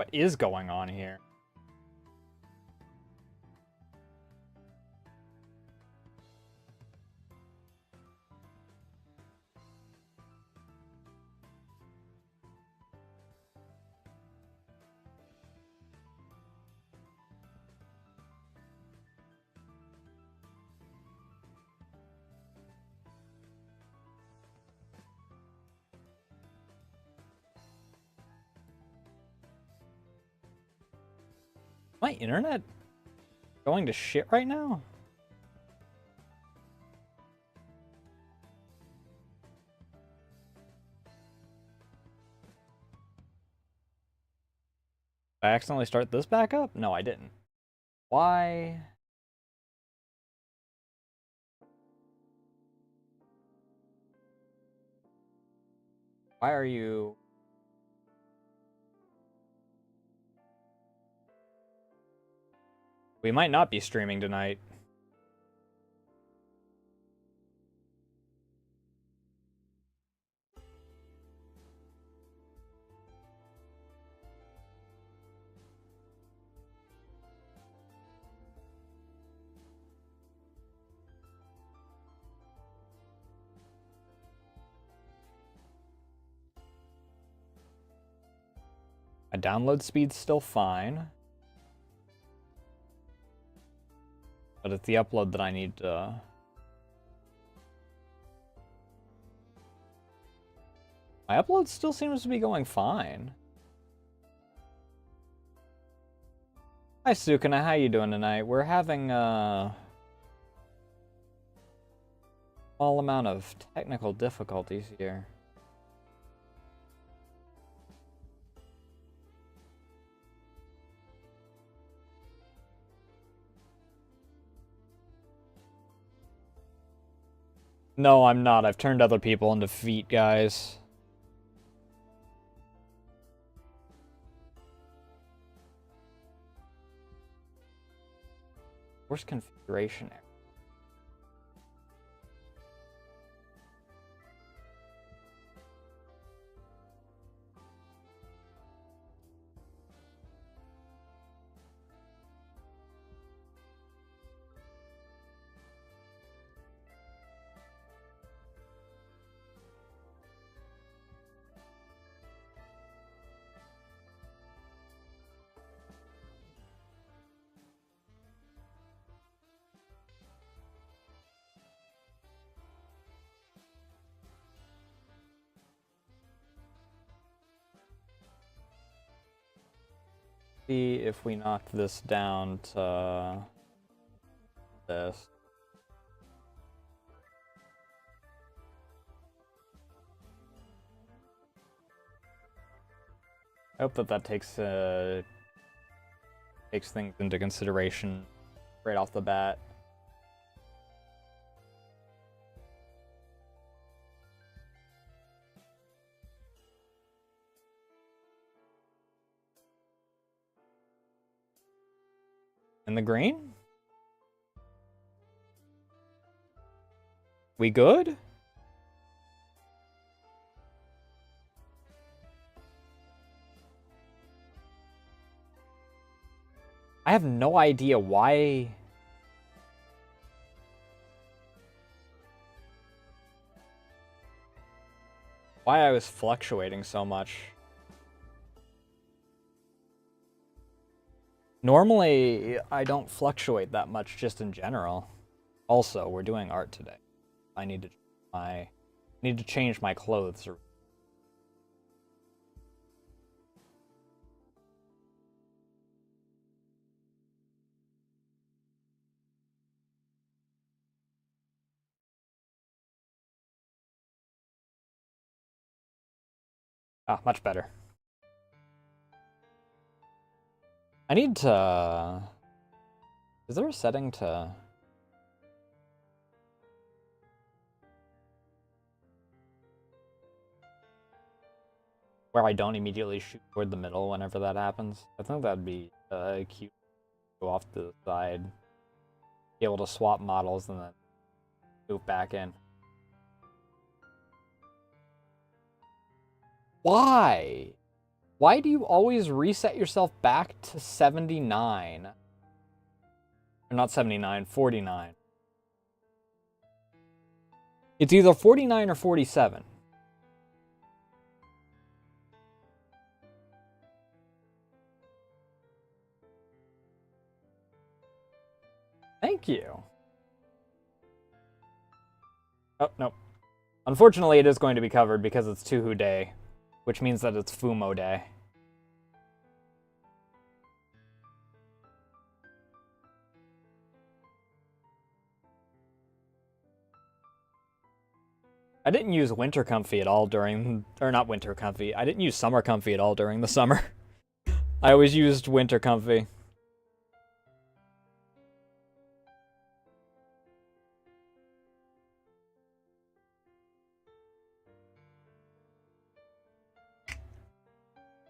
What is going on here? My internet going to shit right now? Did I accidentally start this back up? No, I didn't. Why? Why are you... We might not be streaming tonight. My download speed's still fine. But it's the upload that I need to... My upload still seems to be going fine. Hi Sukuna, how you doing tonight? We're having a small amount of technical difficulties here. No, I'm not. I've turned other people into feet, guys. Where's configuration error? See if we knock this down to this. I hope that takes things into consideration right off the bat. In the green? We good? I have no idea why... why I was fluctuating so much. Normally, I don't fluctuate that much just in general. Also, we're doing art today. I need to change my clothes. Ah, much better. I need to... Is there a setting to... where I don't immediately shoot toward the middle whenever that happens? I think that'd be cute. Go off to the side. Be able to swap models and then move back in. Why? Why do you always reset yourself back to 79? Or not 79, 49. It's either 49 or 47. Thank you. Oh, no. Unfortunately, it is going to be covered because it's Tuhu Day, which means that it's Fumo Day. I didn't use Winter Comfy at all during... Or not Winter Comfy. I didn't use Summer Comfy at all during the summer. I always used Winter Comfy.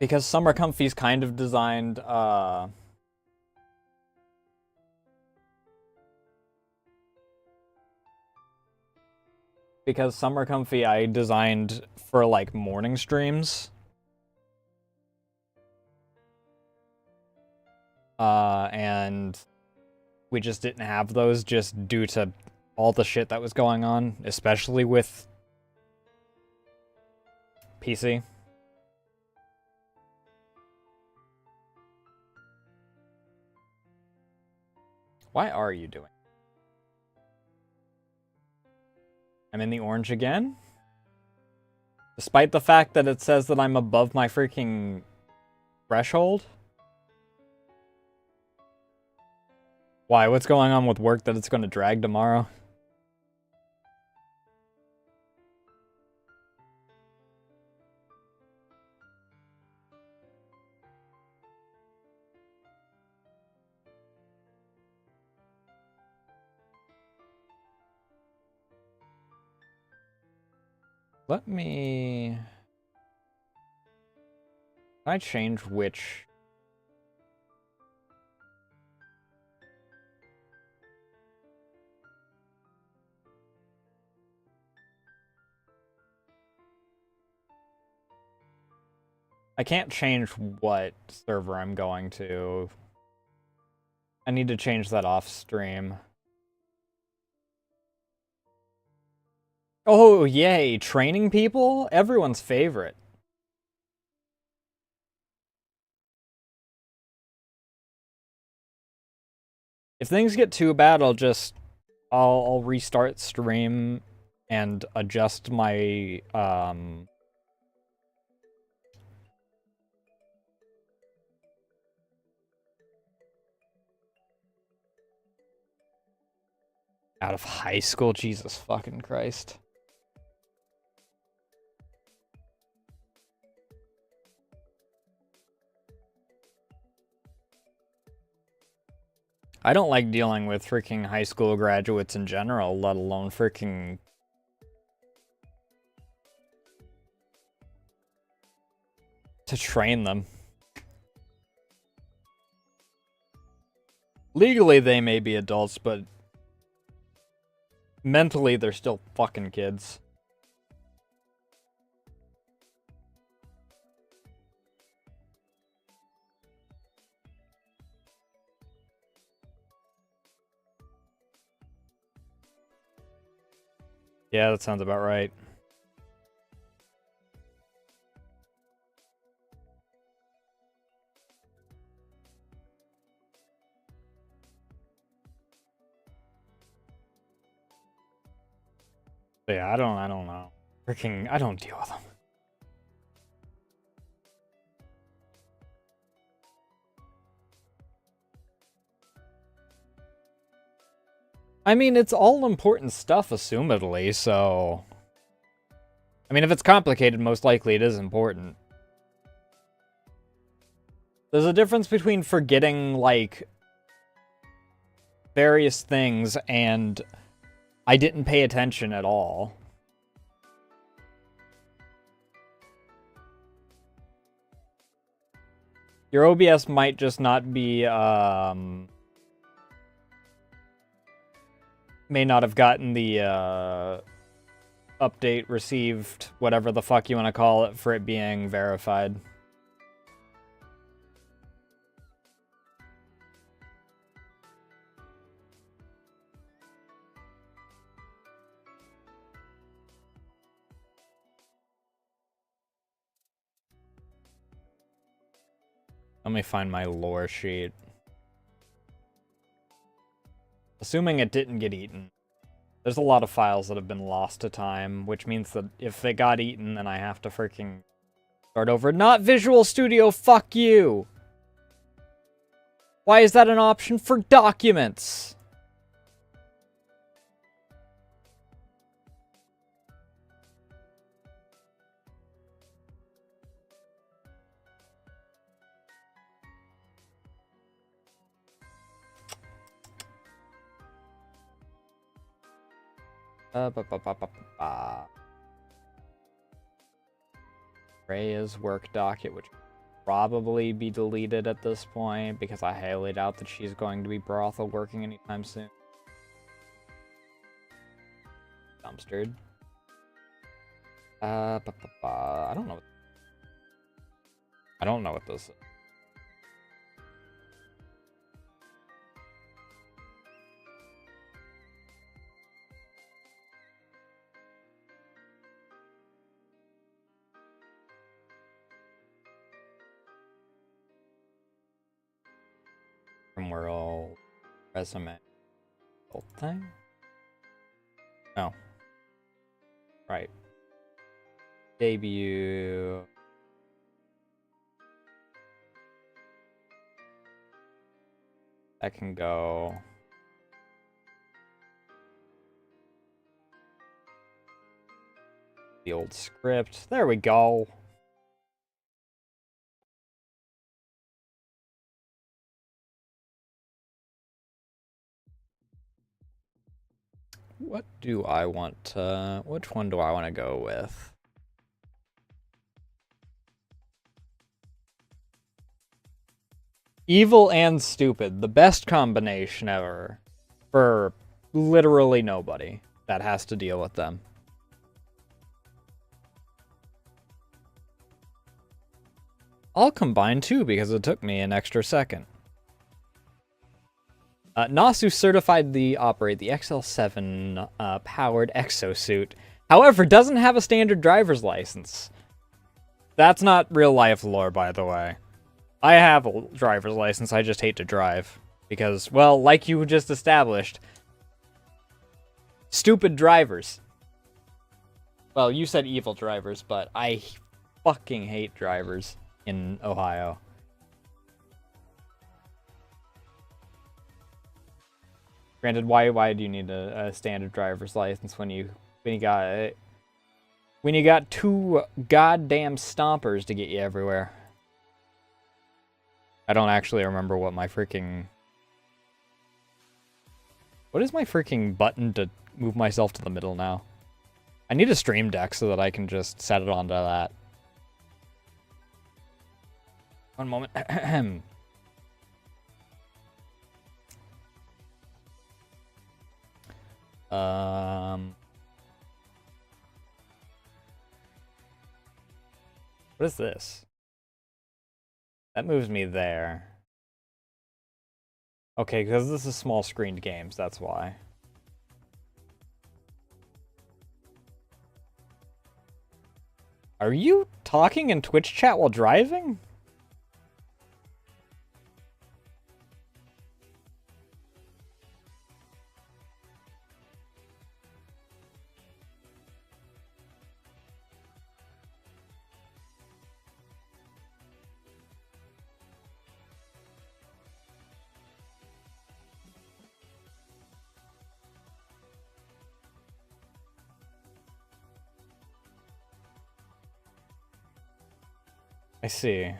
Because Summer Comfy's kind of designed, because Summer Comfy I designed for, like, morning streams. And we just didn't have those just due to all the shit that was going on, especially with PC. Why are you doing? I'm in the orange again? Despite the fact that it says that I'm above my freaking threshold? Why? What's going on with work that it's going to drag tomorrow? Let me... Can I change which... I can't change what server I'm going to. I need to change that off stream. Oh, yay! Training people? Everyone's favorite. If things get too bad, I'll restart stream and adjust my out of high school, Jesus fucking Christ. I don't like dealing with freaking high school graduates in general, let alone freaking... to train them. Legally, they may be adults, but... mentally, they're still fucking kids. Yeah, that sounds about right. But yeah, I don't know. Freaking, I don't deal with them. I mean, it's all important stuff, assumedly, so... I mean, if it's complicated, most likely it is important. There's a difference between forgetting, like, various things and I didn't pay attention at all. Your OBS might just not be, may not have gotten the, update received, whatever the fuck you want to call it, for it being verified. Let me find my lore sheet. Assuming it didn't get eaten. There's a lot of files that have been lost to time, which means that if they got eaten, then I have to freaking start over. Not Visual Studio, fuck you! Why is that an option for documents? Rhea's work docket, which probably be deleted at this point because I highly doubt that she's going to be brothel working anytime soon. Dumpstered. I don't know. I don't know what this is. World resume whole thing. No. Right. Debut. That can go. The old script. There we go. What do I want to... Which one do I want to go with? Evil and stupid. The best combination ever. For literally nobody that has to deal with them. I'll combine two because it took me an extra second. Nasu certified to operate the XL7 powered exosuit. However, doesn't have a standard driver's license. That's not real life lore, by the way. I have a driver's license, I just hate to drive. Because, well, like you just established, stupid drivers. Well, you said evil drivers, but I fucking hate drivers in Ohio. Granted, why do you need a standard driver's license when you got two goddamn stompers to get you everywhere? I don't actually remember what my freaking... What is my freaking button to move myself to the middle now? I need a stream deck so that I can just set it onto that. One moment. What is this? That moves me there. Okay, because this is small screened games, that's why. Are you talking in Twitch chat while driving? I see.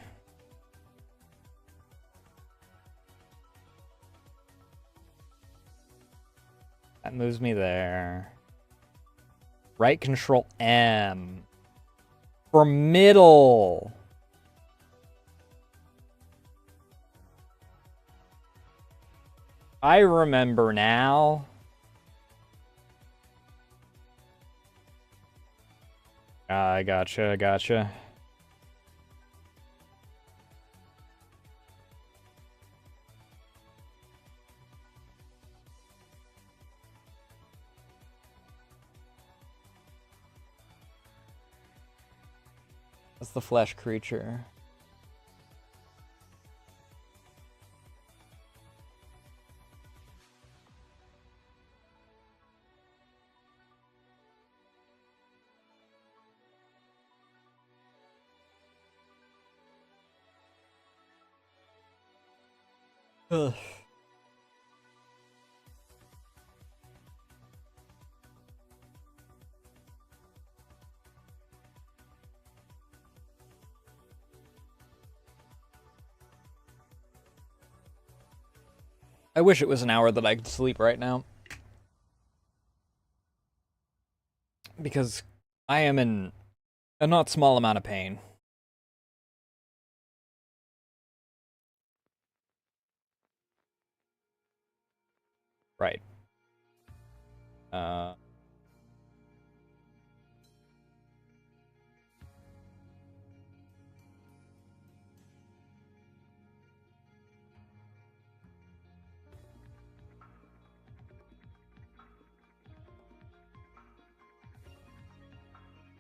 That moves me there. Right control M. For middle. I remember now. I gotcha. That's the flesh creature. Ugh. I wish it was an hour that I could sleep right now. Because I am in a not small amount of pain. Right.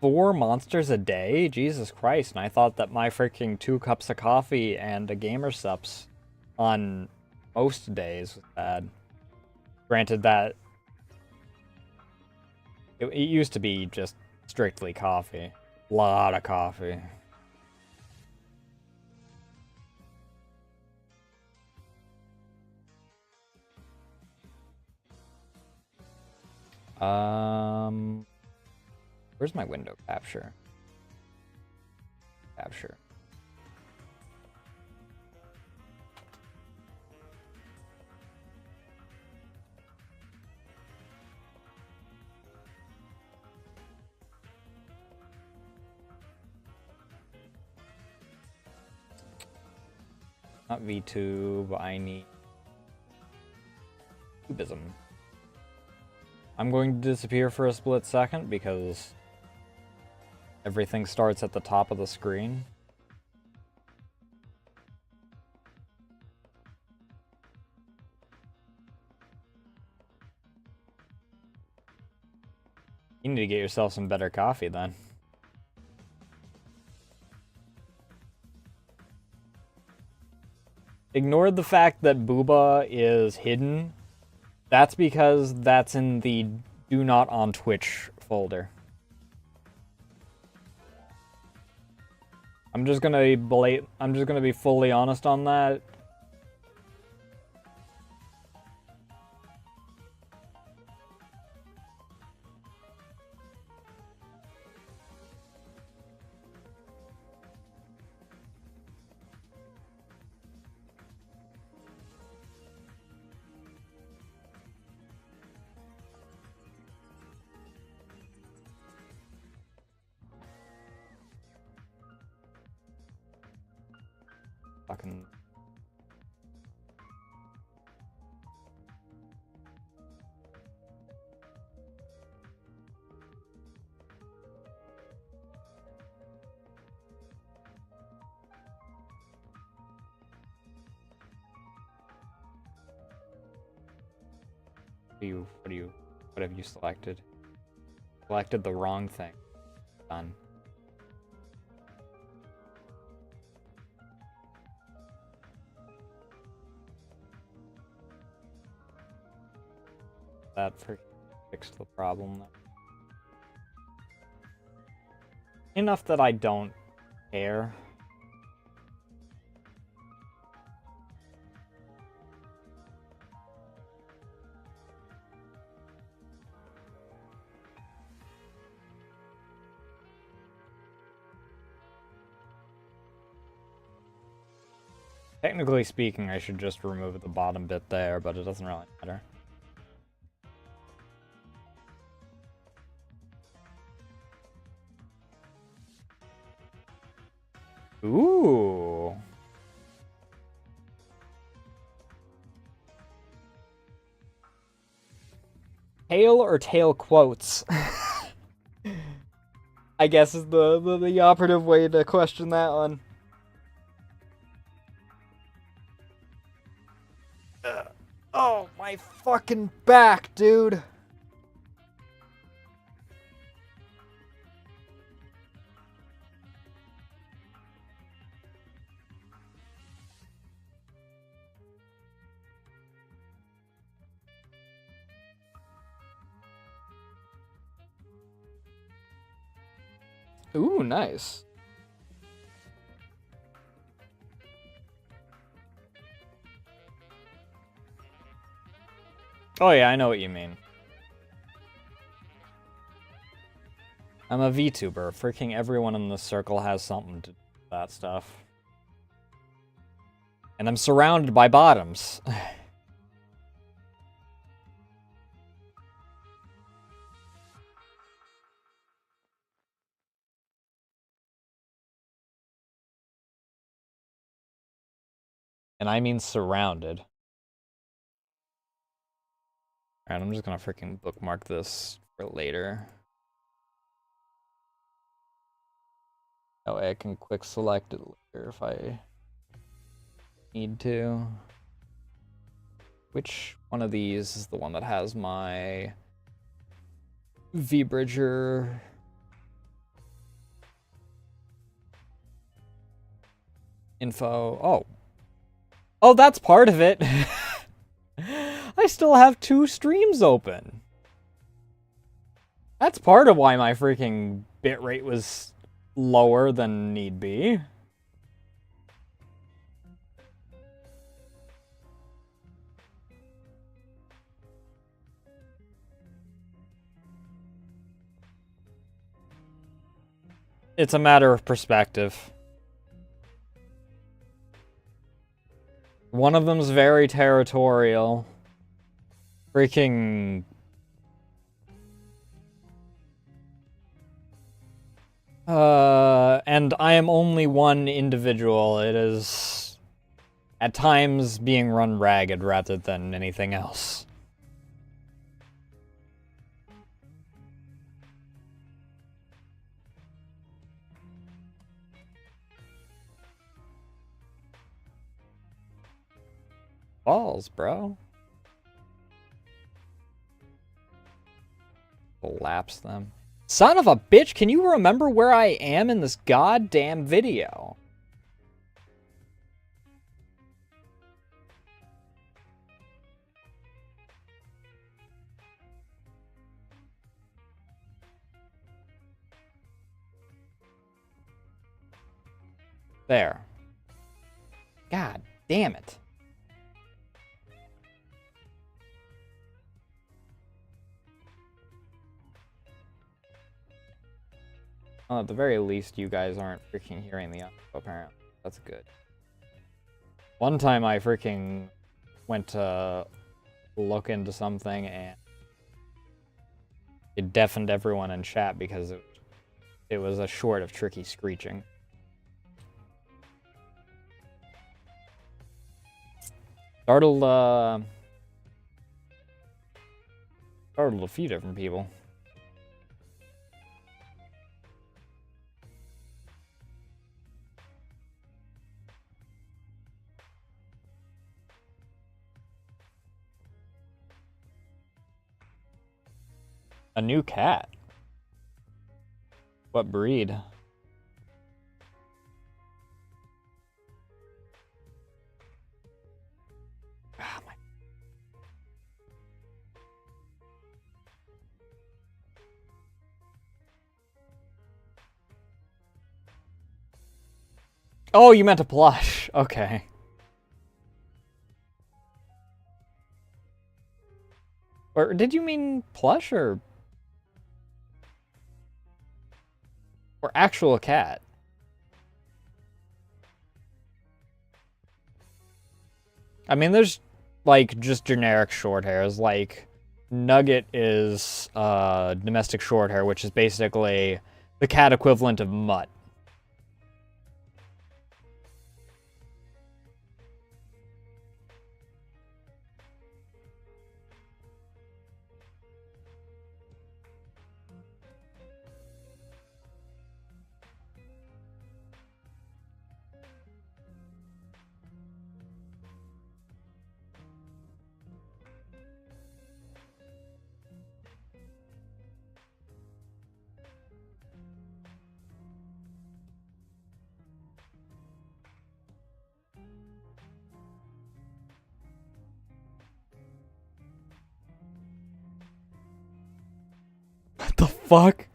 4 monsters a day? Jesus Christ. And I thought that my freaking 2 cups of coffee and a gamer subs on most days was bad. Granted that it used to be just strictly coffee. A lot of coffee. Where's my window capture? Capture. Not VTube, I need Cubism. I'm going to disappear for a split second because everything starts at the top of the screen. You need to get yourself some better coffee then. Ignore the fact that Booba is hidden. That's because that's in the Do Not on Twitch folder. I'm just gonna be fully honest on that. Fucking. What have you selected? Selected the wrong thing. Done. That fixed the problem. Enough that I don't care. Technically speaking, I should just remove the bottom bit there, but it doesn't really matter. Ooh. Tail or tail quotes? I guess is the operative way to question that one. Oh, my fucking back, dude. Ooh, nice. Oh yeah, I know what you mean. I'm a VTuber. Freaking everyone in the circle has something to do with that stuff. And I'm surrounded by bottoms. And I mean surrounded. Alright, I'm just gonna freaking bookmark this for later. That way I can quick select it later if I need to. Which one of these is the one that has my V-Bridger info? Oh. Oh, that's part of it! I still have 2 streams open. That's part of why my freaking bitrate was lower than need be. It's a matter of perspective. One of them's very territorial. Freaking... and I am only one individual. It is... at times being run ragged rather than anything else. Balls, bro. Collapse them. Son of a bitch, can you remember where I am in this goddamn video? There. God damn it. Well, at the very least, you guys aren't freaking hearing the audio, apparently. That's good. One time I freaking went to look into something and it deafened everyone in chat because it was a short of tricky screeching. Startled a few different people. A new cat? What breed? Ah, my... Oh, you meant a plush. Okay. Or did you mean plush or actual cat? I mean, there's like just generic short hairs. Like Nugget is domestic short hair, which is basically the cat equivalent of mutt. What the fuck?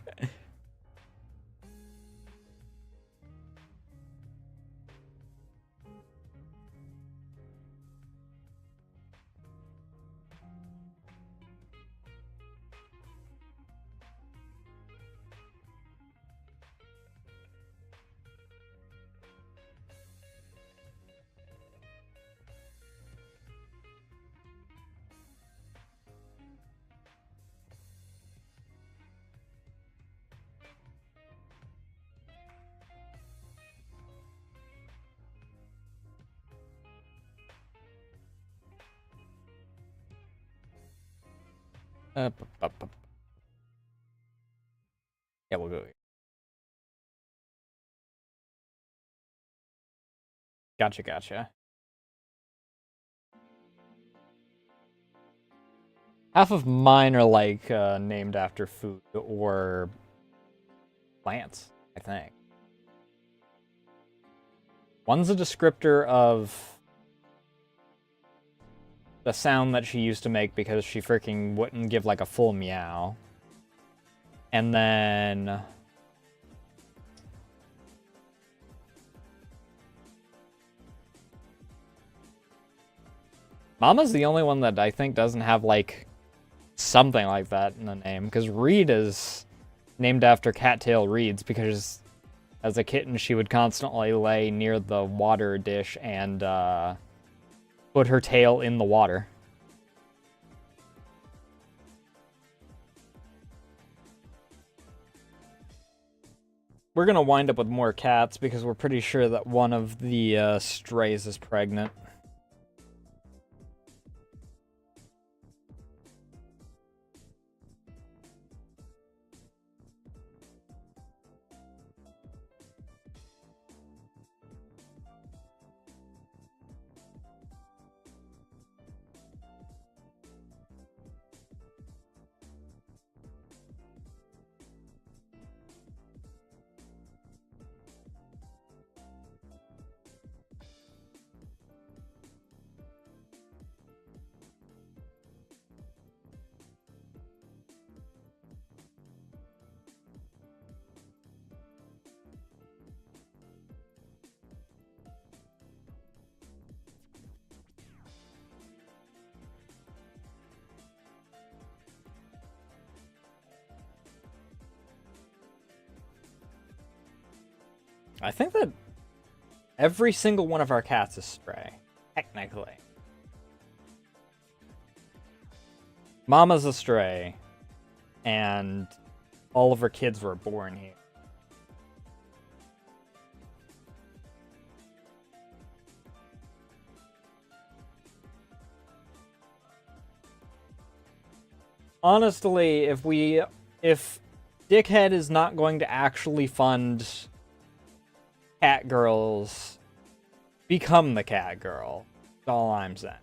Yeah, we'll go here. Gotcha. Half of mine are like named after food or plants, I think. One's a descriptor of the sound that she used to make because she freaking wouldn't give like a full meow. And then Mama's the only one that I think doesn't have like something like that in the name, because Reed is named after Cattail Reeds because as a kitten she would constantly lay near the water dish and put her tail in the water. We're gonna wind up with more cats because we're pretty sure that one of the strays is pregnant. I think that every single one of our cats is stray, technically. Mama's a stray, and all of her kids were born here. Honestly, if Dickhead is not going to actually fund cat girls, become the cat girl. That's all I'm saying.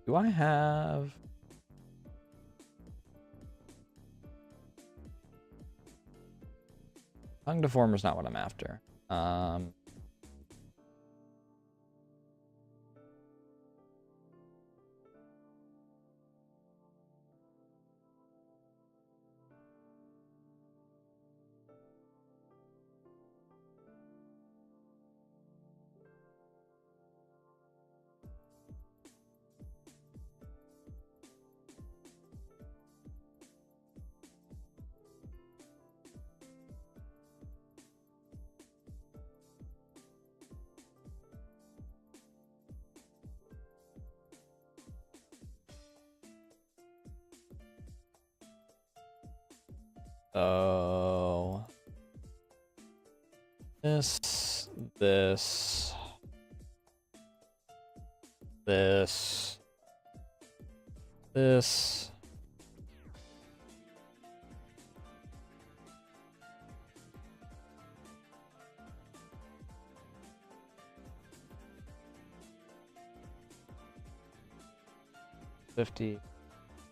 Do I have... Tongue deformer's not what I'm after. Oh. This. 50.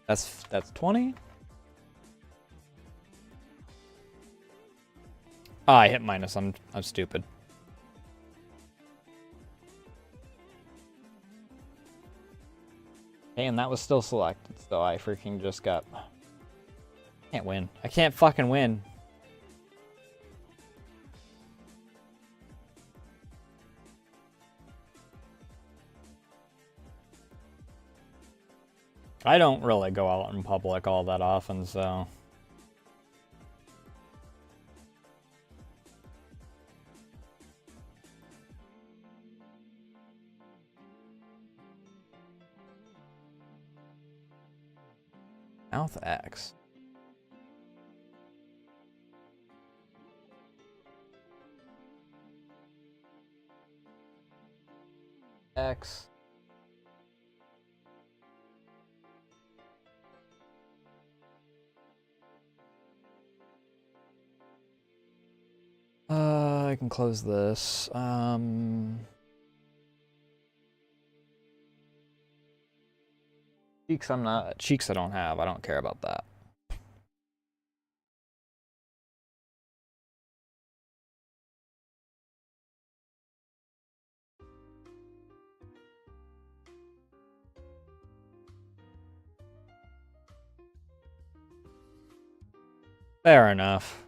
That's 20? Oh, I hit minus. I'm stupid. Hey, and that was still selected, so I freaking just got... Can't win. I can't fucking win. I don't really go out in public all that often, so... Mouth X. X. I can close this. Cheeks Cheeks I don't have. I don't care about that. Fair enough.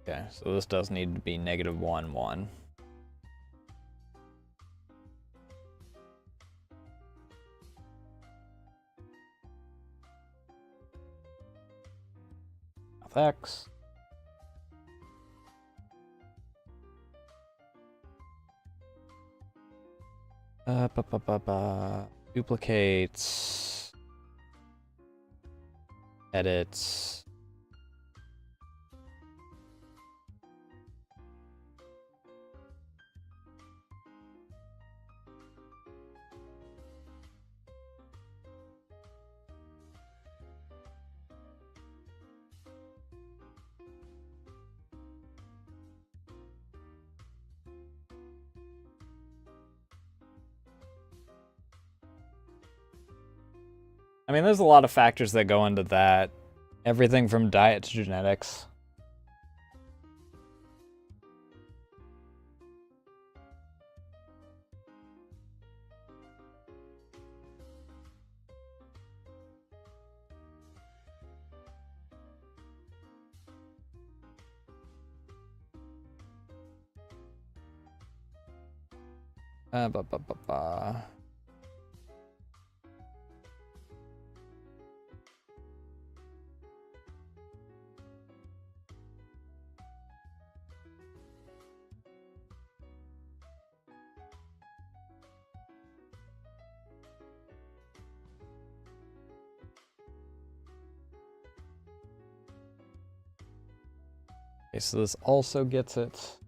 Okay, so this does need to be -1, 1. X. Duplicates. Edits. I mean, there's a lot of factors that go into that. Everything from diet to genetics. Ba, ba, ba, ba. Okay, so this also gets it.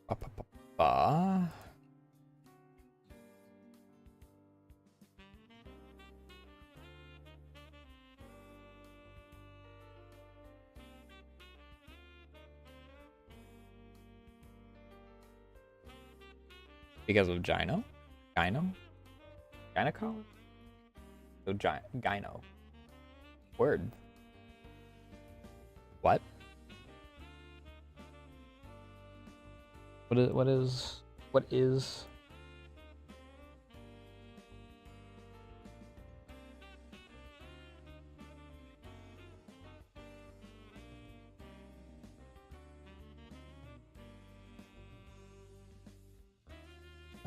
Ba, ba, ba, ba. Because of Gyno? Gyno? Gyneco? So Gyno. Word. What? What is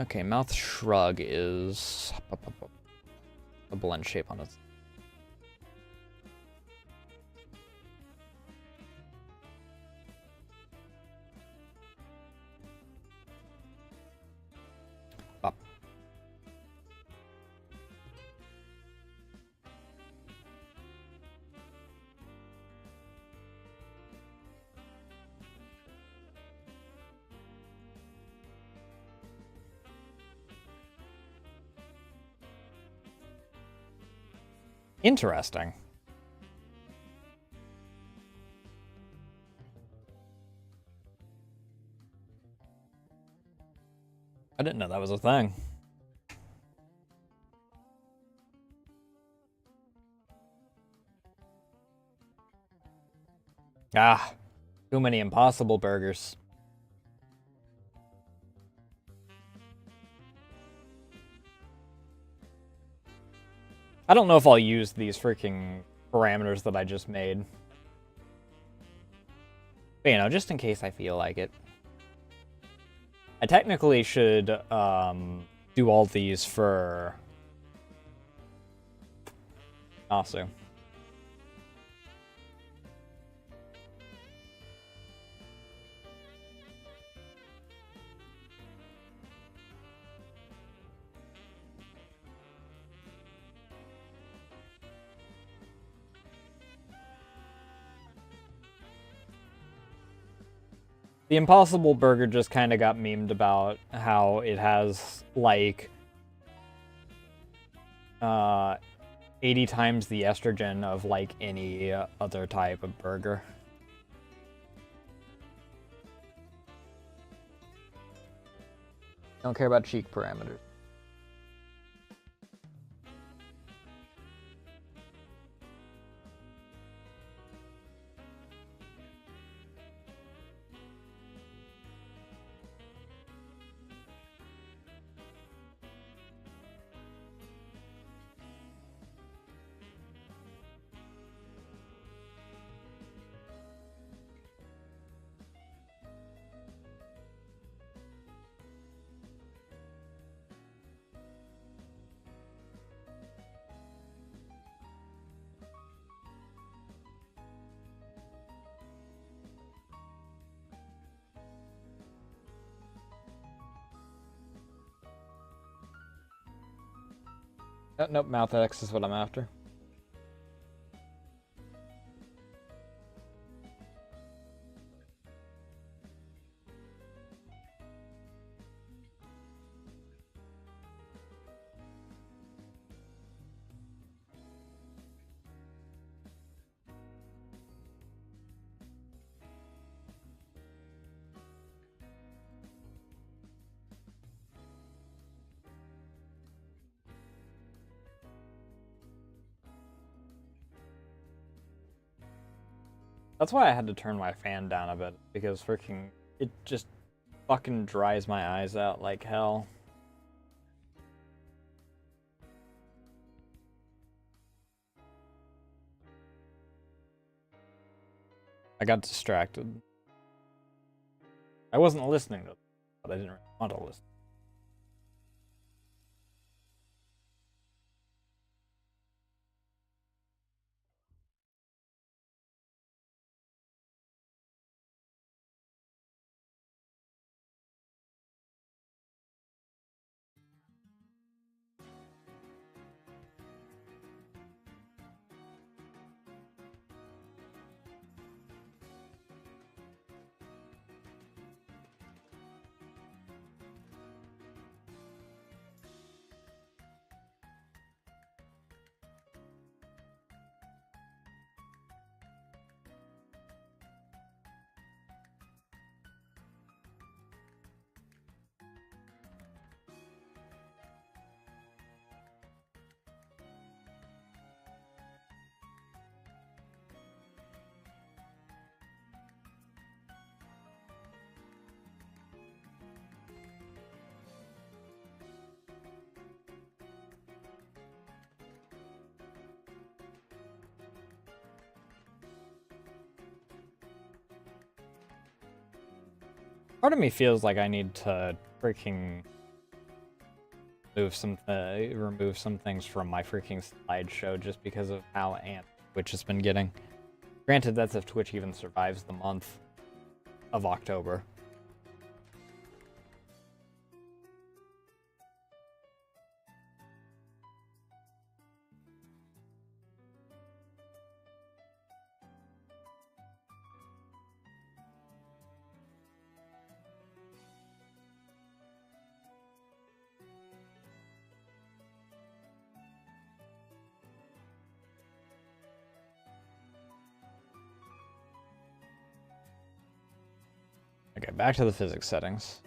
Okay, mouth shrug is a blend shape on its. Up. Interesting. I didn't know that was a thing. Ah, too many impossible burgers. I don't know if I'll use these freaking parameters that I just made. But, you know, just in case I feel like it. I technically should do all these for Nasu. The Impossible Burger just kind of got memed about how it has, like, 80 times the estrogen of, like, any other type of burger. Don't care about cheek parameters. Oh, nope, mouth X is what I'm after. That's why I had to turn my fan down a bit, because freaking it just fucking dries my eyes out like hell. I got distracted. I wasn't listening to it, but I didn't really want to listen. Part of me feels like I need to freaking remove some things from my freaking slideshow just because of how amped Twitch has been getting. Granted, that's if Twitch even survives the month of October. Okay, back to the physics settings.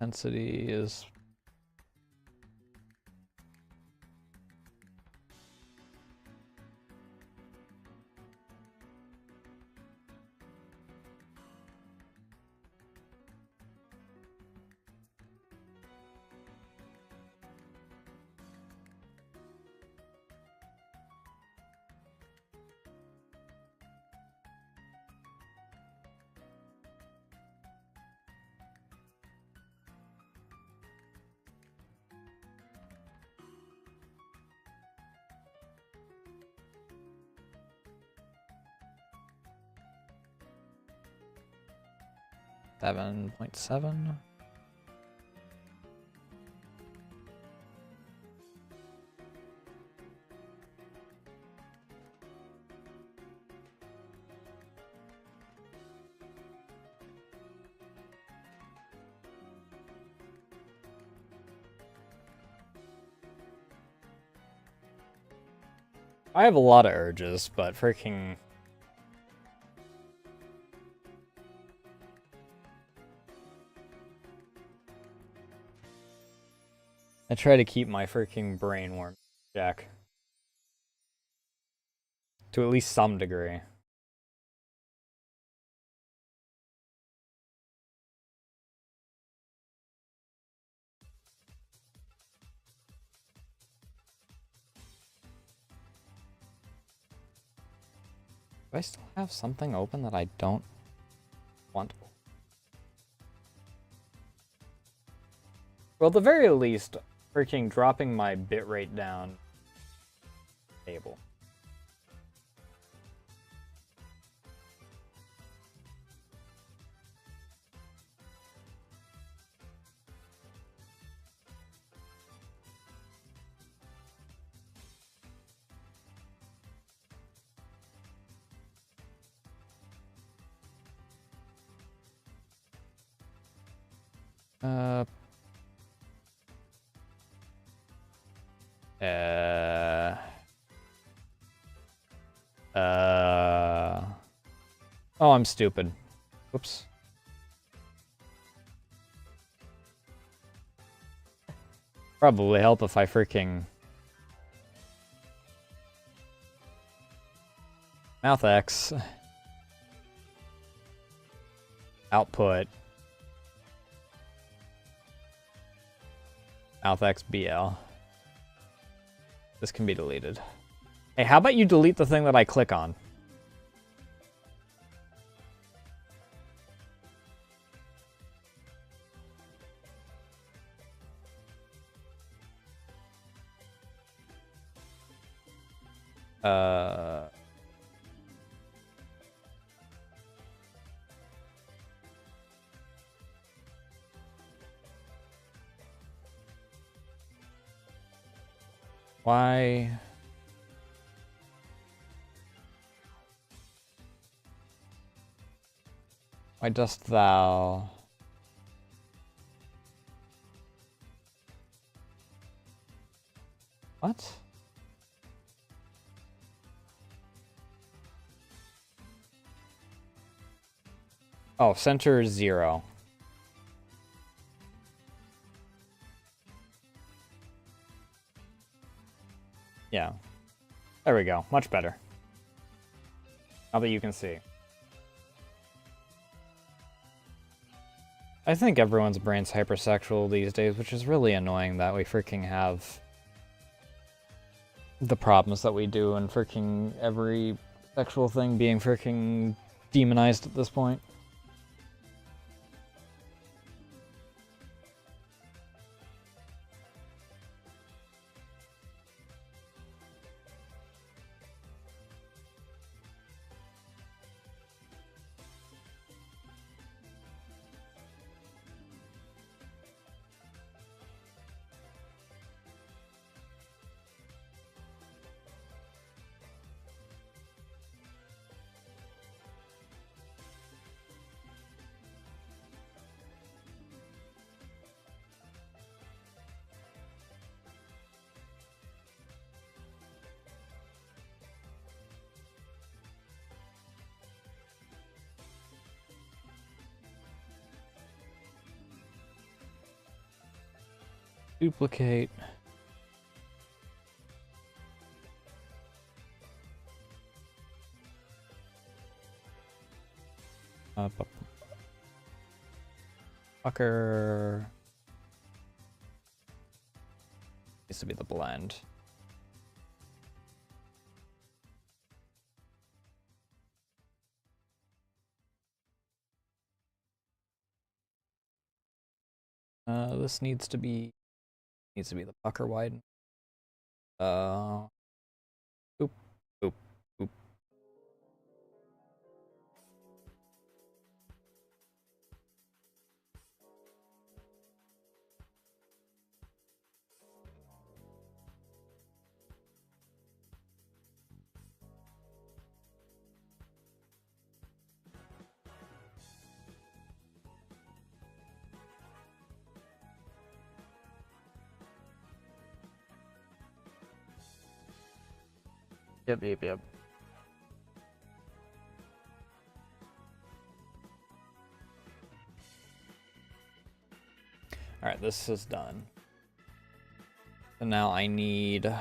Density is $7.7. I have a lot of urges, but freaking... I try to keep my freaking brain warm, Jack. To at least some degree. Do I still have something open that I don't want? Well, at the very least, freaking dropping my bitrate down table. Oh, I'm stupid. Whoops. Probably help if I freaking... Mouth X. Output. Mouth X BL. This can be deleted. Hey, how about you delete the thing that I click on? Why? Why dost thou? What? Oh, center 0. Yeah. There we go. Much better. Now that you can see. I think everyone's brain's hypersexual these days, which is really annoying that we freaking have the problems that we do and freaking every sexual thing being freaking demonized at this point. Duplicate. Fucker. Needs to be the blend. This needs to be the pucker widen. Oop, oop, oop. Yep. Alright, this is done. So now I need...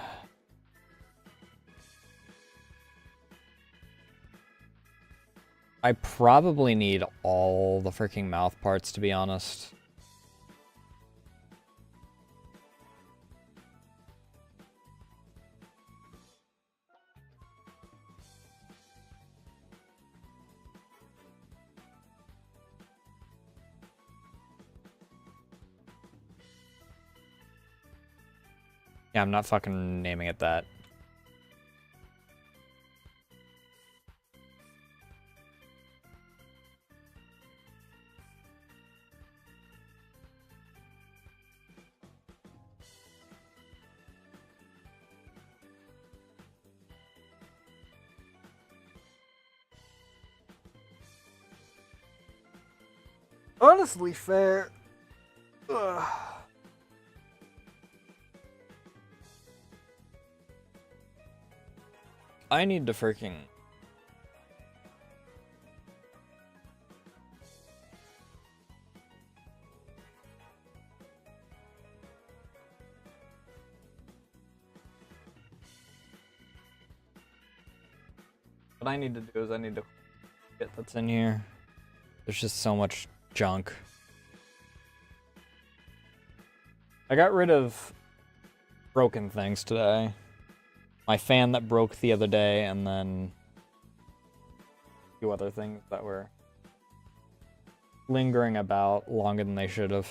I probably need all the freaking mouth parts, to be honest. Yeah, I'm not fucking naming it that. Honestly, fair. Ugh. I need to freaking... What I need to do is I need to get that's in here. There's just so much junk. I got rid of broken things today. My fan that broke the other day, and then a few other things that were lingering about longer than they should have.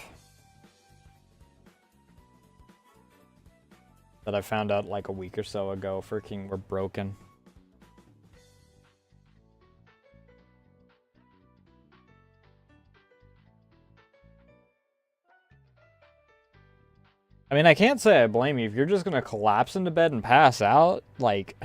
That I found out like a week or so ago freaking were broken. I mean, I can't say I blame you. If you're just gonna collapse into bed and pass out, like...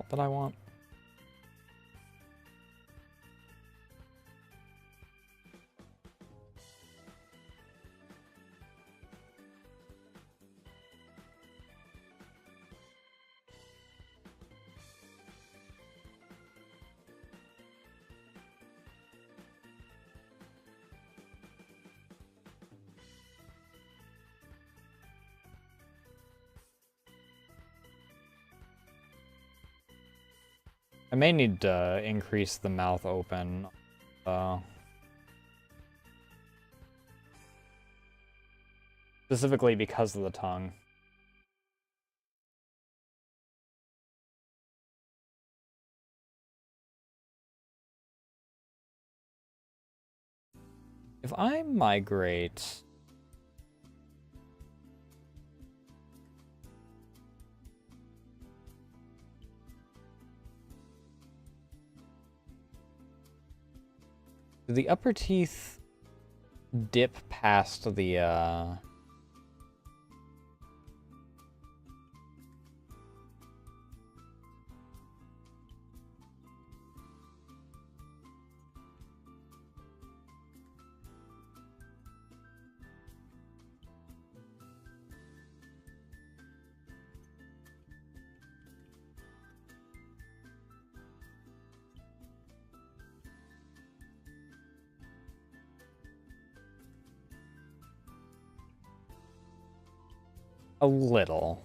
that I want. I may need to increase the mouth open. Specifically because of the tongue. If I migrate... Do the upper teeth dip past the, a little.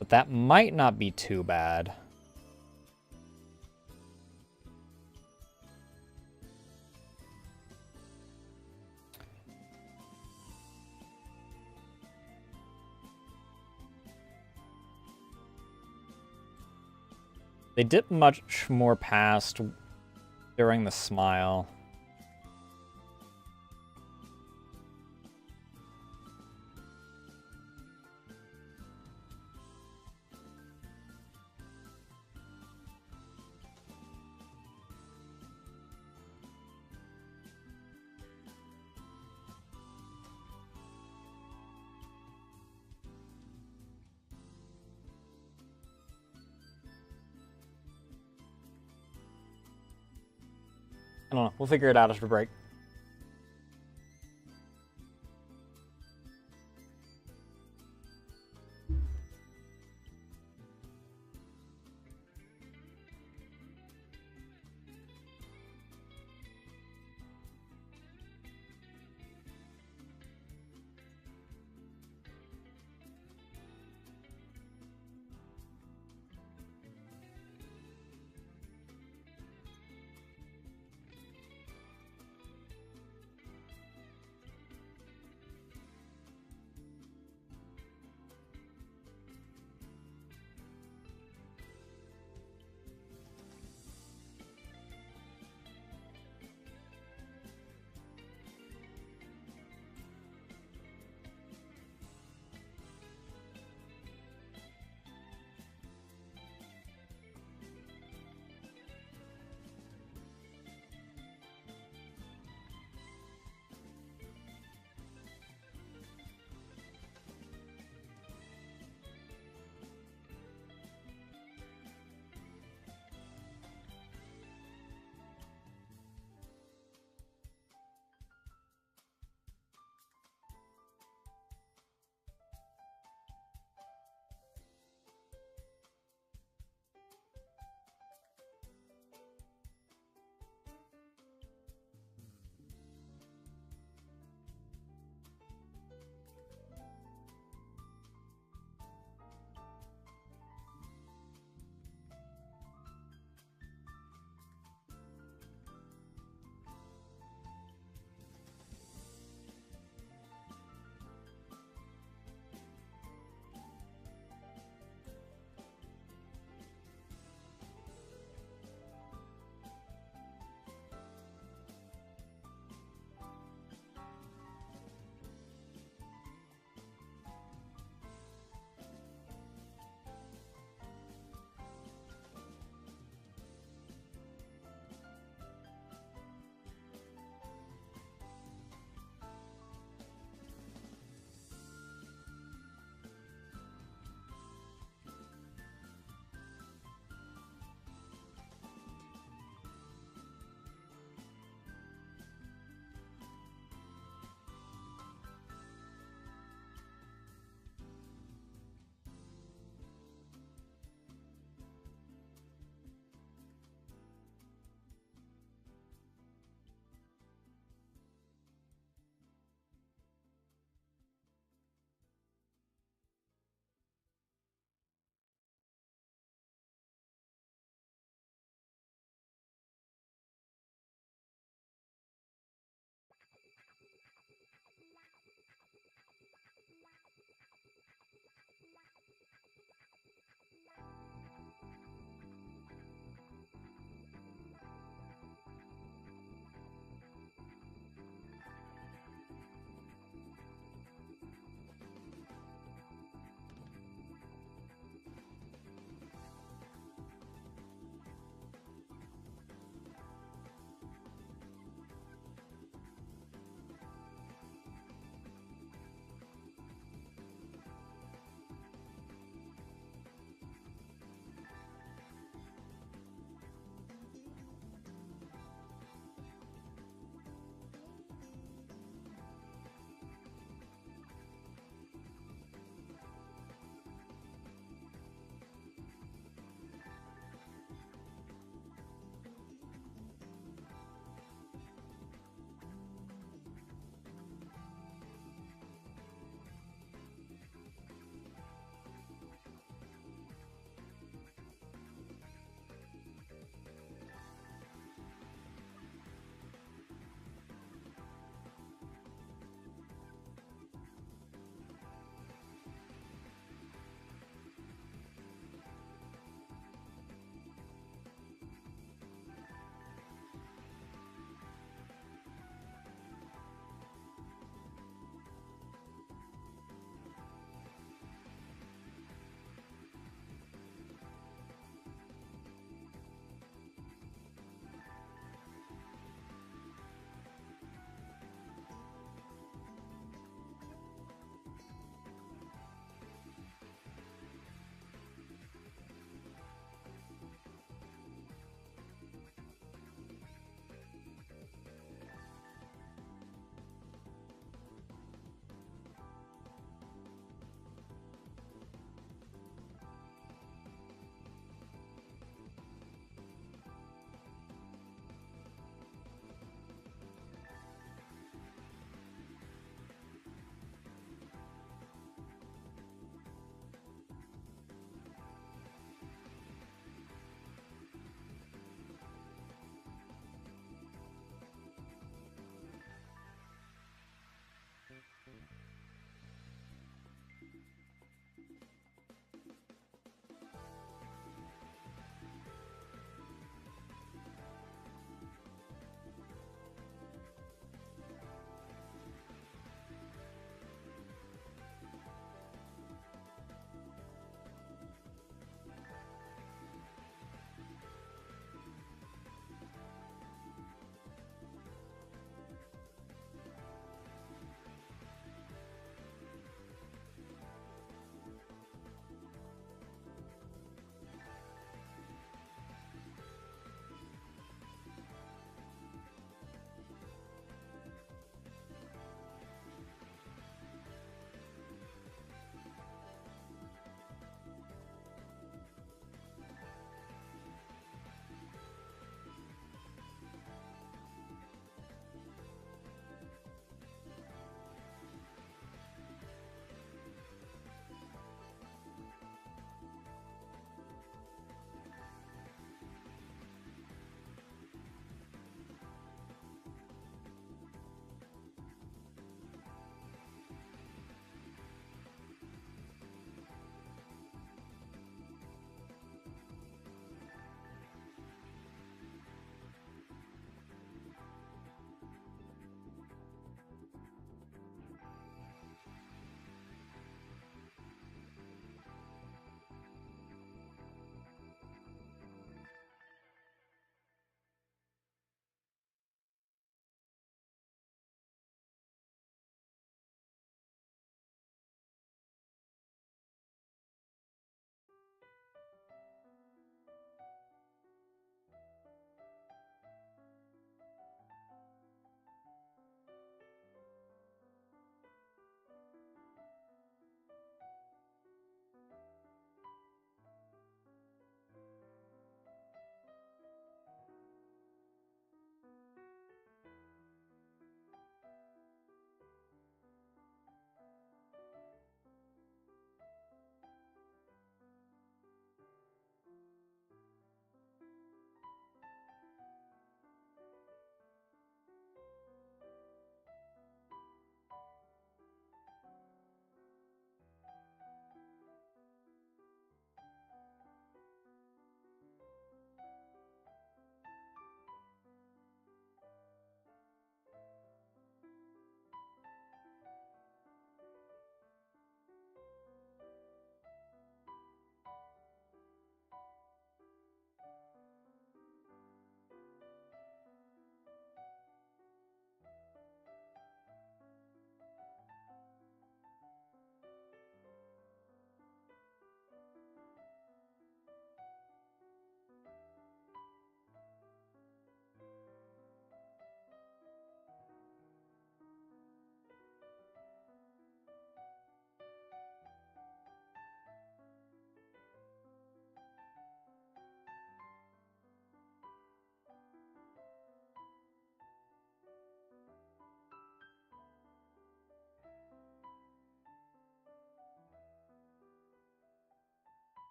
But that might not be too bad. They dip much more past during the smile. I don't know. We'll figure it out after break.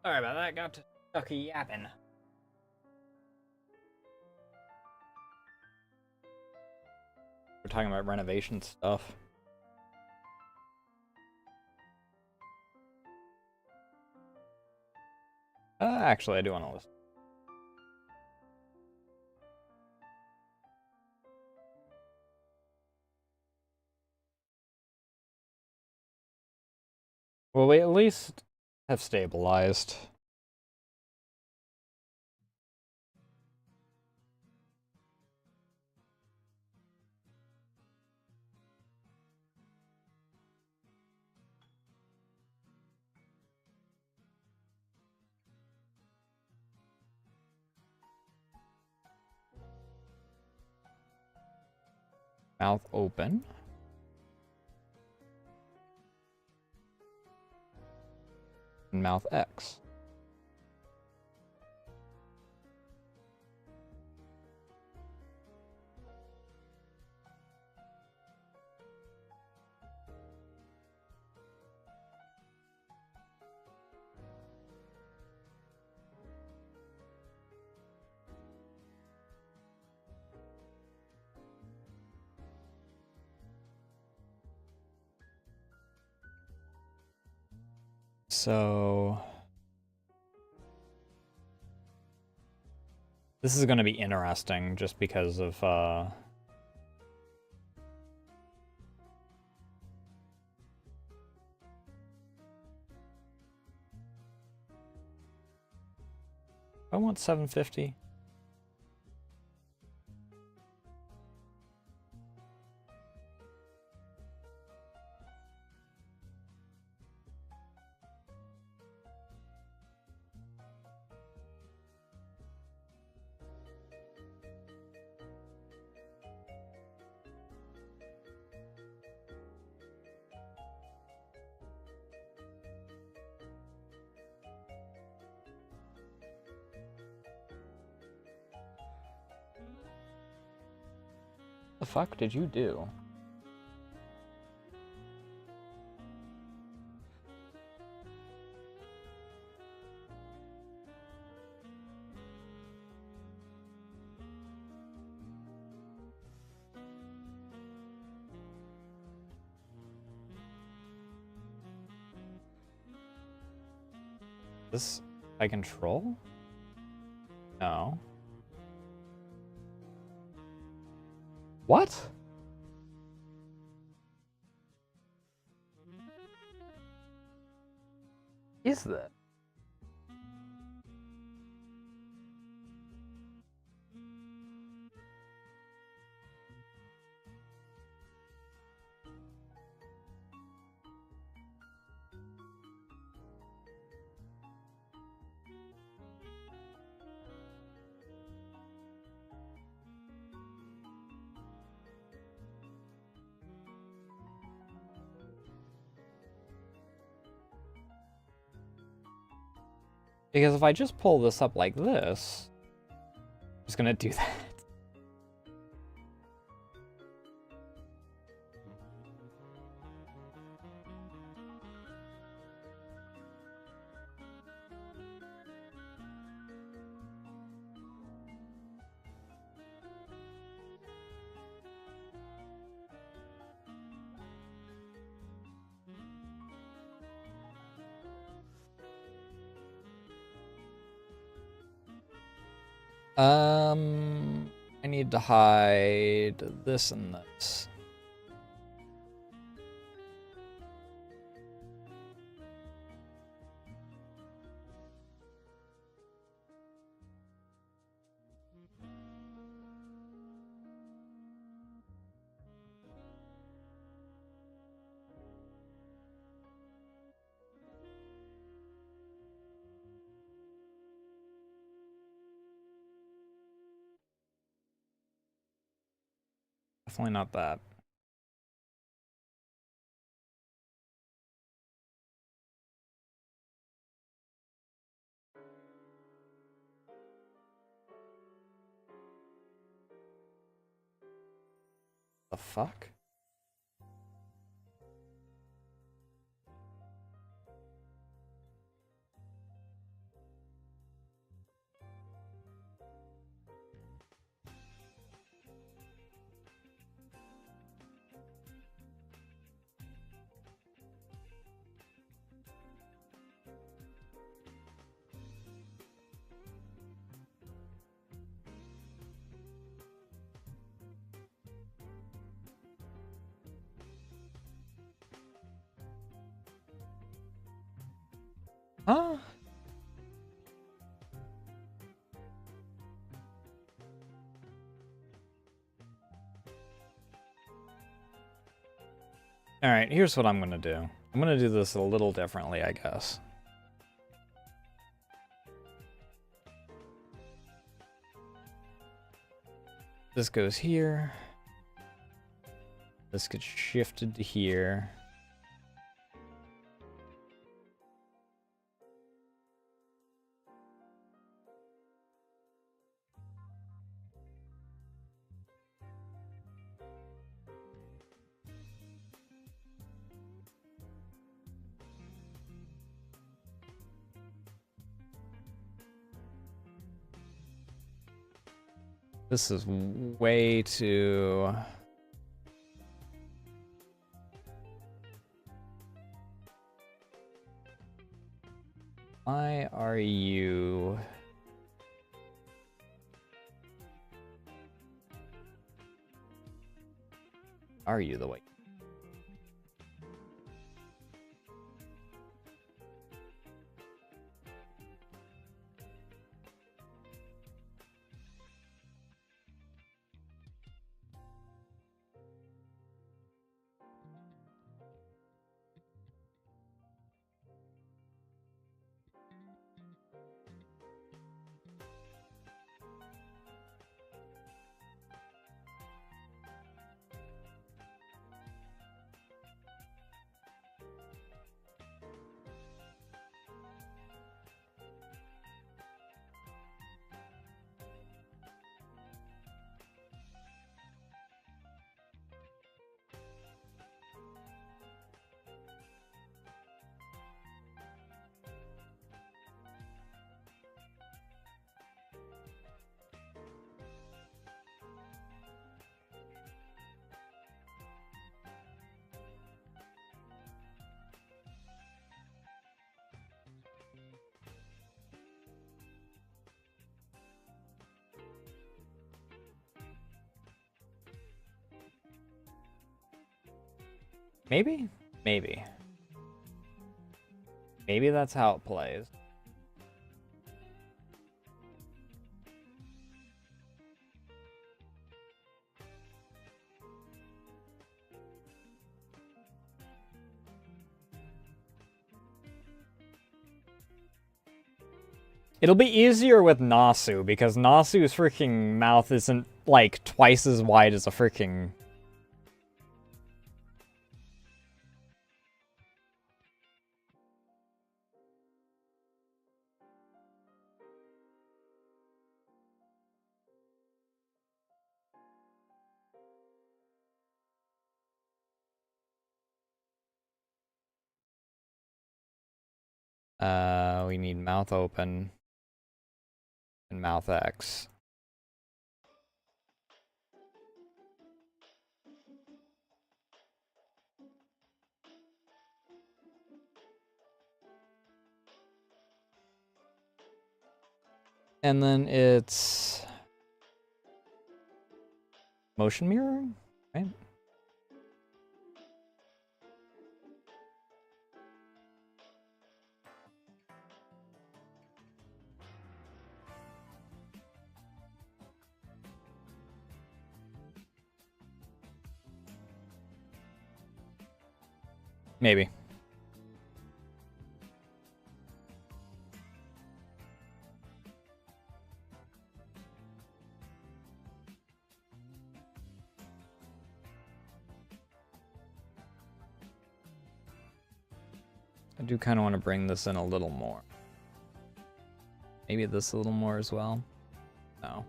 Sorry about that, got stuck yapping. We're talking about renovation stuff. Actually, I do want to listen. Well, we at least have stabilized. Mouth open. And mouth X. So this is going to be interesting just because of I want 750. The fuck did you do? This I control? No. What? Is that? Because if I just pull this up like this, I'm just gonna do that. I need to hide this and this. Definitely not that. The fuck? Huh? Alright, here's what I'm gonna do. I'm gonna do this a little differently, I guess. This goes here. This gets shifted to here. This is way too... Why are you... Are you the way? Maybe? Maybe. Maybe that's how it plays. It'll be easier with Nasu, because Nasu's freaking mouth isn't, like, twice as wide as a freaking... We need mouth open and mouth X. And then it's motion mirroring, right? Maybe. I do kind of want to bring this in a little more. Maybe this a little more as well. No.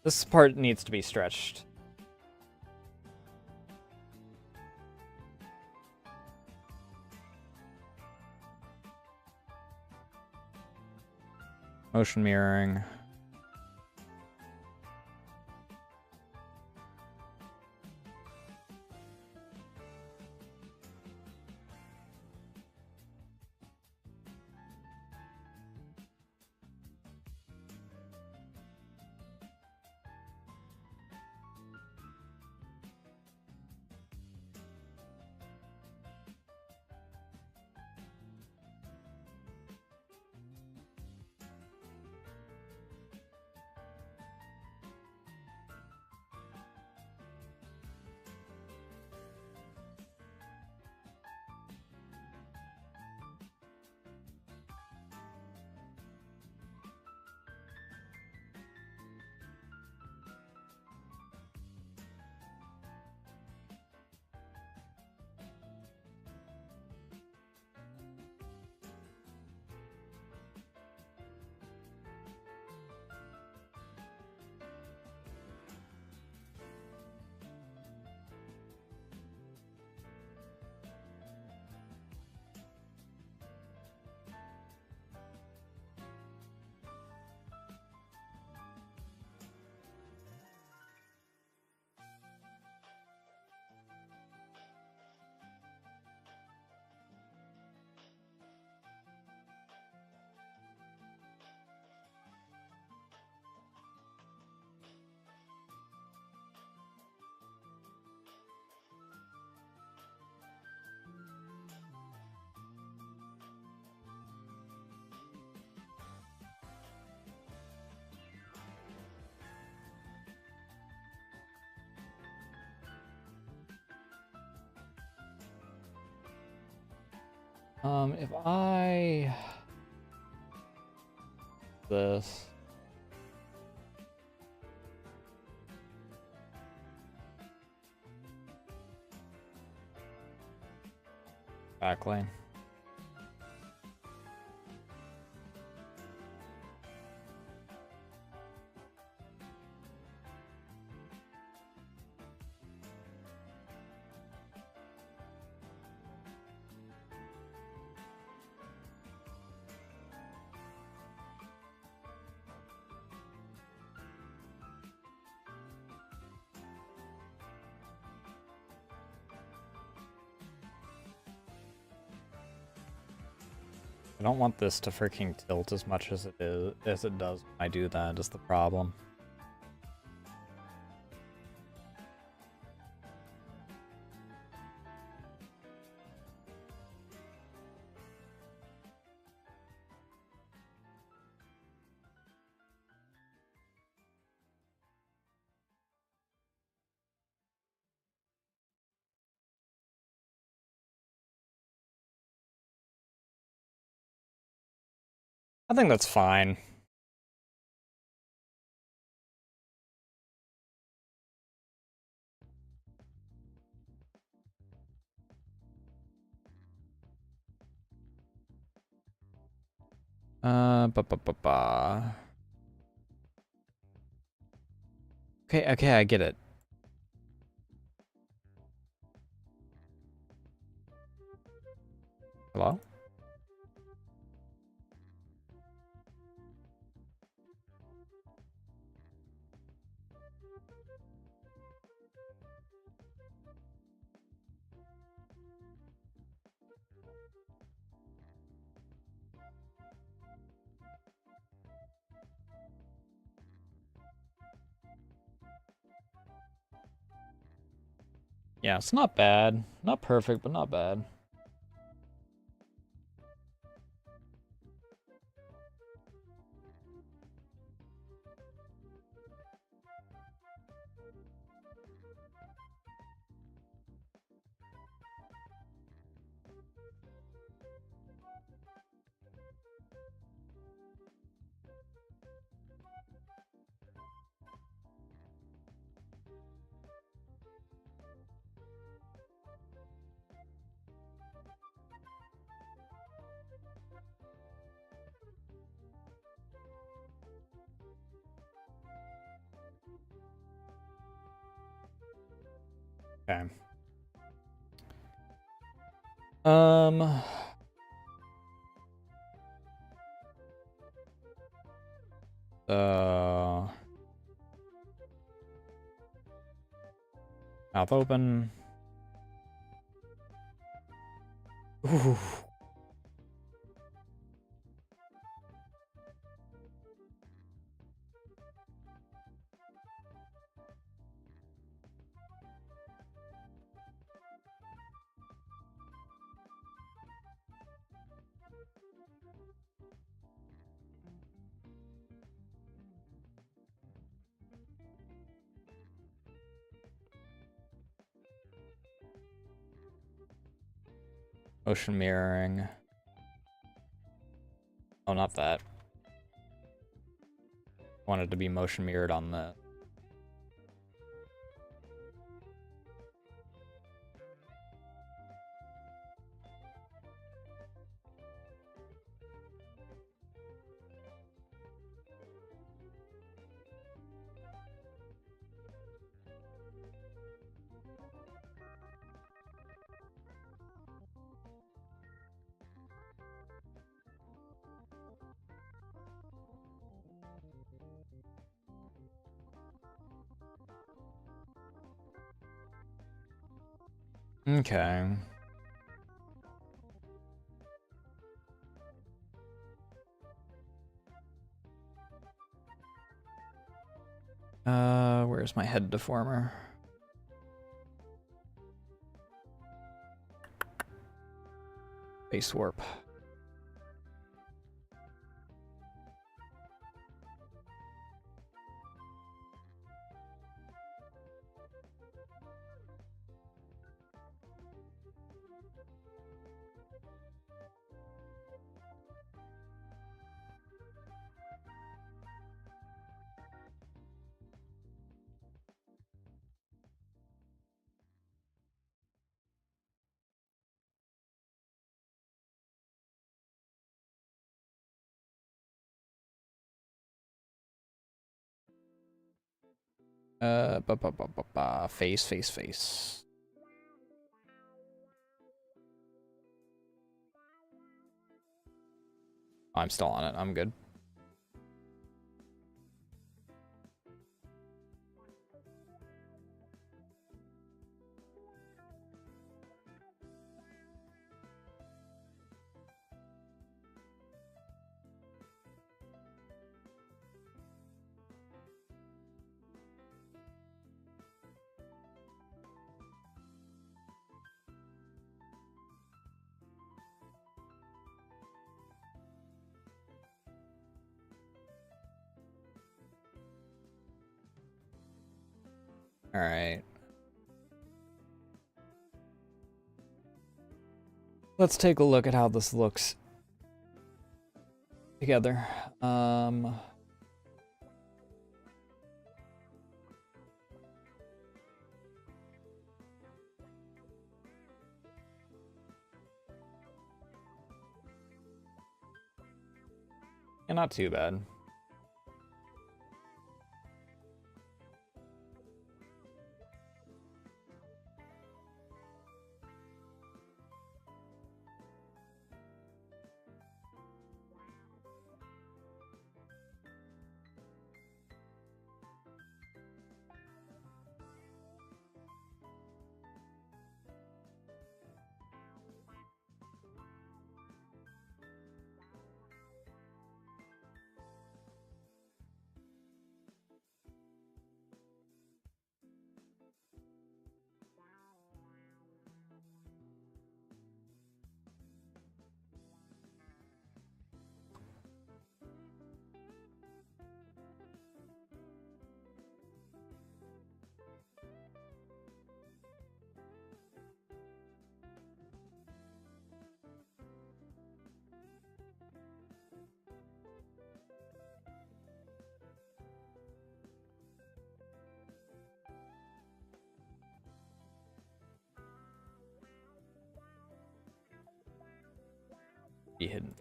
This part needs to be stretched. Motion mirroring. If I this backlane. I don't want this to freaking tilt as much as it does when I do that is the problem. I think that's fine. Ba ba ba ba. Okay, I get it. Hello? Yeah, it's not bad. Not perfect, but not bad. Okay. Um. Mouth open. Ooh. Motion mirroring. Oh, not that. I want it to be motion mirrored on the. Okay. Where's my head deformer? Face warp. Face, face, face. I'm still on it. I'm good. All right. Let's take a look at how this looks together. Yeah, not too bad. Be hidden.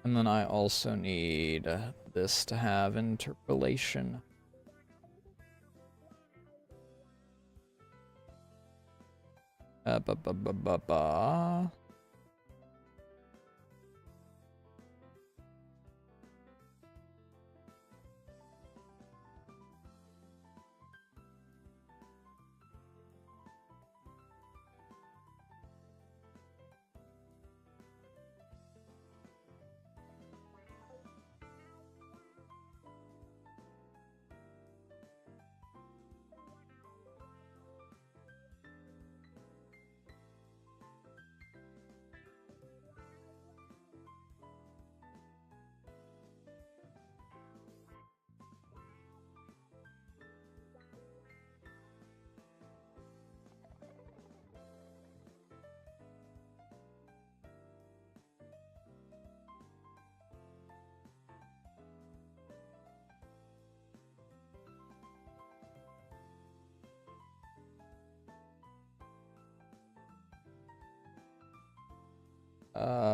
And then I also need this to have interpolation. Ba ba ba ba ba.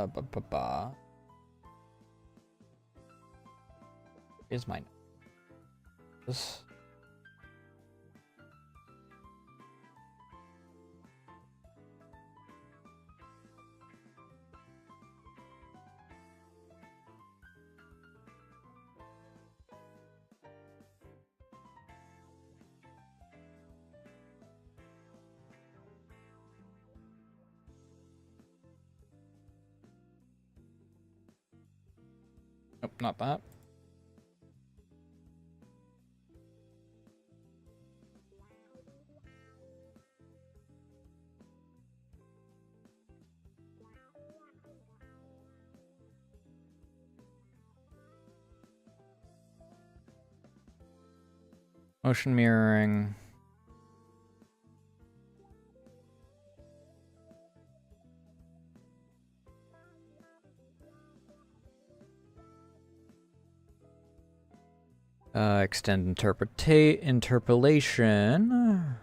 Ba ba ba. Is mine. This. Nope, not that. Motion mirroring. Extend interpolation.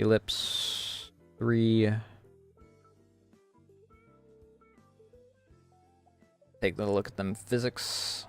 Ellipse 3. Take a look at them physics.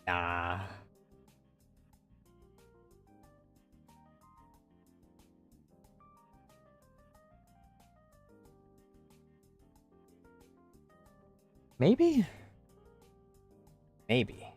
Nah. Maybe? Maybe.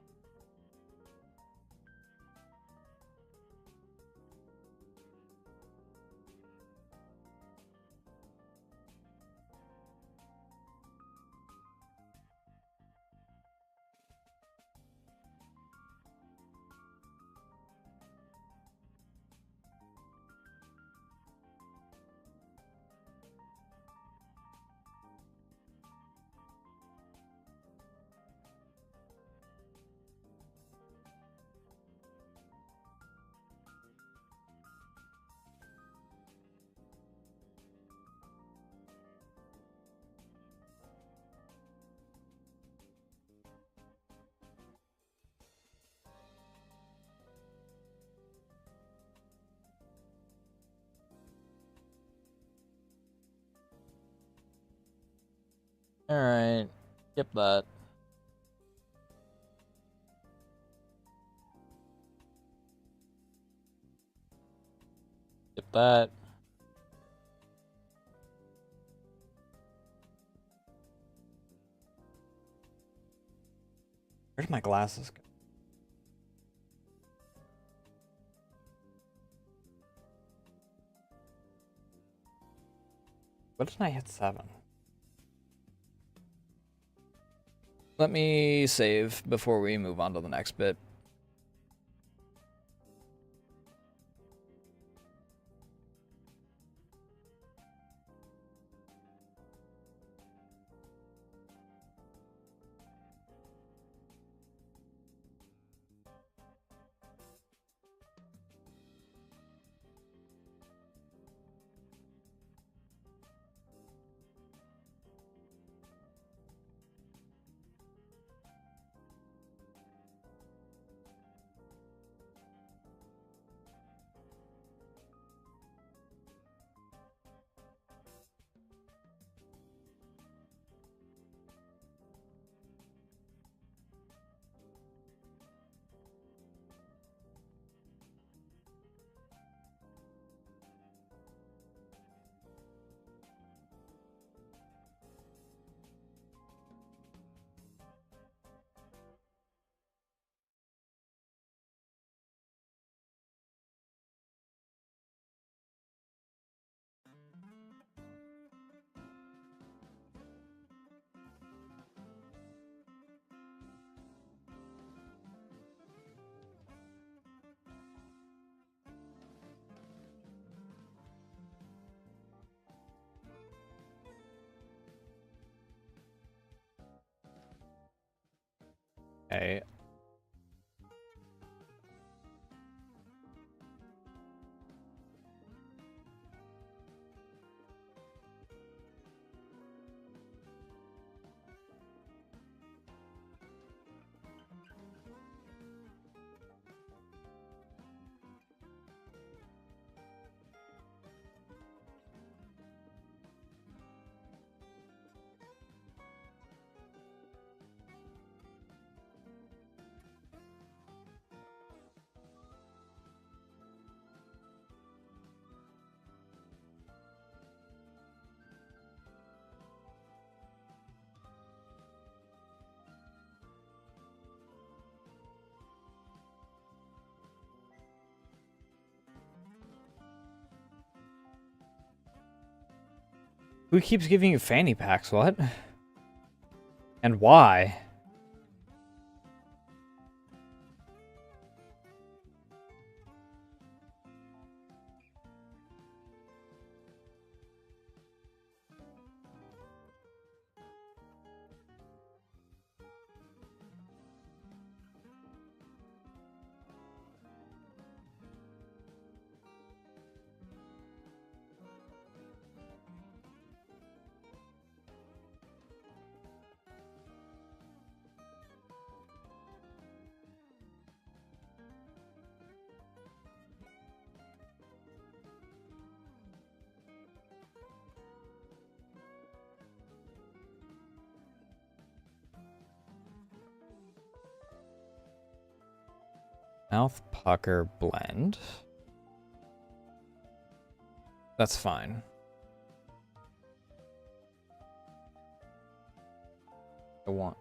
Alright. Skip that. Skip that. Where'd my glasses go? What did I hit 7? Let me save before we move on to the next bit. Okay. Who keeps giving you fanny packs? What? And why? Mouth pucker blend. That's fine. I want.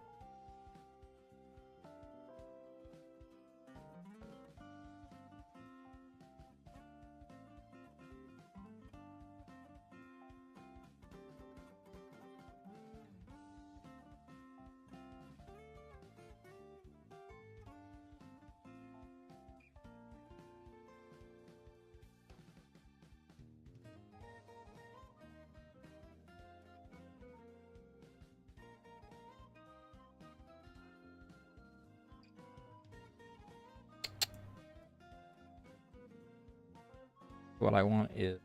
What I want is.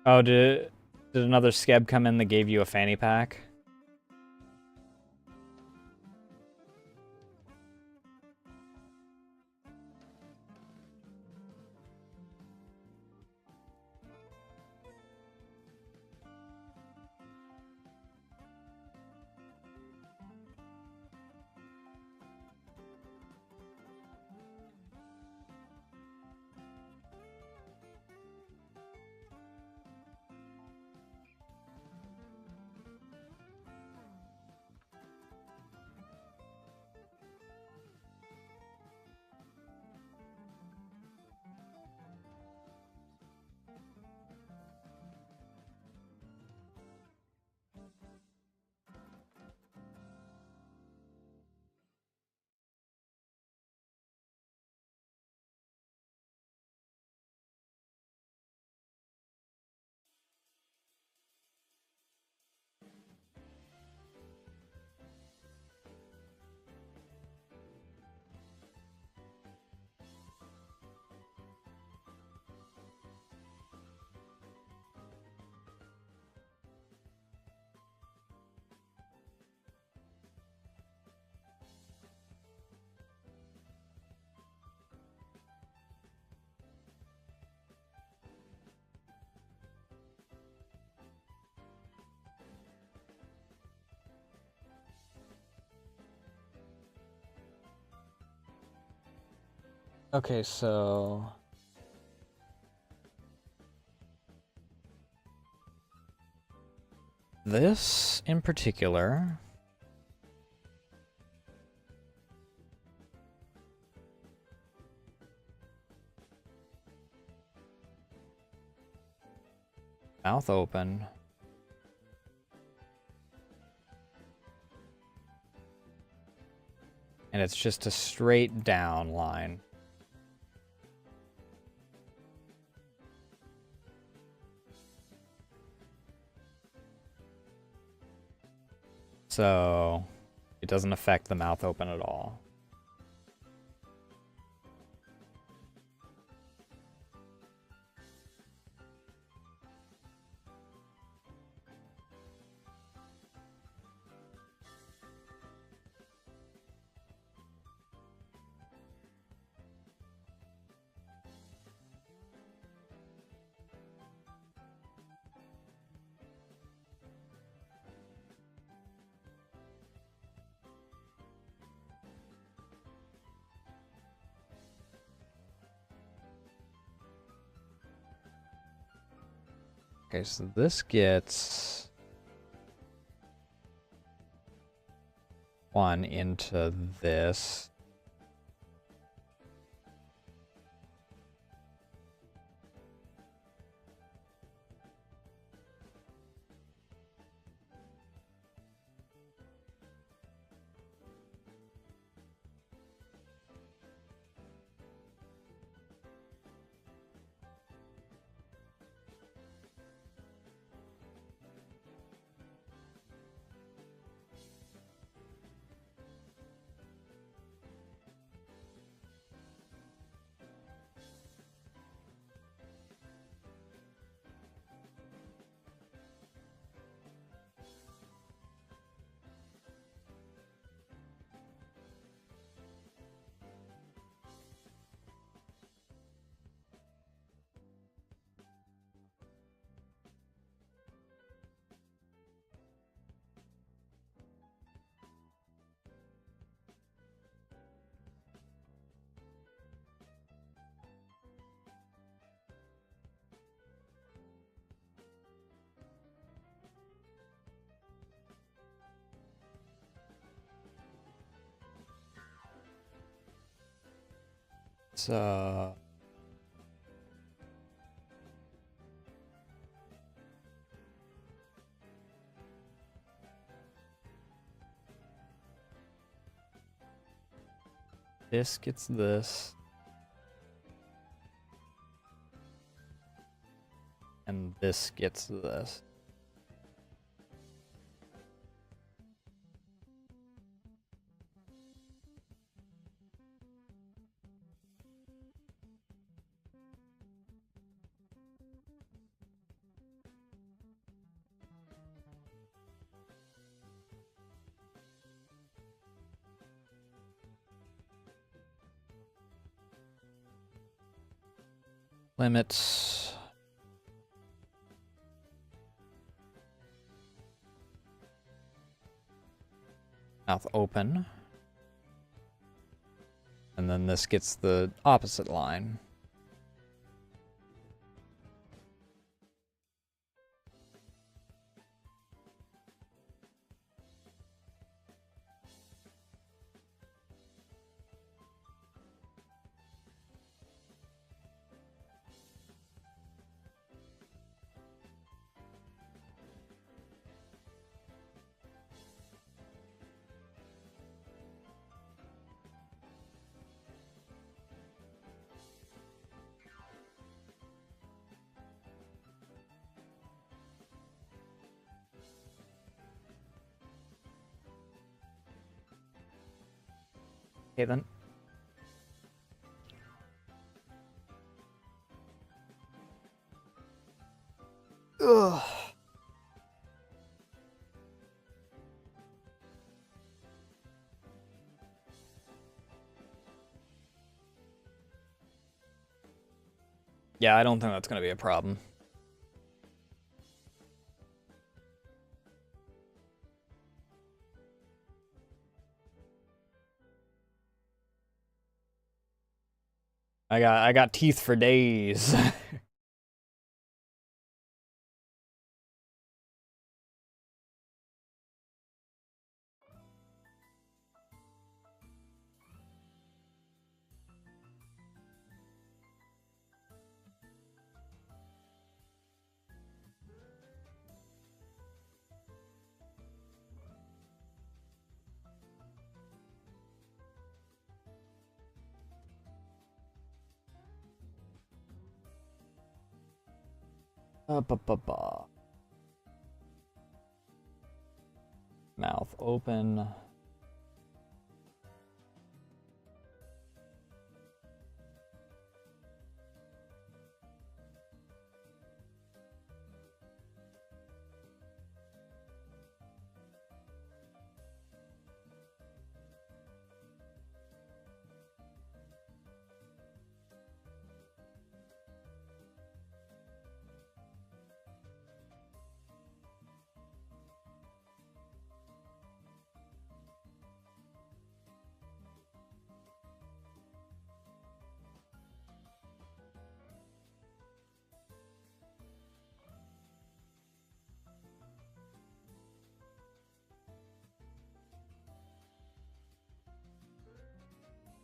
Oh, did another scab come in that gave you a fanny pack? Okay, so this in particular mouth open. And it's just a straight down line. So it doesn't affect the mouth open at all. Okay, so this gets one into this. So this gets this. And this gets this. Limits. Mouth open. And then this gets the opposite line. Okay then. Ugh. Yeah, I don't think that's going to be a problem. I got teeth for days. Ba. Mouth open.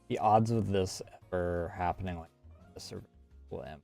The odds of this ever happening like this are slim.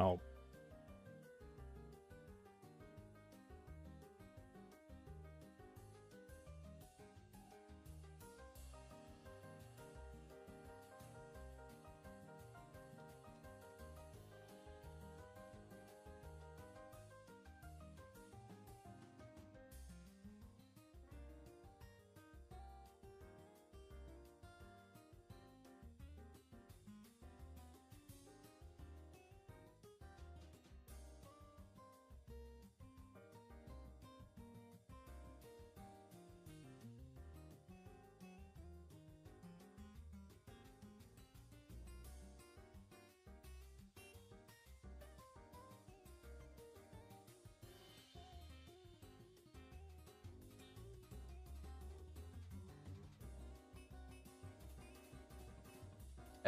Oh.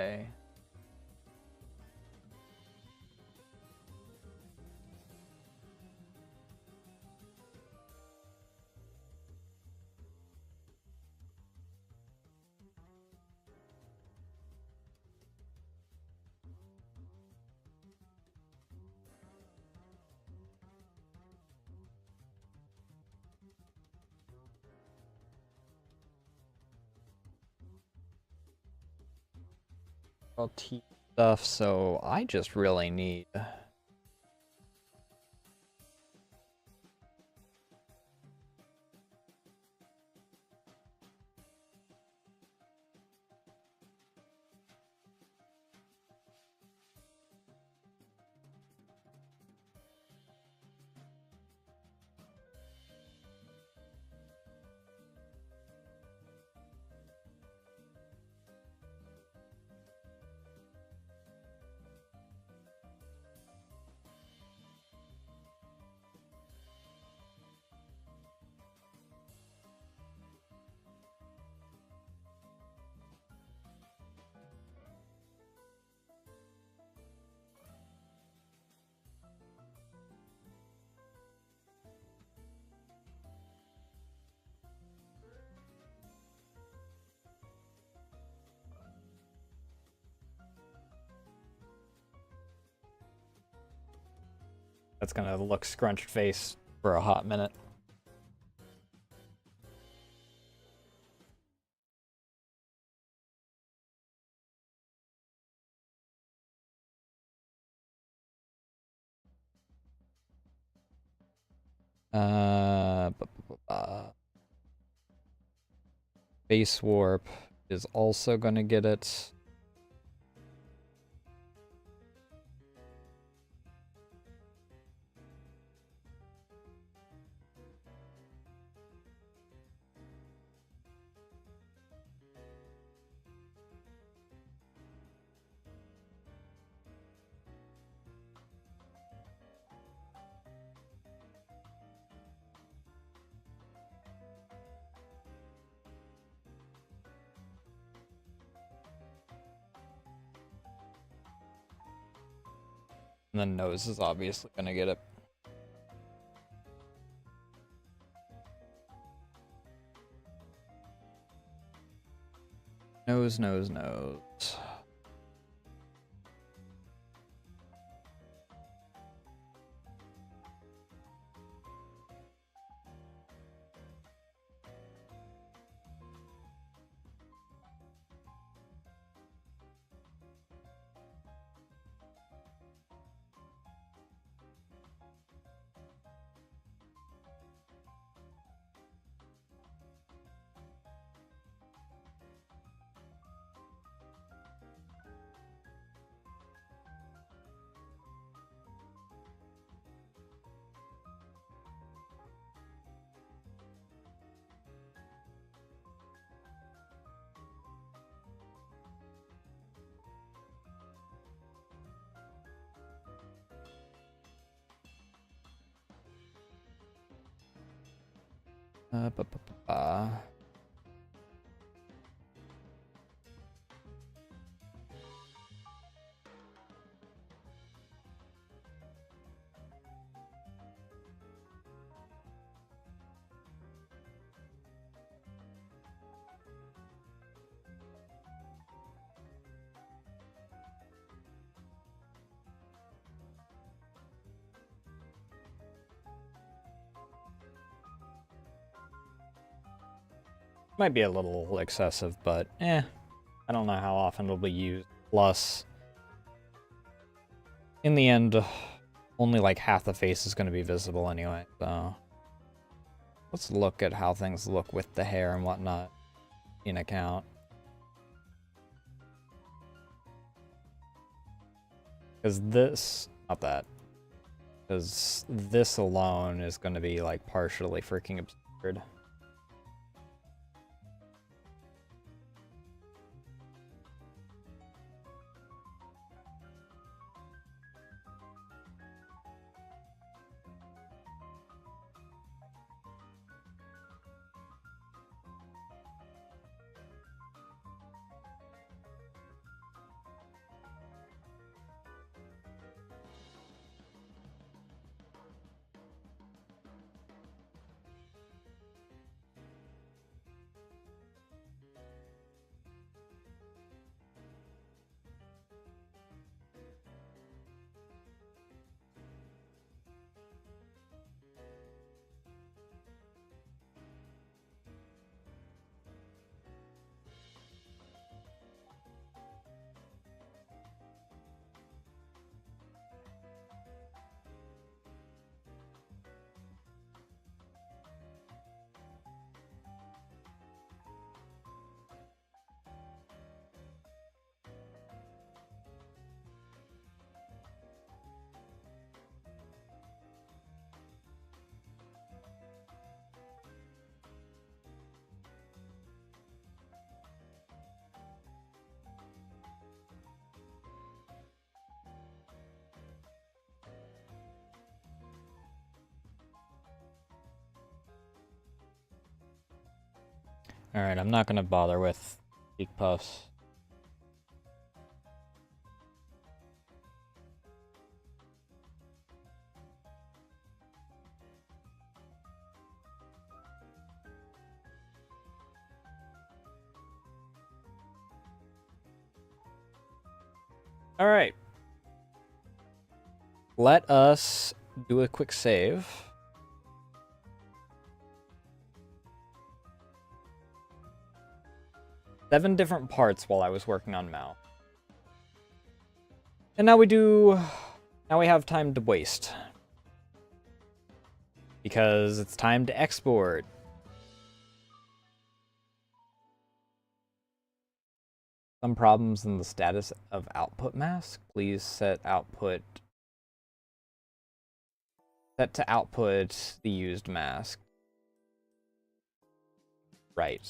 Okay. All T stuff, so I just really need that's gonna look scrunched face for a hot minute. Base warp is also gonna get it. And then nose is obviously gonna get it. Nose, nose, nose. Ba, ba, ba, ba. Might be a little excessive, but I don't know how often it'll be used. Plus, in the end, only like half the face is going to be visible anyway, so let's look at how things look with the hair and whatnot in account. Because this, not that, because this alone is going to be like partially freaking absurd. Alright, I'm not gonna bother with cheek puffs. Alright. Let us do a quick save. Seven different parts while I was working on Mao. And now we have time to waste. Because it's time to export. Some problems in the status of output mask. Please set to output the used mask. Right.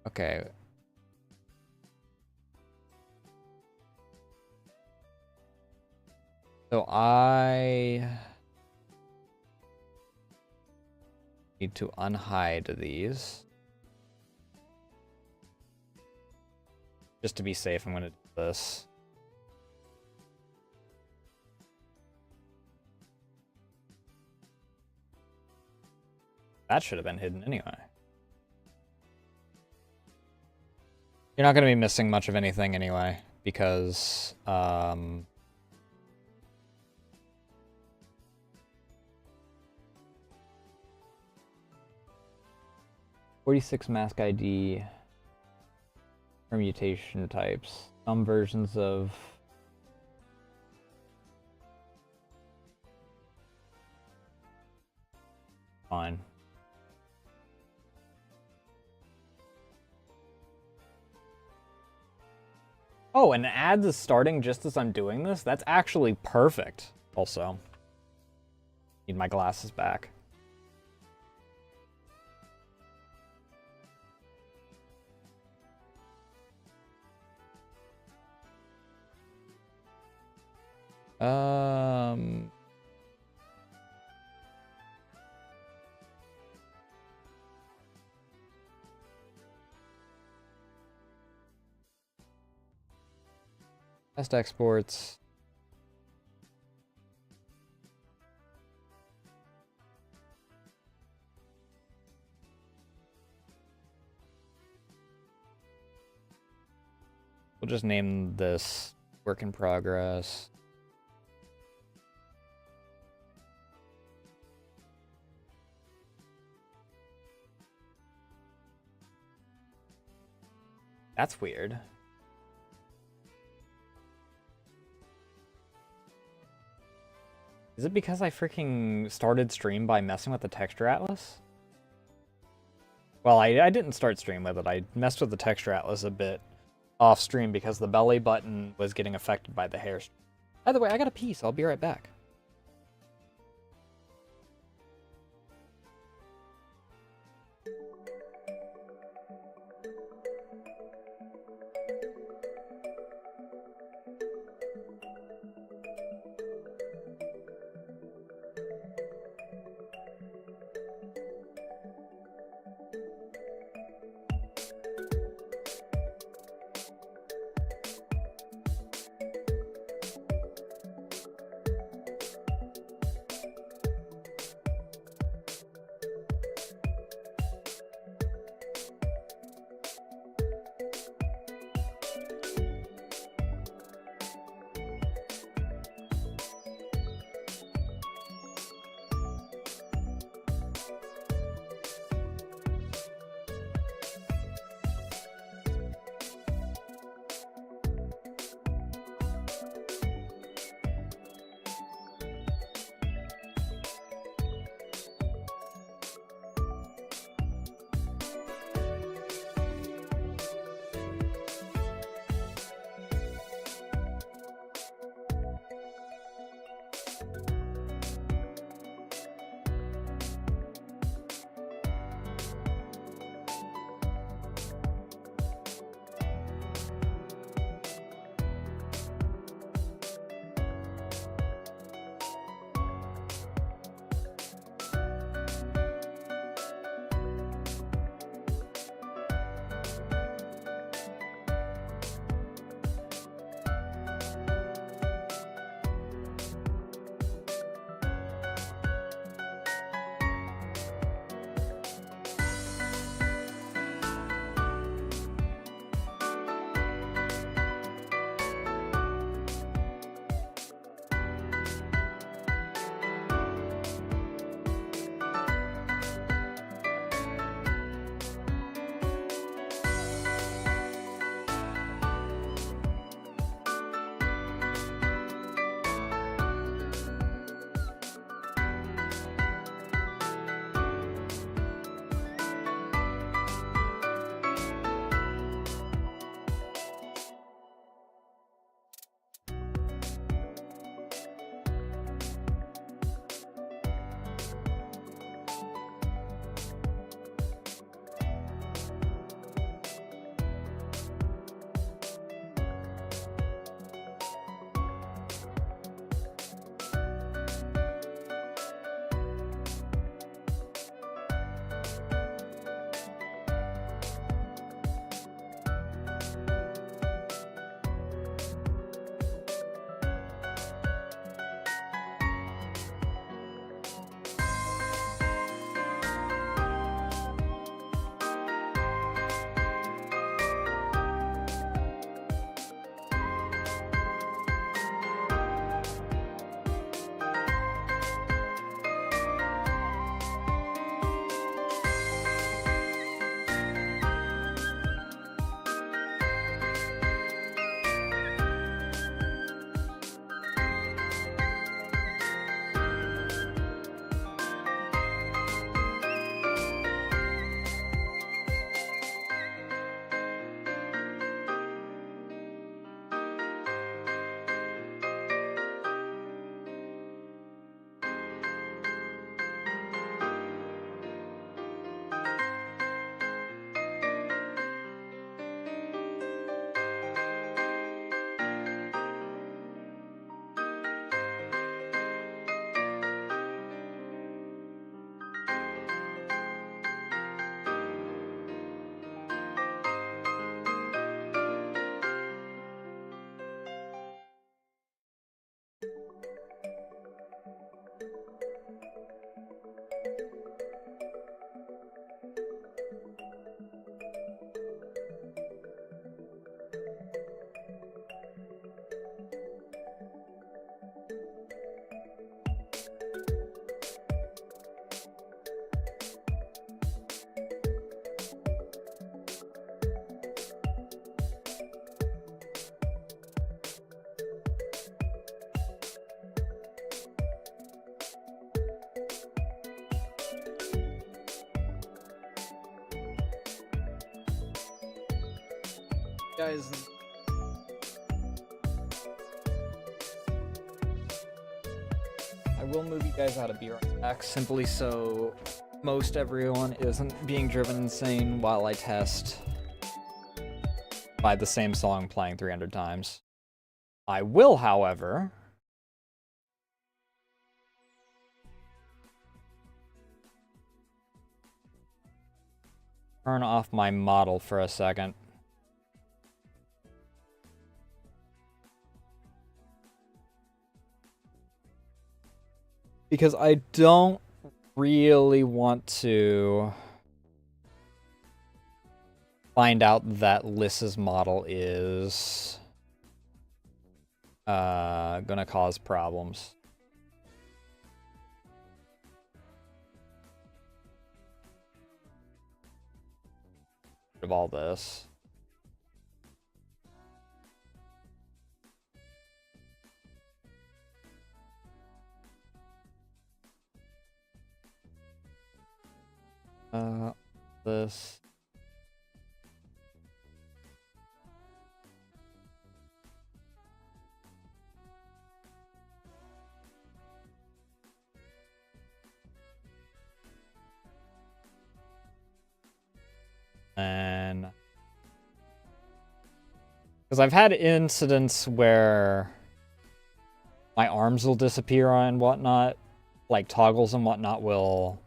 Okay. So I need to unhide these. Just to be safe, I'm going to do this. That should have been hidden anyway. You're not going to be missing much of anything anyway, because 46 mask ID permutation types. Some versions of fine. Oh, and ads is starting just as I'm doing this? That's actually perfect. Also, need my glasses back. Test exports. We'll just name this work in progress. That's weird. Is it because I freaking started stream by messing with the texture atlas? Well, I didn't start stream with it. I messed with the texture atlas a bit off stream because the belly button was getting affected by the hair. By the way, I got a pee, so I'll be right back. guys. I will move you guys out of BRX simply so most everyone isn't being driven insane while I test by the same song playing 300 times. I will, however, turn off my model for a second. Because I don't really want to find out that Lys's model is gonna cause problems. Of all this. This. And because I've had incidents where my arms will disappear and whatnot, like toggles and whatnot will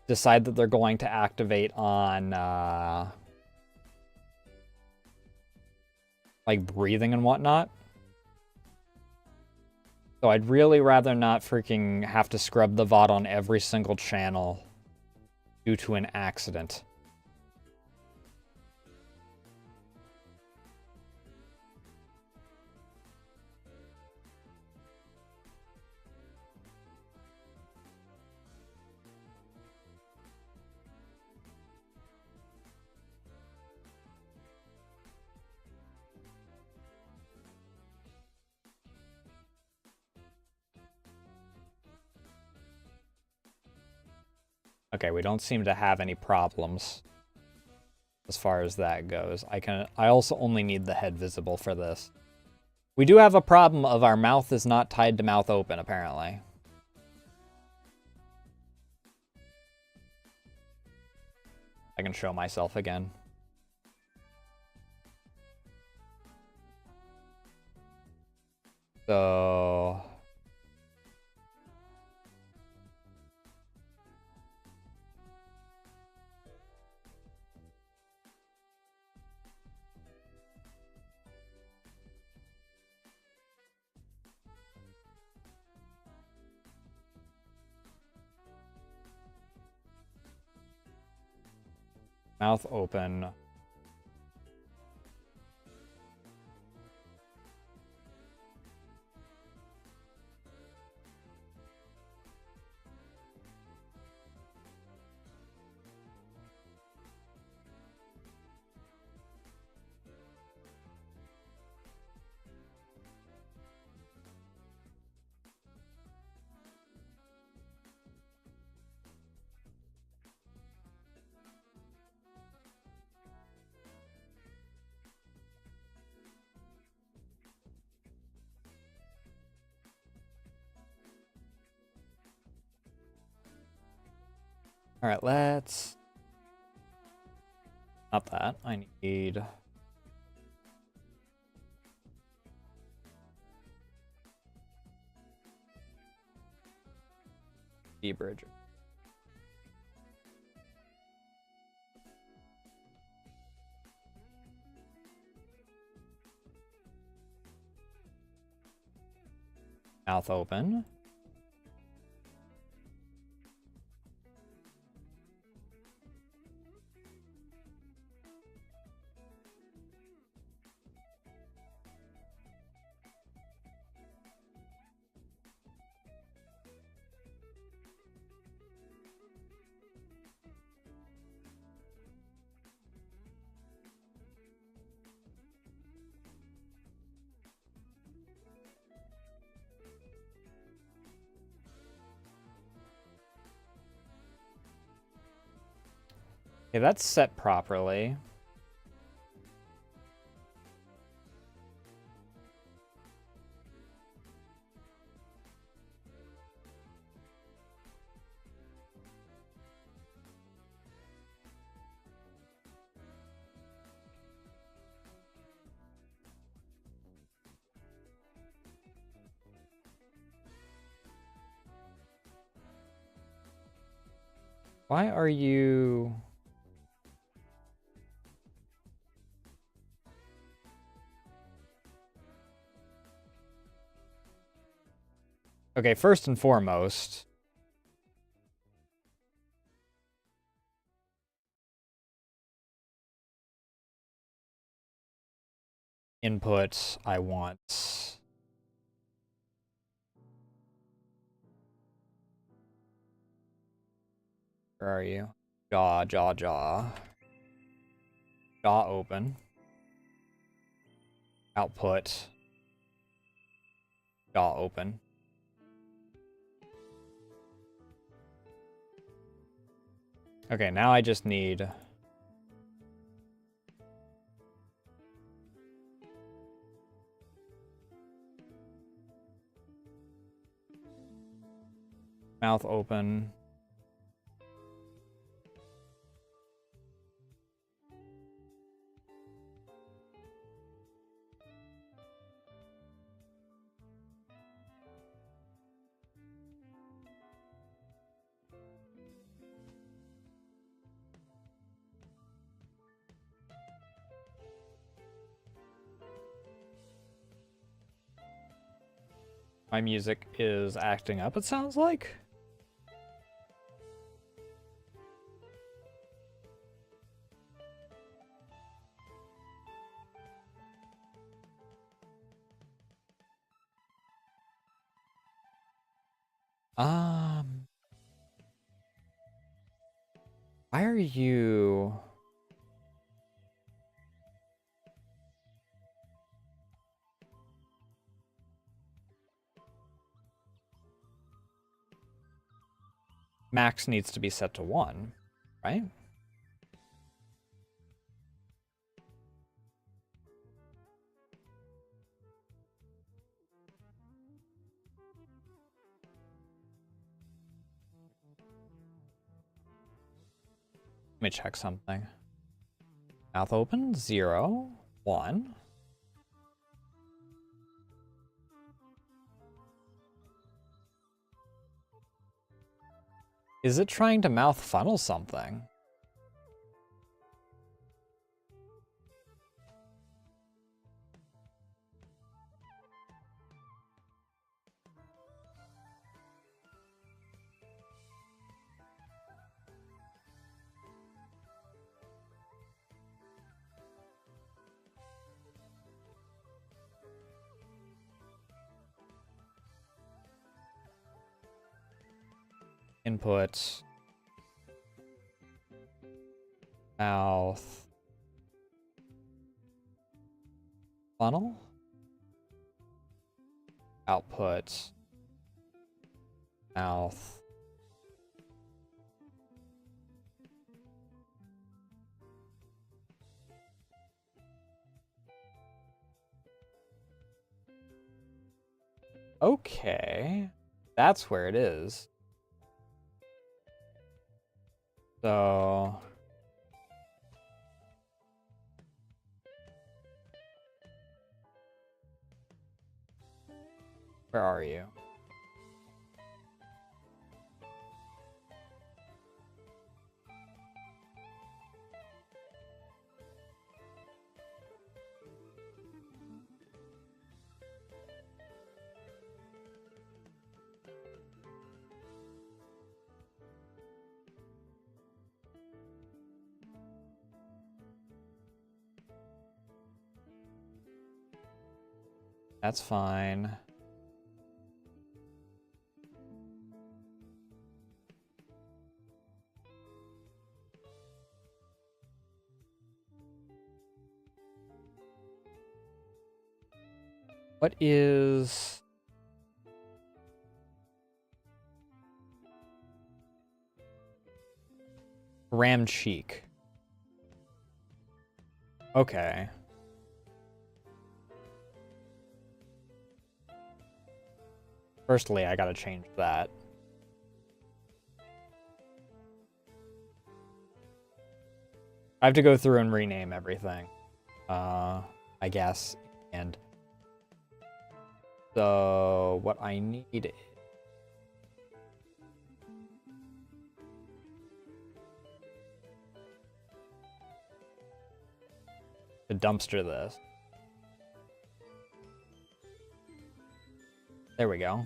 decide that they're going to activate on like breathing and whatnot. So I'd really rather not freaking have to scrub the VOD on every single channel due to an accident. Okay, we don't seem to have any problems as far as that goes. I also only need the head visible for this. We do have a problem of our mouth is not tied to mouth open, apparently. I can show myself again. So... mouth open. All right, let's... Not that. I need... D-bridge. Mouth open. Okay, that's set properly. Why are you... Okay, first and foremost, input, I want... Where are you? Jaw. Jaw open. Output. Jaw open. Okay, now I just need... mouth open. My music is acting up, it sounds like. Why are you... Max needs to be set to 1, right? Let me check something. Mouth open, 0, 1. Is it trying to mouth funnel something? Input. Mouth. Funnel. Output. Mouth. Okay. That's where it is. So... where are you? That's fine. What is... ram cheek? Okay. Firstly, I gotta change that. I have to go through and rename everything. I guess. And so what I need dumpster this. There we go.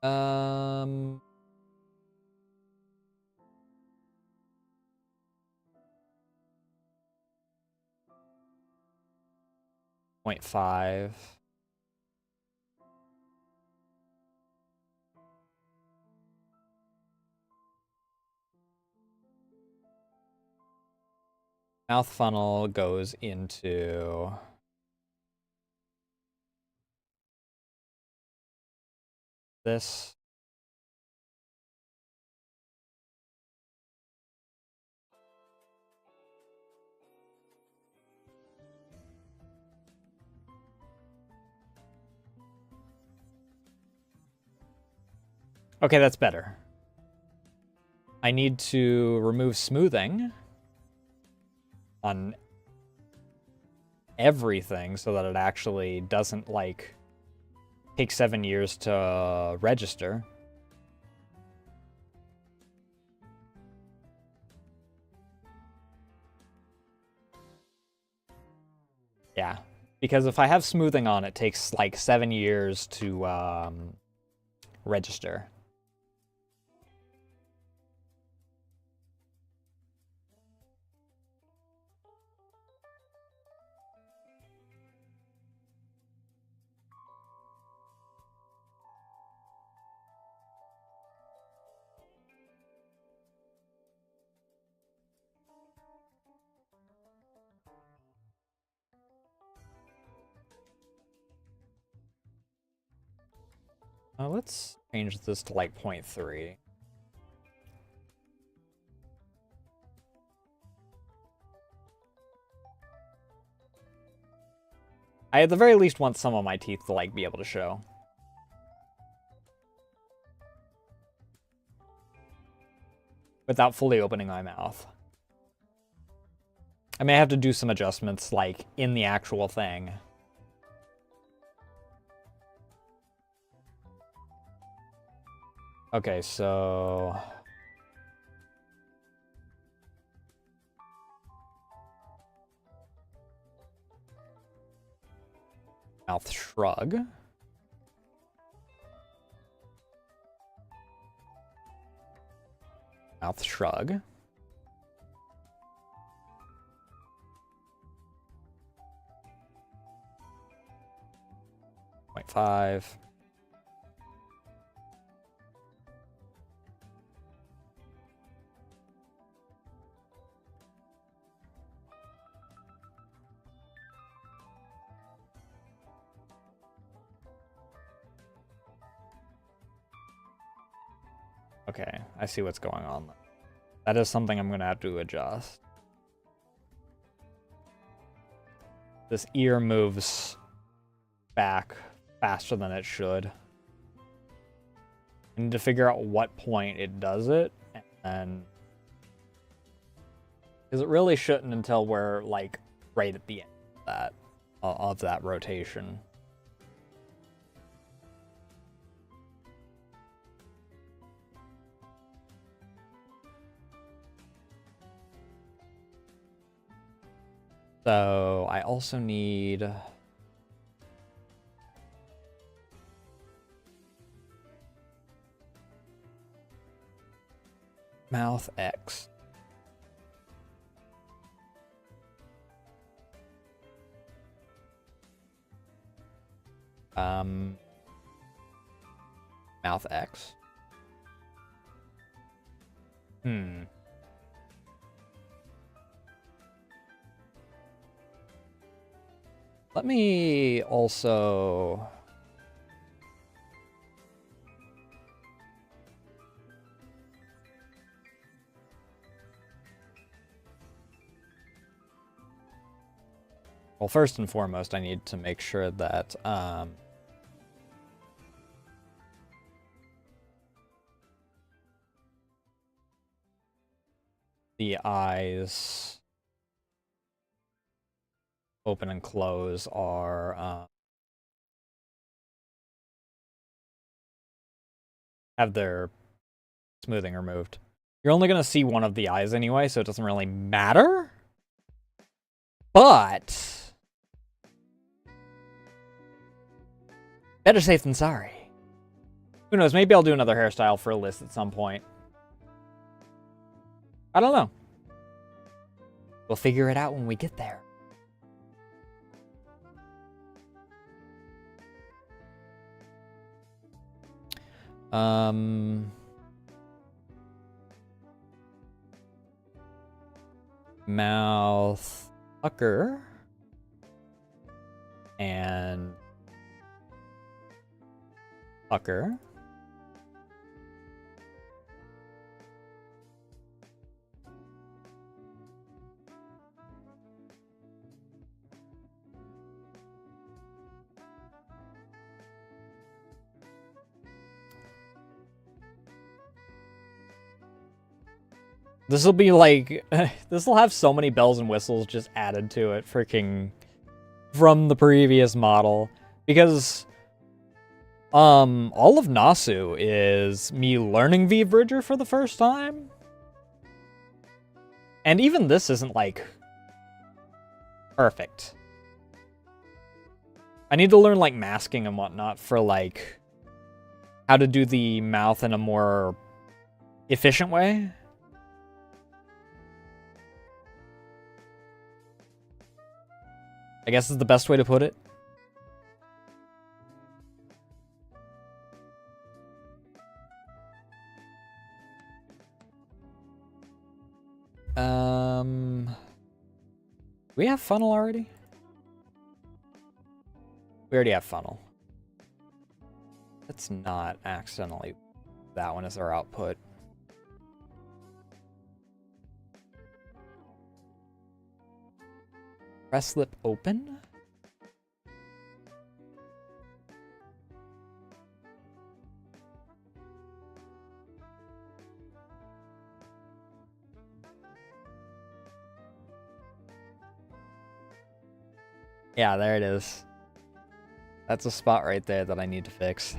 0.5. Mouth funnel goes into this. Okay, that's better. I need to remove smoothing on everything so that it actually doesn't, like, take 7 years to register. Yeah, because if I have smoothing on, it takes, like, 7 years to register. Let's change this to, like, 0.3. I at the very least want some of my teeth to, like, be able to show. Without fully opening my mouth. I may have to do some adjustments, like, in the actual thing. Okay, so... Mouth shrug. Mouth shrug. Point 5. Okay, I see what's going on. That is something I'm going to have to adjust. This ear moves back faster than it should. I need to figure out what point it does it, and then... Because it really shouldn't until we're, like, right at the end of that rotation. So I also need... Mouth X. Mouth X. Let me also... Well, first and foremost, I need to make sure that the eyes open and close are have their smoothing removed. You're only going to see one of the eyes anyway, so it doesn't really matter. But better safe than sorry. Who knows? Maybe I'll do another hairstyle for a list at some point. I don't know. We'll figure it out when we get there. Mouth pucker and pucker. This will be like, this will have so many bells and whistles just added to it, freaking, from the previous model. Because, all of Nasu is me learning V-Bridger for the first time. And even this isn't, like, perfect. I need to learn, like, masking and whatnot for, like, how to do the mouth in a more efficient way. I guess is the best way to put it. We have funnel already? We already have funnel. Let's not accidentally that one as our output. Press lip open. Yeah, there it is. That's a spot right there that I need to fix.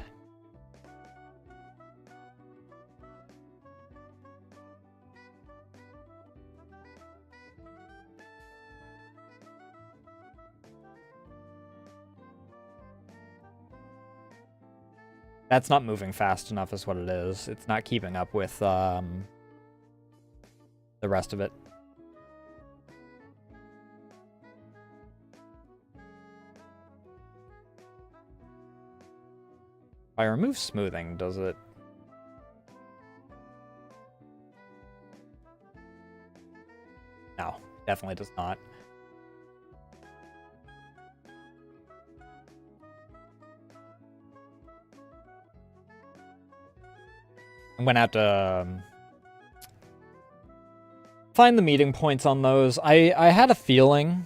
That's not moving fast enough is what it is. It's not keeping up with the rest of it. If I remove smoothing, does it? No, definitely does not. I'm gonna have to find the meeting points on those. I had a feeling,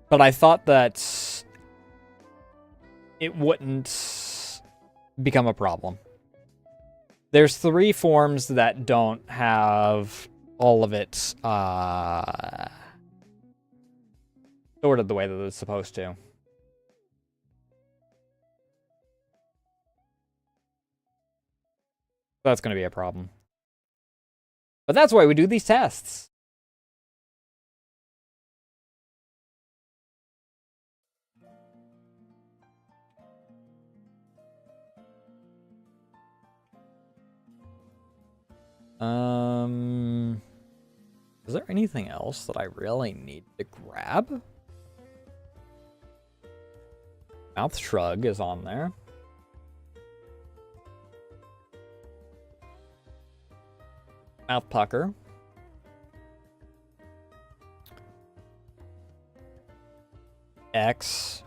but I thought that it wouldn't become a problem. There's 3 forms that don't have all of it sorted the way that it's supposed to. That's going to be a problem. But that's why we do these tests. Is there anything else that I really need to grab? Mouth shrug is on there. Mouth pucker. X.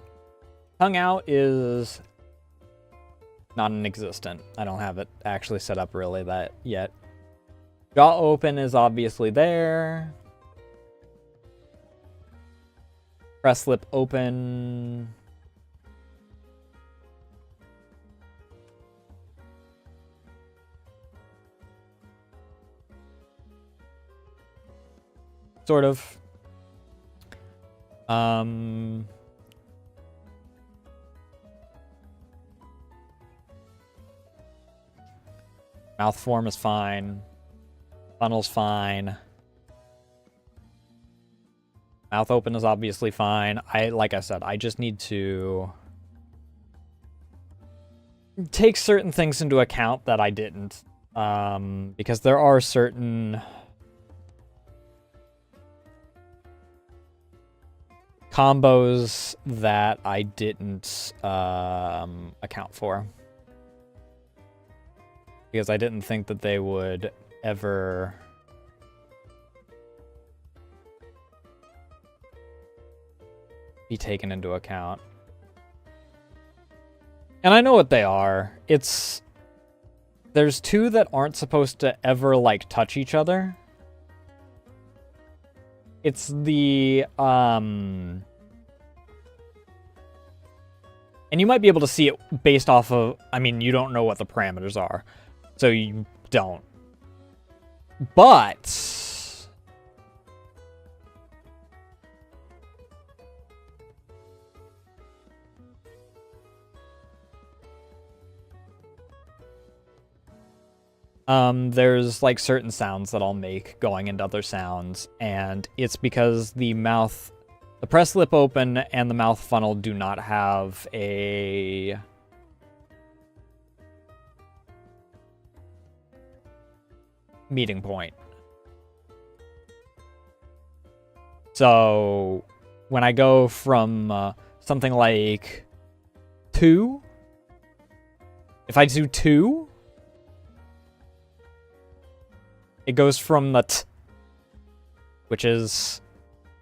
Tongue out is non-existent. I don't have it actually set up really that yet. Jaw open is obviously there. Press lip open. Sort of. Mouth form is fine. Funnel's fine. Mouth open is obviously fine. Like I said, I just need to take certain things into account that I didn't. Because there are certain combos that I didn't account for. Because I didn't think that they would ever be taken into account. And I know what they are. There's two that aren't supposed to ever, like, touch each other. It's the, and you might be able to see it based off of, I mean, you don't know what the parameters are, so you don't. But there's like certain sounds that I'll make going into other sounds, and it's because the press lip open and the mouth funnel do not have a meeting point. So when I go from something like 2, if I do 2, it goes from the t, which is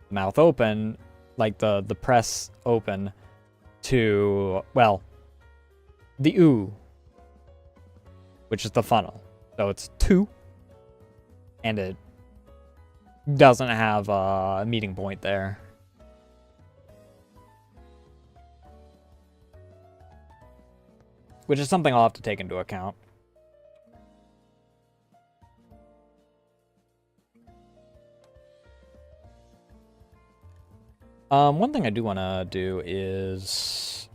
mouth open, like the press open, to, well, the oo, which is the funnel. So it's 2, and it doesn't have a meeting point there. Which is something I'll have to take into account. One thing I do want to do is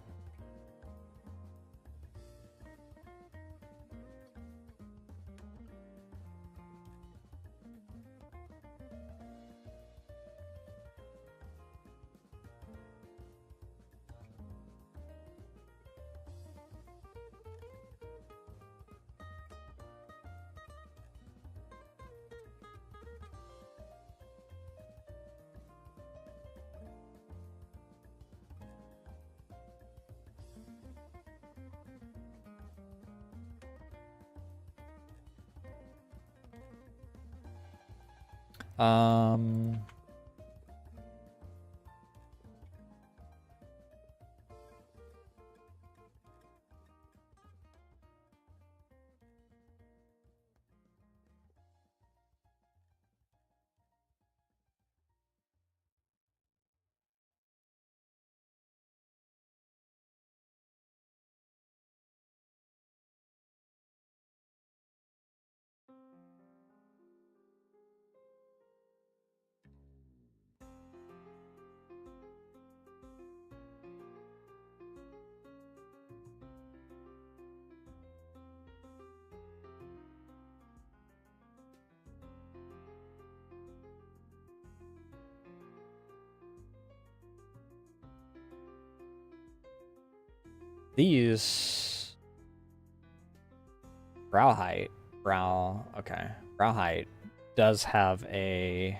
these brow height does have a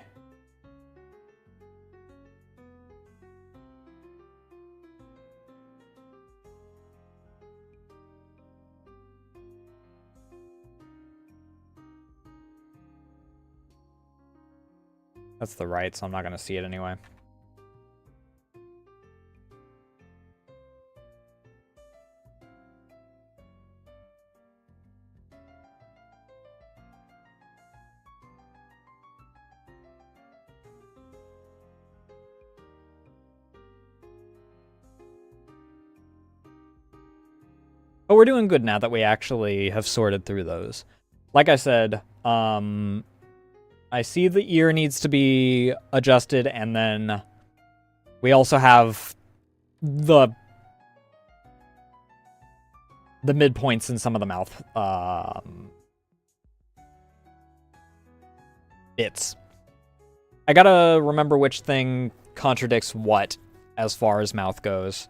that's the right, so I'm not going to see it anyway. But we're doing good now that we actually have sorted through those. Like I said, I see the ear needs to be adjusted, and then we also have the midpoints in some of the mouth bits. I gotta remember which thing contradicts what as far as mouth goes.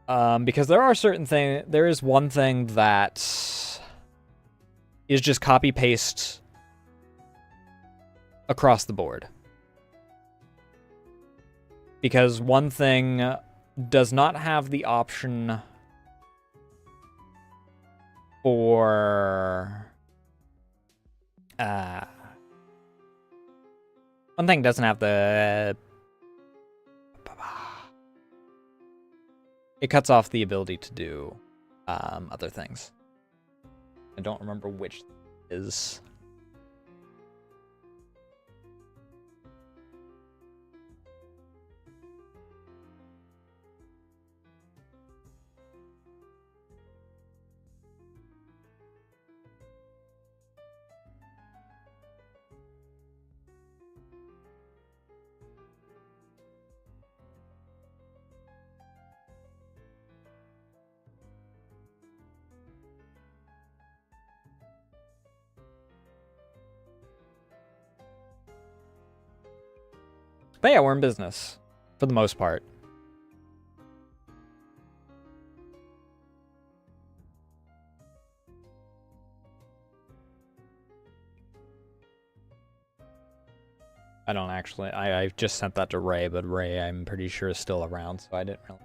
Because there is one thing that is just copy paste across the board. Because one thing does not have the option for one thing doesn't have the it cuts off the ability to do other things. I don't remember which is. But yeah, we're in business for the most part. I don't actually. I just sent that to Ray, but Ray, I'm pretty sure, is still around, so I didn't really.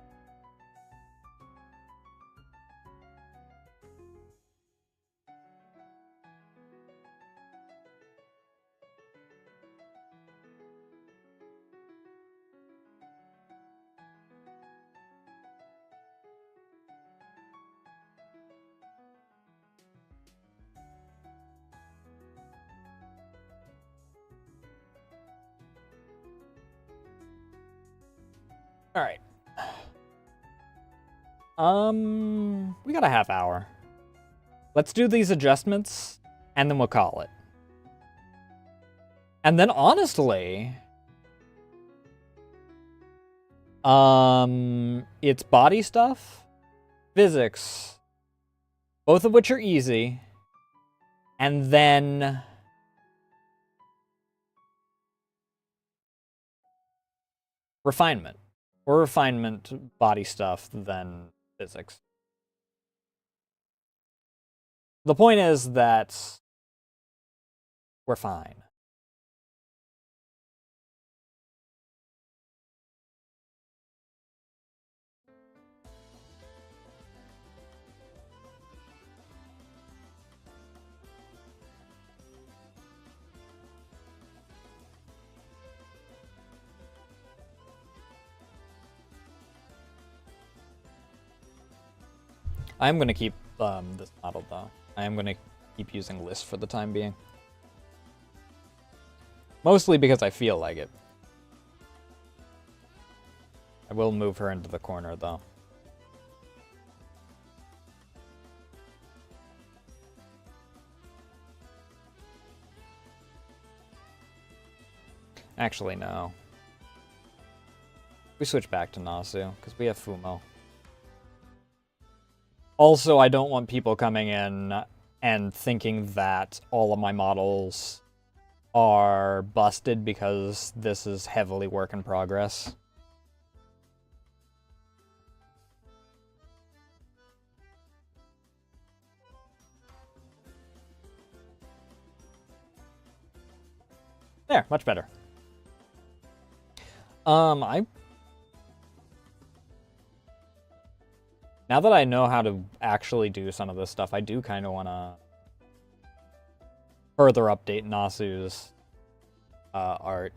All right. We got a half hour. Let's do these adjustments, and then we'll call it. And then, honestly, it's body stuff, physics, both of which are easy, and then refinement. Or refinement body stuff than physics. The point is that we're fine. I'm going to keep this model, though. I am going to keep using lists for the time being. Mostly because I feel like it. I will move her into the corner, though. Actually, no. We switch back to Nasu, because we have Fumo. Also, I don't want people coming in and thinking that all of my models are busted because this is heavily work in progress. There, much better. Now that I know how to actually do some of this stuff, I do kind of want to further update Nasu's art.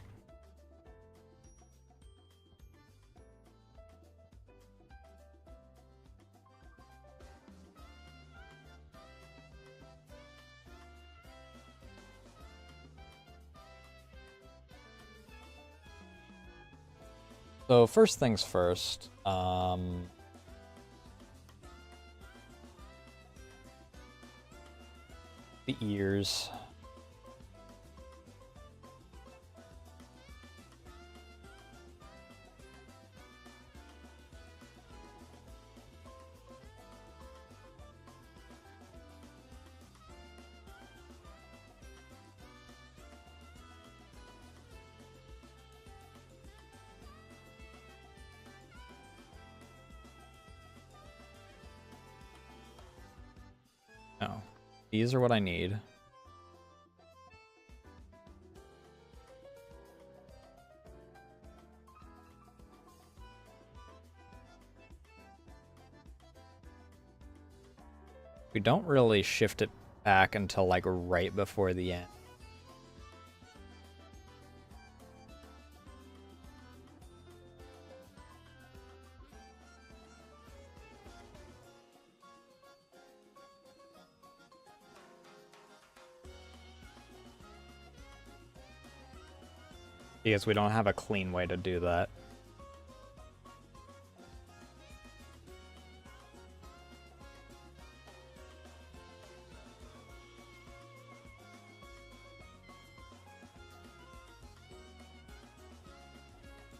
So first things first, the ears. No. These are what I need. We don't really shift it back until like right before the end. Because we don't have a clean way to do that.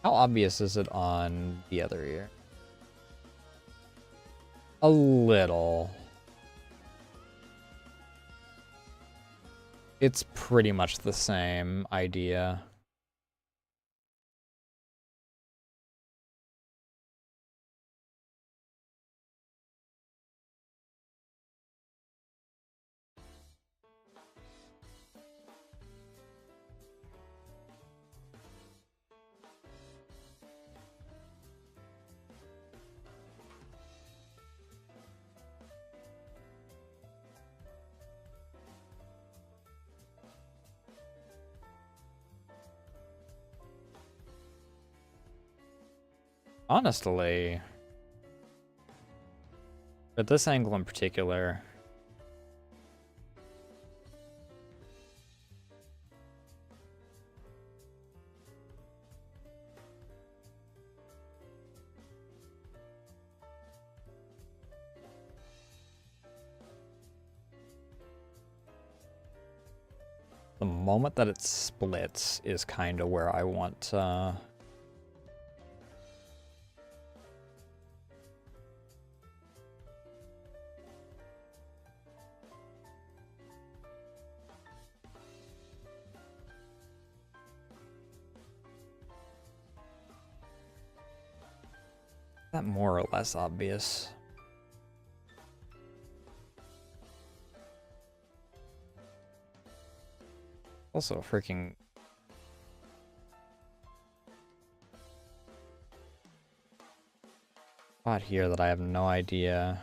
How obvious is it on the other ear? A little. It's pretty much the same idea. Honestly, at this angle in particular, the moment that it splits is kind of where I want that more or less obvious. Also, freaking spot here that I have no idea.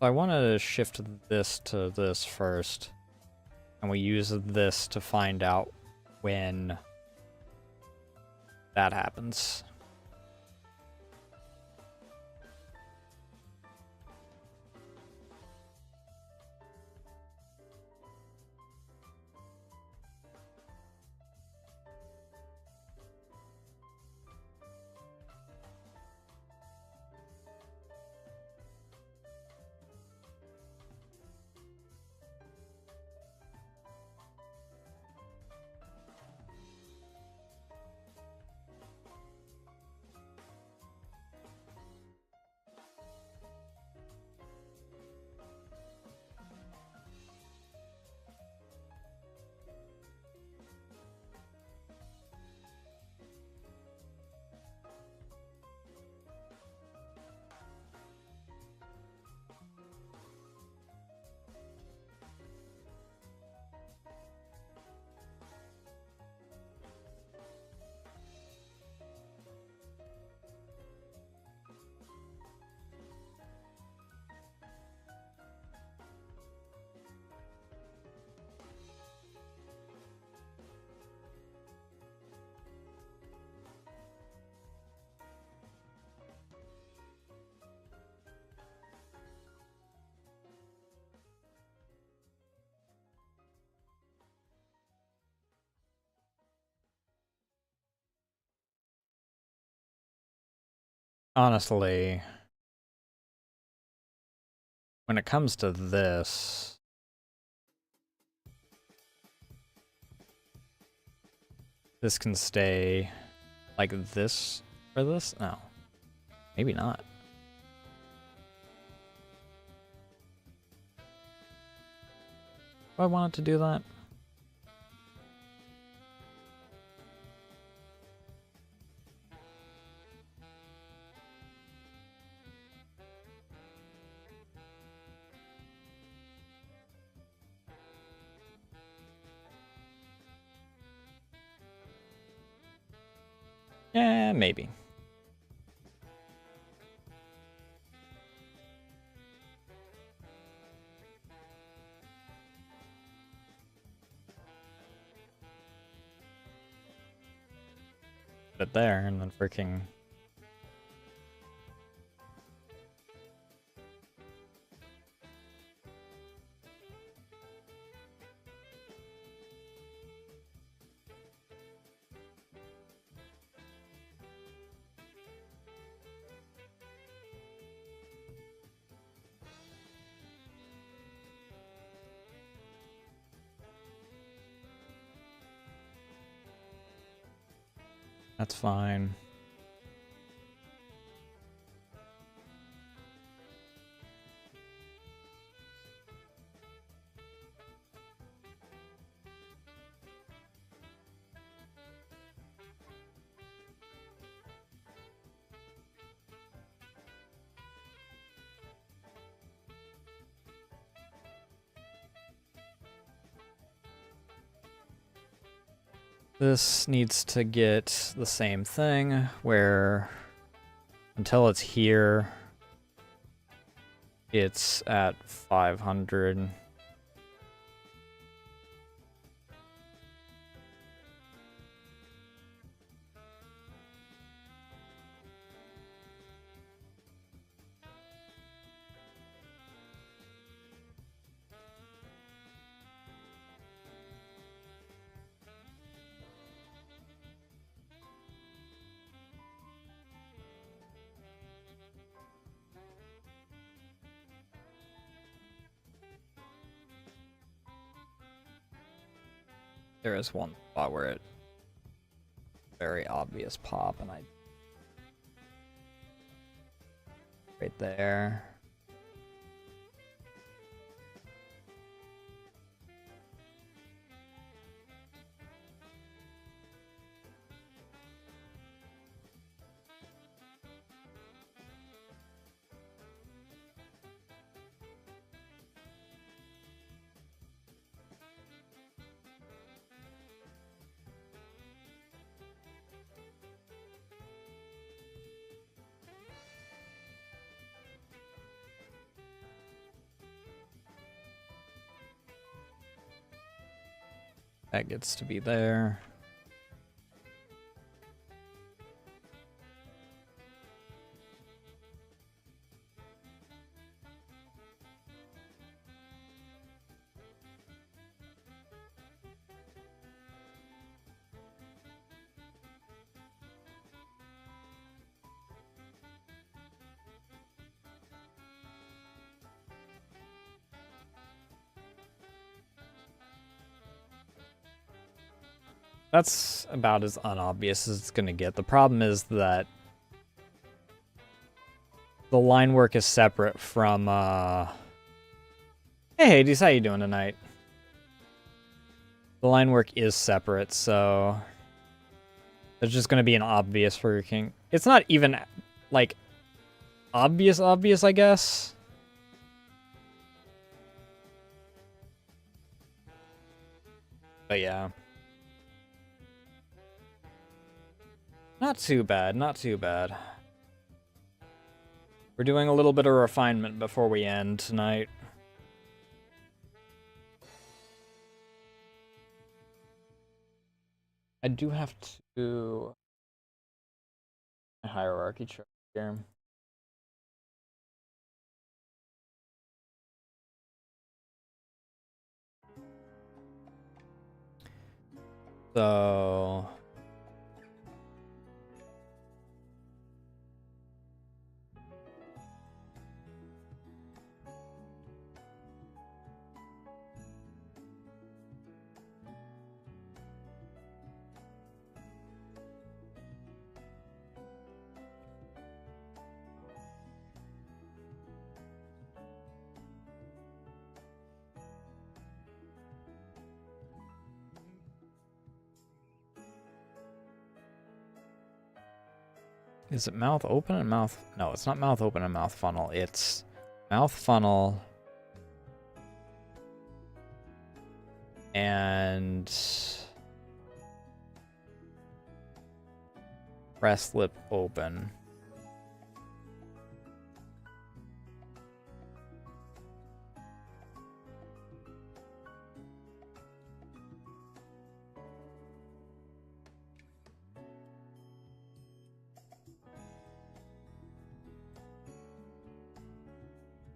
I want to shift this to this first, and we use this to find out when that happens. Honestly, when it comes to this, this can stay like this for this? No. Maybe not. Do I want it to do that? Yeah, maybe. Put it there and then freaking... That's fine. This needs to get the same thing, where until it's here, it's at 500. There is one spot where it very obvious pop, and I right there. That gets to be there. That's about as unobvious as it's going to get. The problem is that the line work is separate from, Hey Hades, how you doing tonight? The line work is separate, so... There's just going to be an obvious freaking... It's not even, like, obvious, I guess? But yeah. Not too bad, not too bad. We're doing a little bit of refinement before we end tonight. I do have to... hierarchy chart here. So... Is it mouth open and mouth? No, it's not mouth open and mouth funnel. It's mouth funnel and press lip open.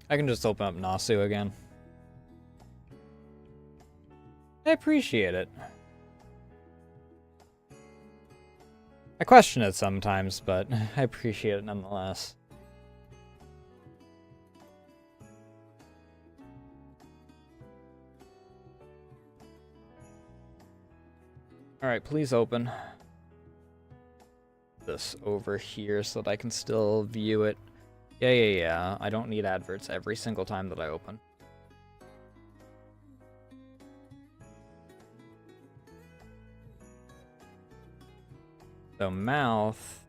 I can just open up Nasu again. I appreciate it. I question it sometimes, but I appreciate it nonetheless. Alright, please open this over here so that I can still view it. Yeah. I don't need adverts every single time that I open. So mouth.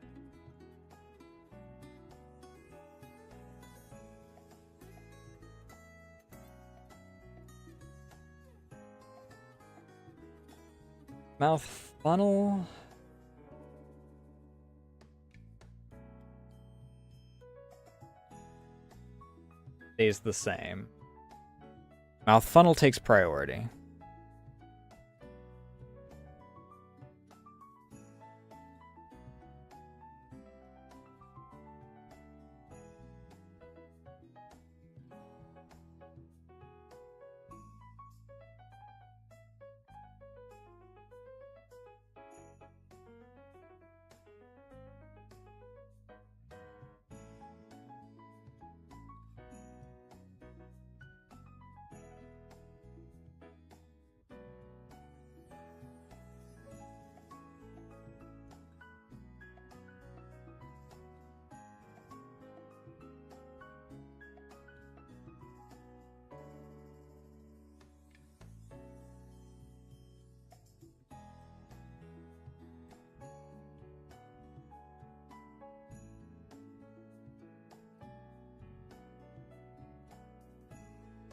Mouth funnel. Stays the same. Mouth funnel takes priority.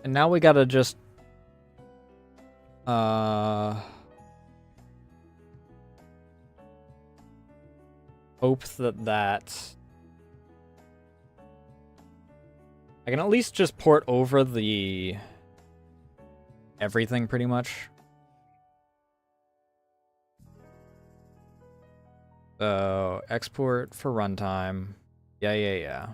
And now we gotta just hope that I can at least just port over the everything pretty much. So export for runtime. Yeah.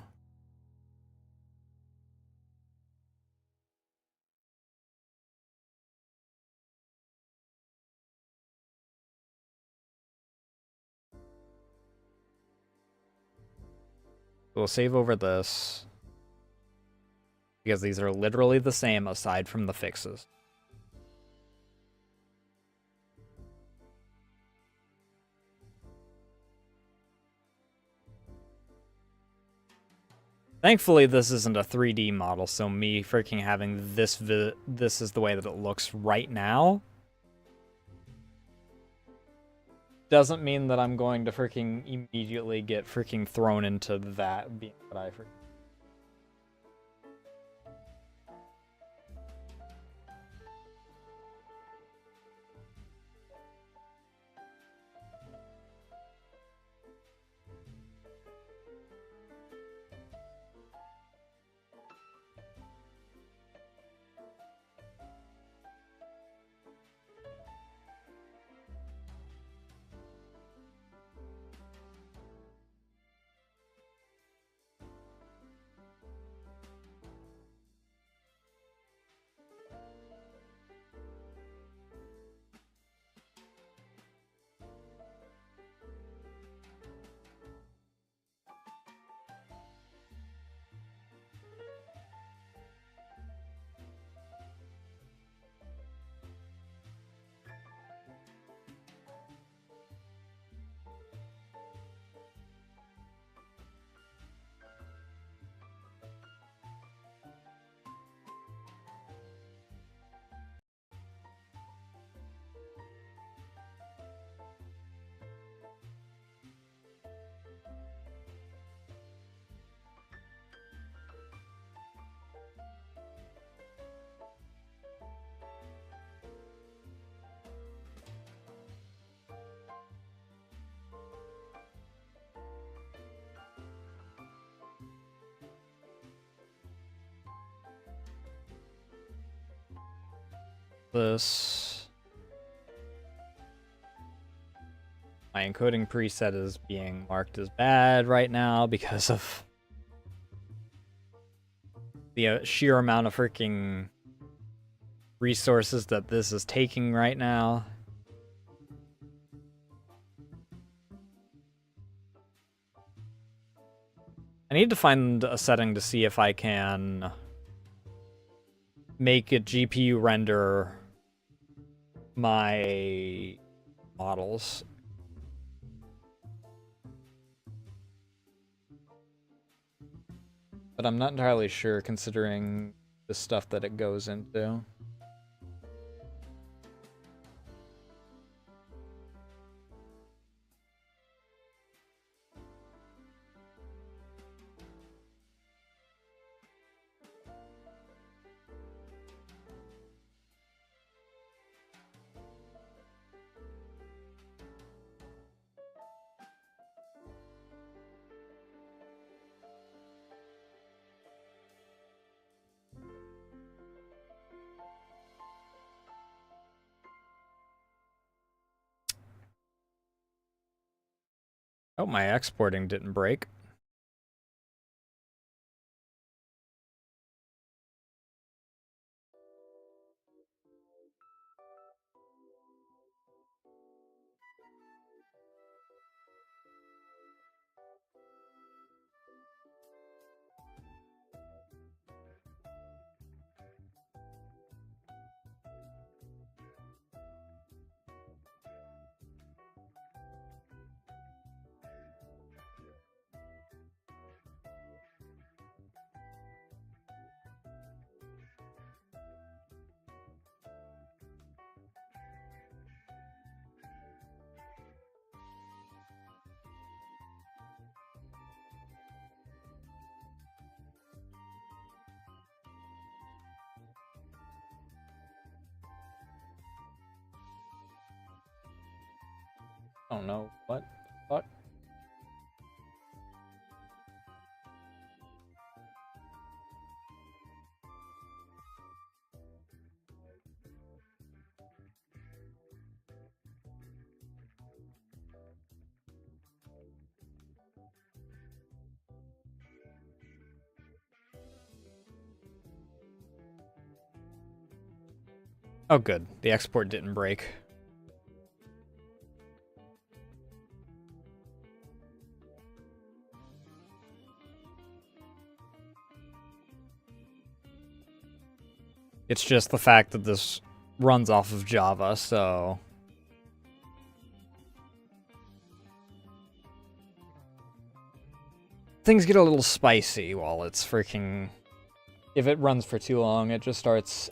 We'll save over this because these are literally the same aside from the fixes. Thankfully, this isn't a 3D model, so me freaking having this is the way that it looks right now doesn't mean that I'm going to freaking immediately get freaking thrown into that being what I freaking. this. My encoding preset is being marked as bad right now because of the sheer amount of freaking resources that this is taking right now. I need to find a setting to see if I can make a GPU render my models. But I'm not entirely sure considering the stuff that it goes into. Oh, my exporting didn't break. I don't know what the fuck. Oh, good. The export didn't break. It's just the fact that this runs off of Java, so... things get a little spicy while it's freaking... if it runs for too long, it just starts,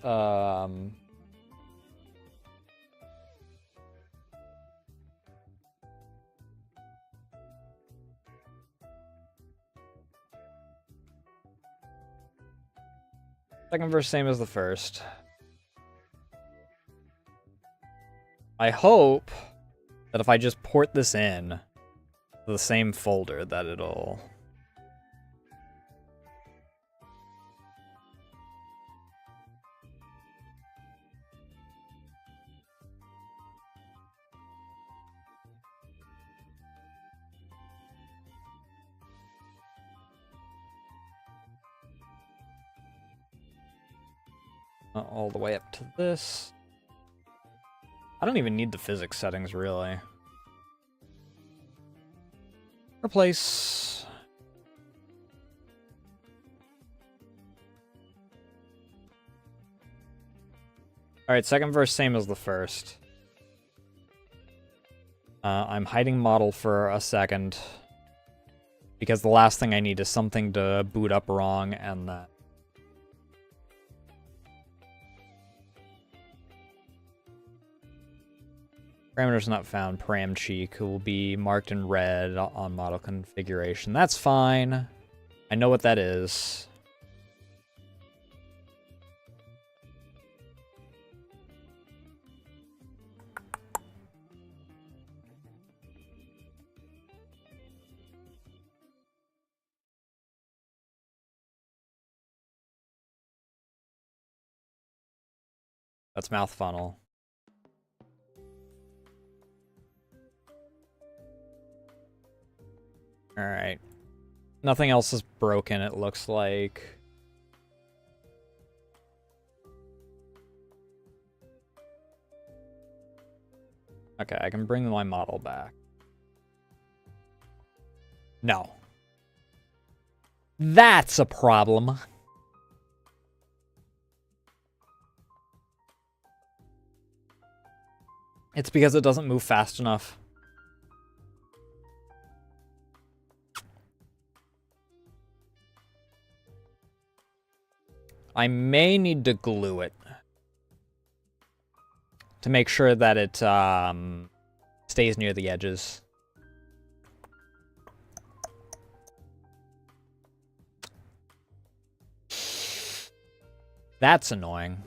second verse same as the first. I hope that if I just port this in to the same folder that it'll... all the way up to this. I don't even need the physics settings, really. Replace. Alright, second verse same as the first. I'm hiding model for a second. Because the last thing I need is something to boot up wrong and that. Parameters not found, param cheek will be marked in red on model configuration. That's fine. I know what that is. That's mouth funnel. Alright. Nothing else is broken, it looks like. Okay, I can bring my model back. No. That's a problem. It's because it doesn't move fast enough. I may need to glue it to make sure that it stays near the edges. That's annoying.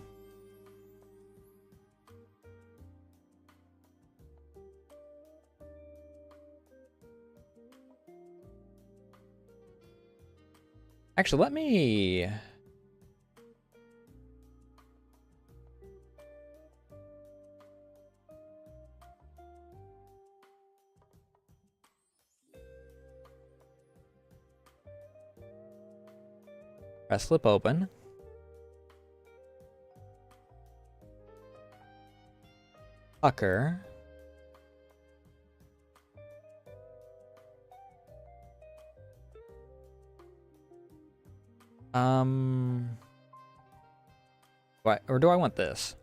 Actually, let me... press flip open. Pucker. Or do I want this?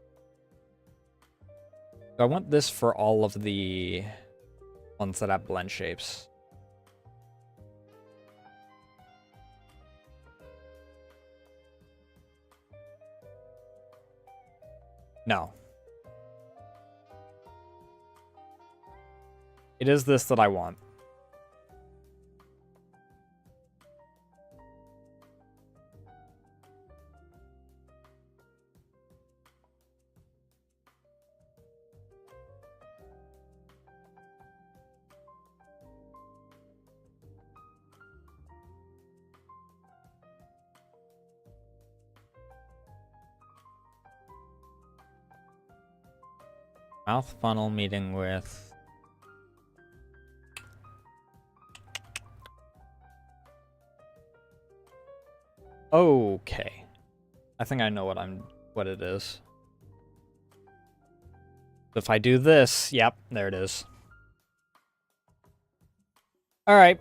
Do I want this for all of the ones that have blend shapes? No. It is this that I want. Mouth funnel meeting with... Okay. I think I know what it is. If I do this, yep, there it is. Alright.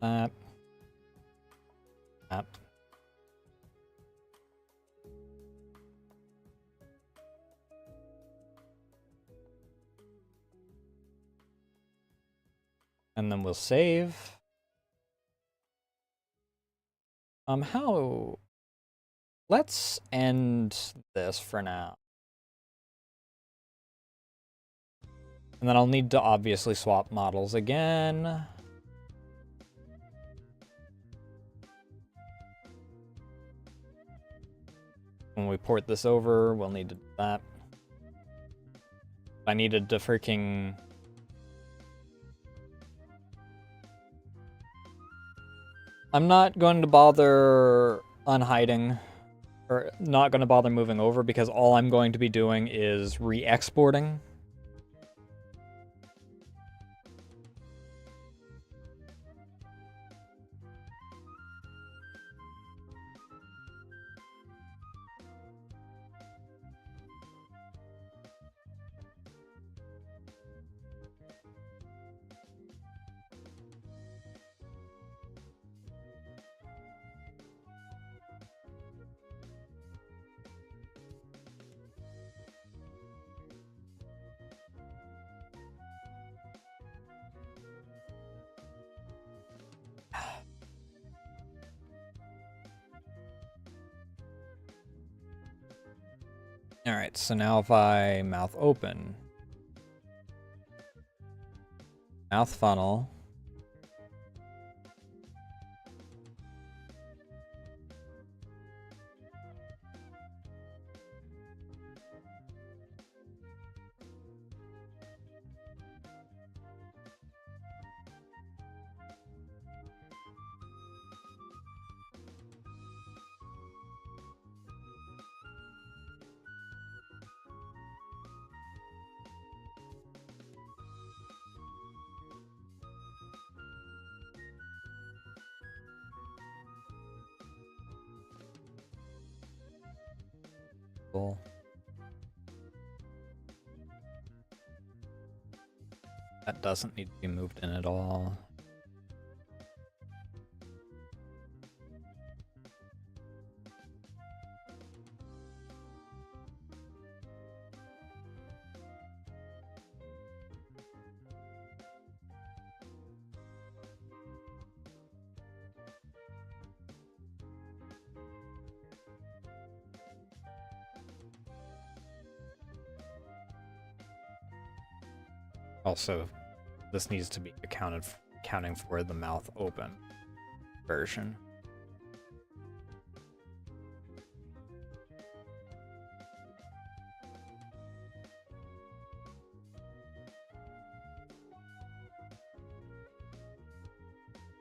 That. And then we'll save. How... Let's end this for now. And then I'll need to obviously swap models again. When we port this over, we'll need to do that. I needed to freaking... I'm not going to bother unhiding, or not going to bother moving over, because all I'm going to be doing is re-exporting. Alright, so now if I mouth open, mouth funnel, cool. That doesn't need to be moved in at all. Also, this needs to be accounting for the mouth open version.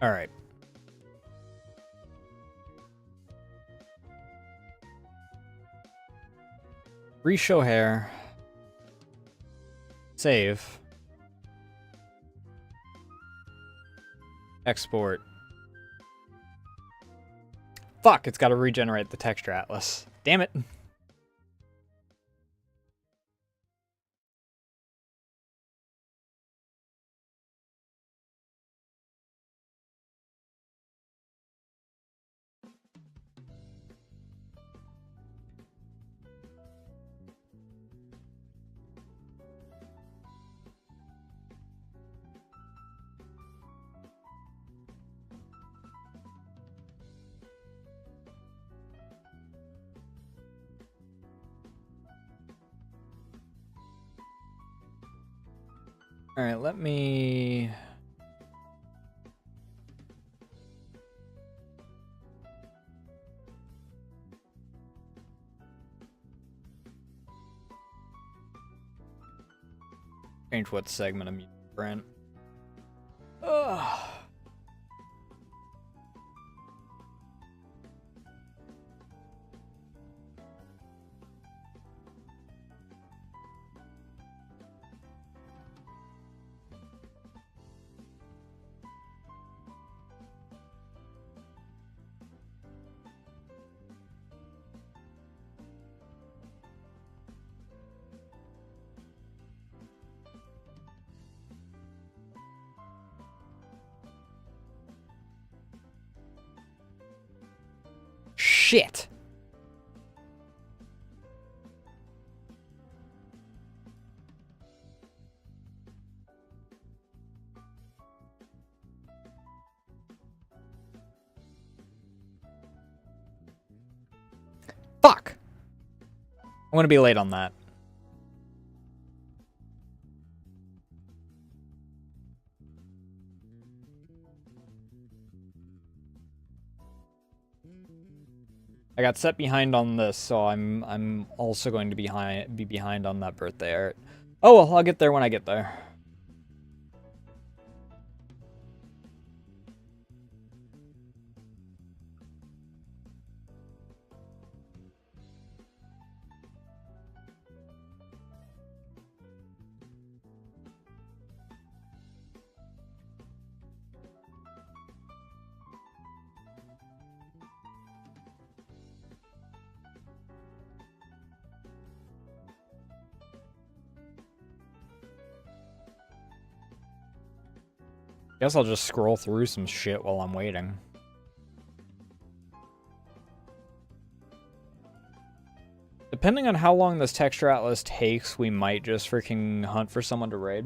All right. Reshow hair. Save. Export. Fuck, it's got to regenerate the texture atlas. Damn it. All right, let me... change what segment I'm using for in. Ugh. Shit. Fuck. I'm gonna be late on that. I got set behind on this, so I'm also going to be behind on that birthday art. Oh well, I'll get there when I get there. Guess I'll just scroll through some shit while I'm waiting. Depending on how long this texture atlas takes, we might just freaking hunt for someone to raid.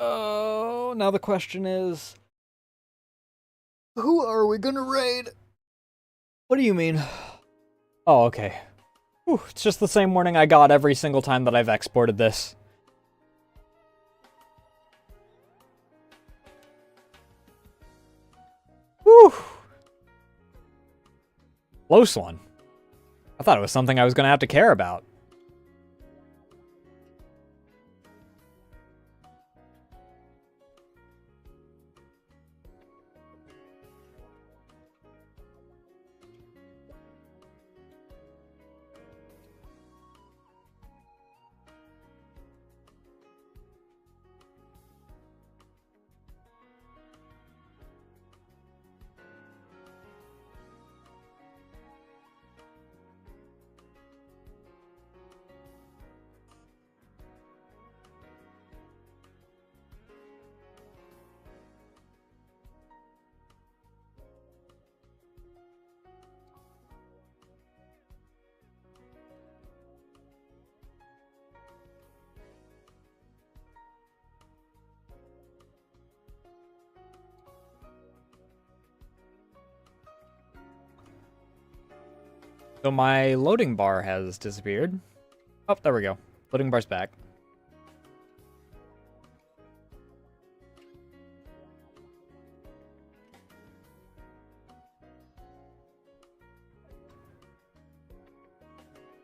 Oh, now the question is, Who are we gonna raid? what do you mean? Oh, okay. Whew, it's just the same warning I got every single time that I've exported this. Whew. Close one. I thought it was something I was going to have to care about. So my loading bar has disappeared. Oh, there we go. Loading bar's back.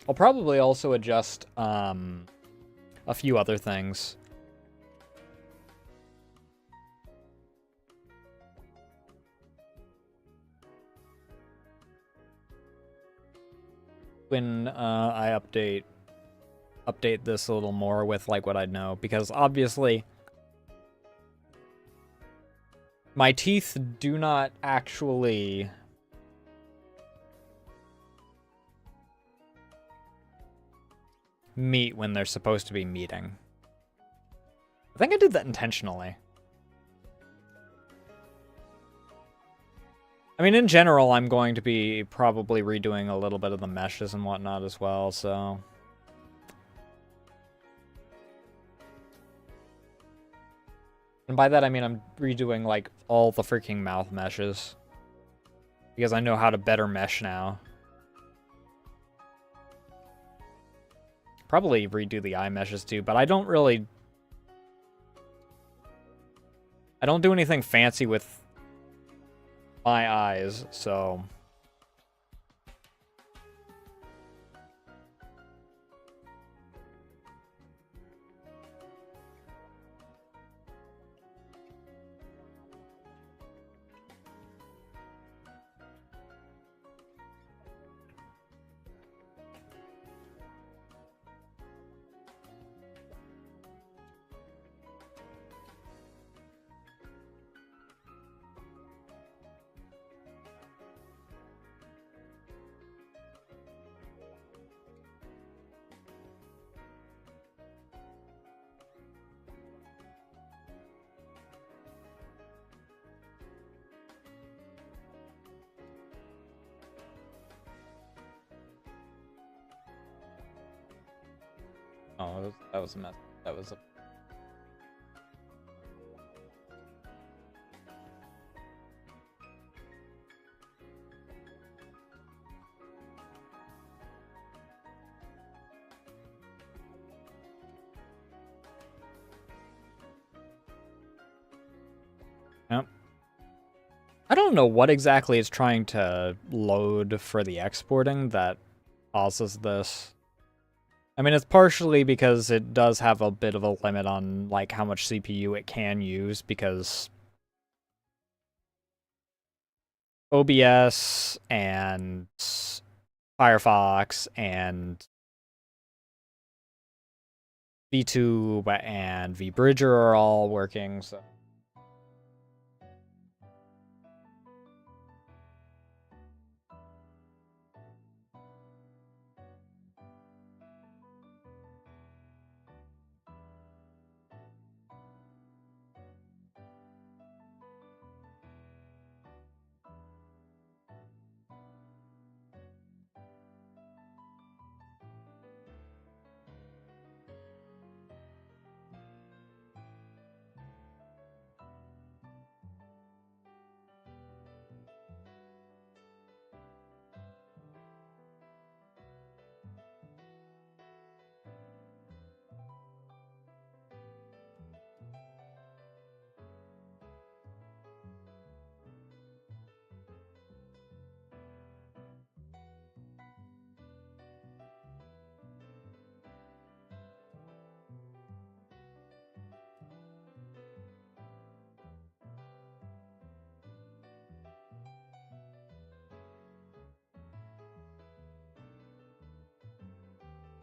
I'll probably also adjust a few other things. When I update this a little more with like what I know, because obviously my teeth do not actually meet when they're supposed to be meeting. I think I did that intentionally. I mean, in general, I'm going to be probably redoing a little bit of the meshes and whatnot as well, so... And by that, I mean I'm redoing, like, all the freaking mouth meshes. Because I know how to better mesh now. Probably redo the eye meshes too, but I don't really... I don't do anything fancy with my eyes, so... Oh, that was a mess. That was a... Yep. I don't know what exactly it's trying to load for the exporting that causes this. I mean, it's partially because it does have a bit of a limit on, like, how much CPU it can use, because OBS and Firefox and VTube and VBridger are all working, so...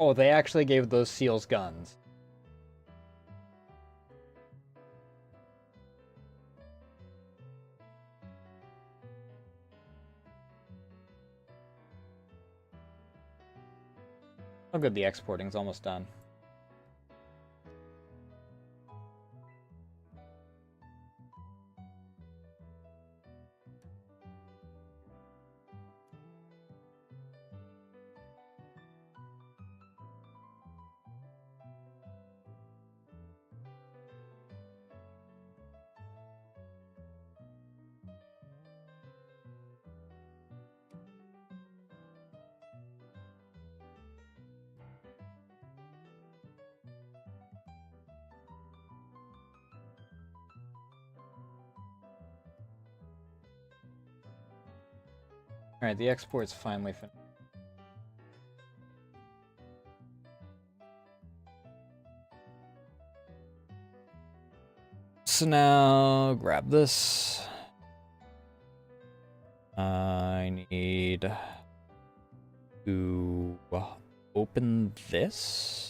Oh, they actually gave those seals guns. Oh good, the exporting's almost done. Alright, the export's finally finished. So now, grab this. I need to open this.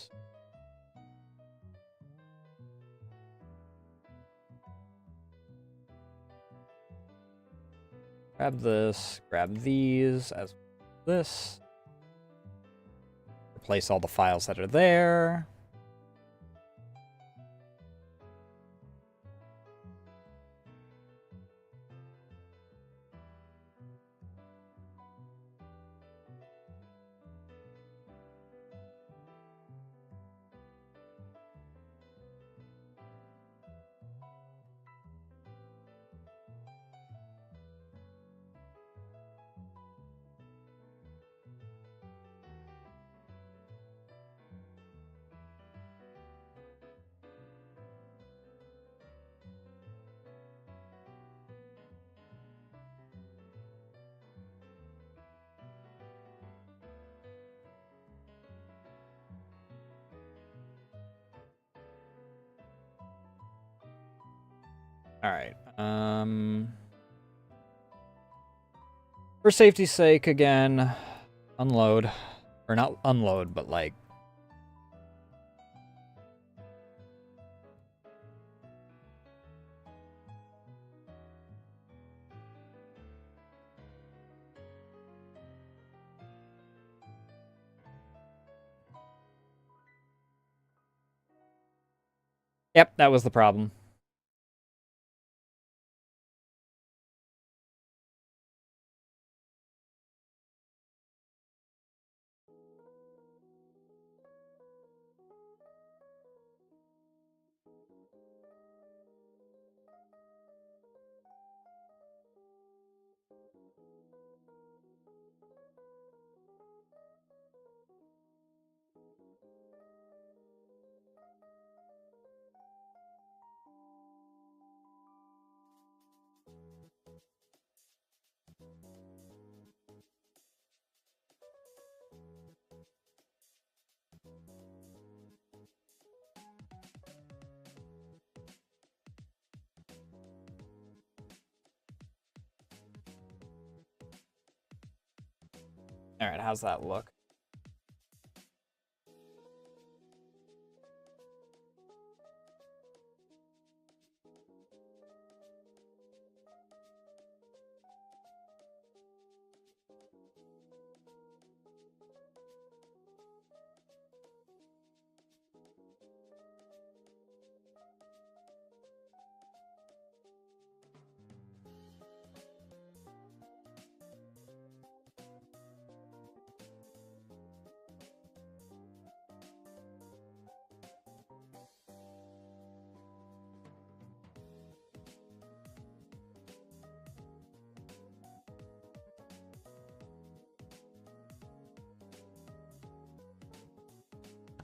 Grab this, grab these, as this. Replace all the files that are there. Alright, for safety's sake, again, unload. Or not unload, but like... Yep, that was the problem. Alright, how's that look?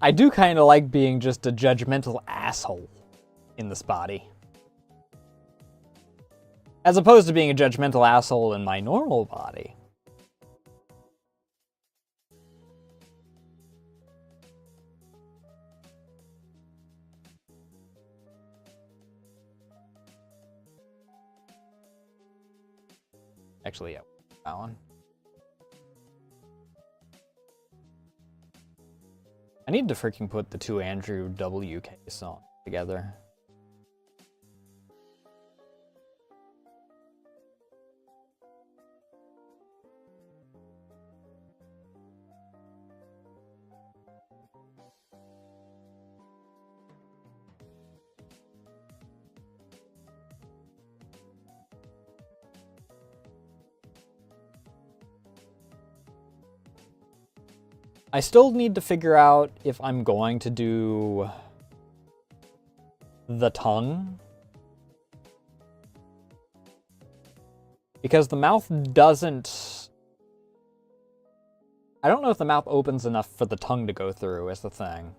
I do kind of like being just a judgmental asshole in this body. As opposed to being a judgmental asshole in my normal body. Actually, yeah, that one. I need to freaking put the two Andrew WK songs together. I still need to figure out if I'm going to do the tongue. Because the mouth doesn't... I don't know if the mouth opens enough for the tongue to go through, is the thing.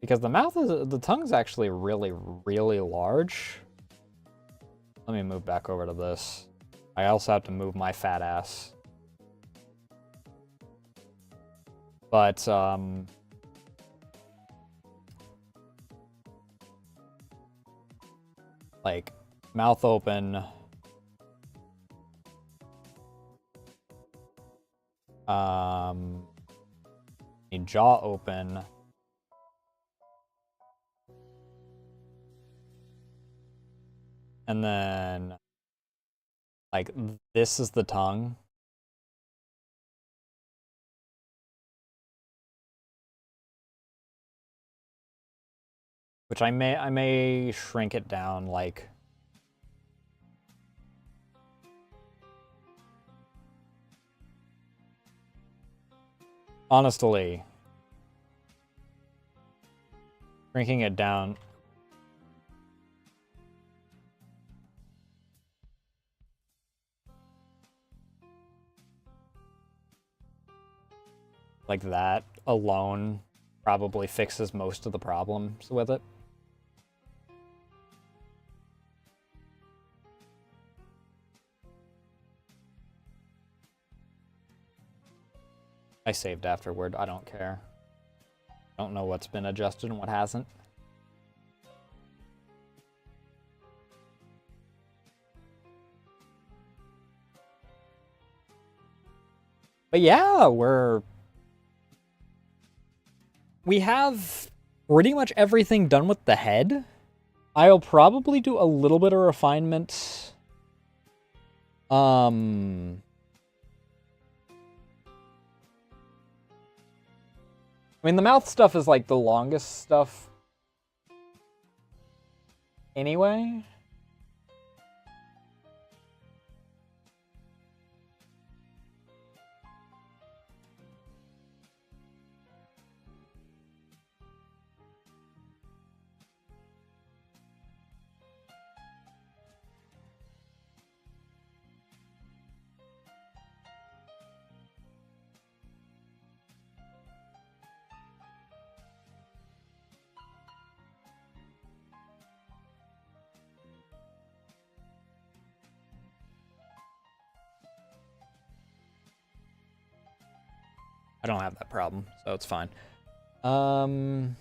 Because the tongue's actually really, really large. Let me move back over to this. I also have to move my fat ass. But, like, mouth open. Jaw open. And then, like, this is the tongue. Which I may shrink it down, like... Honestly. Shrinking it down... like that alone probably fixes most of the problems with it. I saved afterward, I don't care. Don't know what's been adjusted and what hasn't. But yeah, we have pretty much everything done with the head. I'll probably do a little bit of refinement. I mean, the mouth stuff is like the longest stuff anyway. I don't have that problem, so it's fine. I'm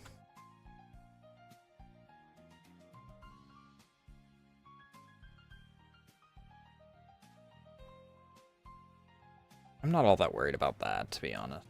not all that worried about that, to be honest.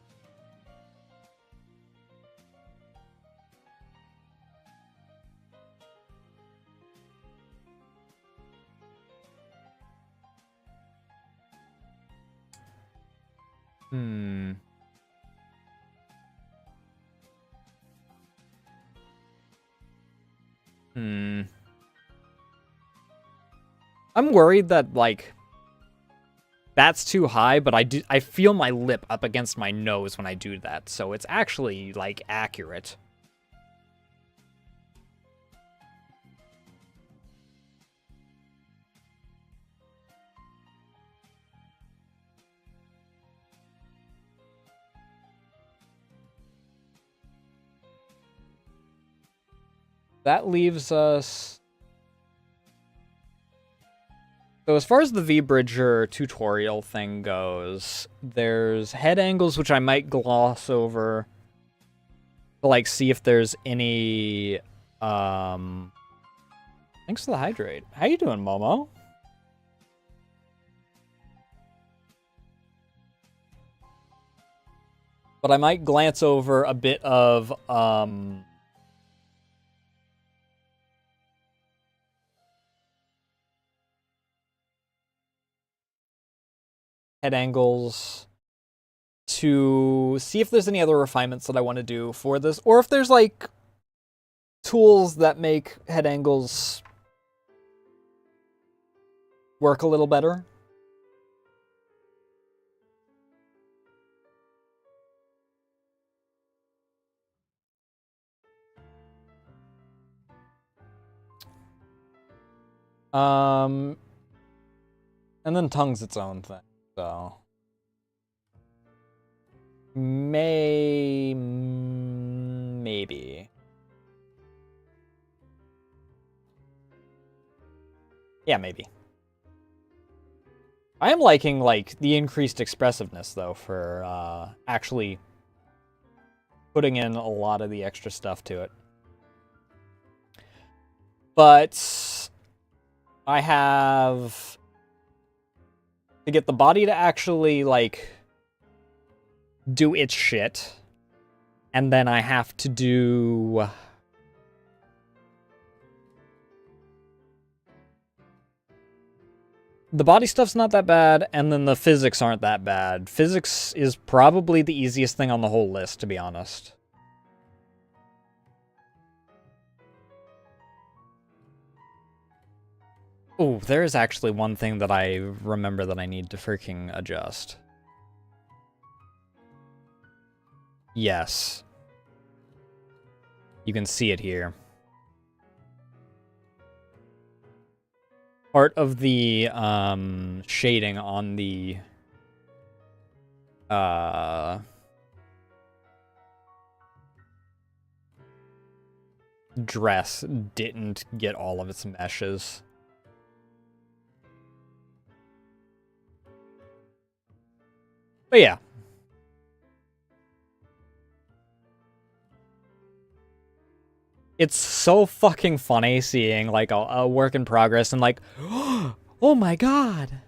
I'm worried that, like, that's too high, but I feel my lip up against my nose when I do that, so it's actually, like, accurate. That leaves us... So as far as the V-Bridger tutorial thing goes, there's head angles, which I might gloss over. to like see if there's any thanks for the hydrate. How you doing, Momo? But I might glance over a bit of head angles to see if there's any other refinements that I want to do for this, or if there's like tools that make head angles work a little better. And then tongue's its own thing, so maybe. Yeah, maybe. I am liking like the increased expressiveness though for actually putting in a lot of the extra stuff to it. But I have to get the body to actually like do its shit, and then I have to do the body stuff's not that bad, and then the physics aren't that bad. Physics is probably the easiest thing on the whole list, to be honest. Oh, there is actually one thing that I remember that I need to freaking adjust. Yes. You can see it here. Part of the shading on the dress didn't get all of its meshes. But yeah. It's so fucking funny seeing like a work in progress and like, oh my god,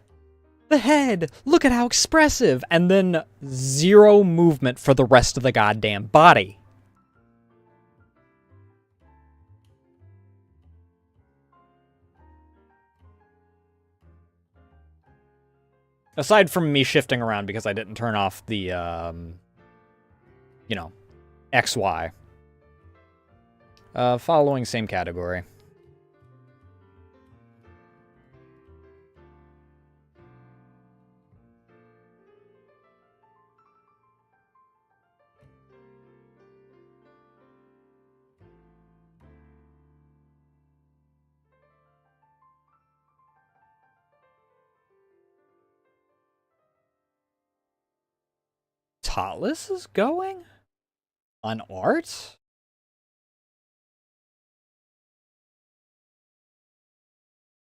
the head, look at how expressive, and then zero movement for the rest of the goddamn body. Aside from me shifting around because I didn't turn off the, you know, XY. Following same category. Totless is going? On art?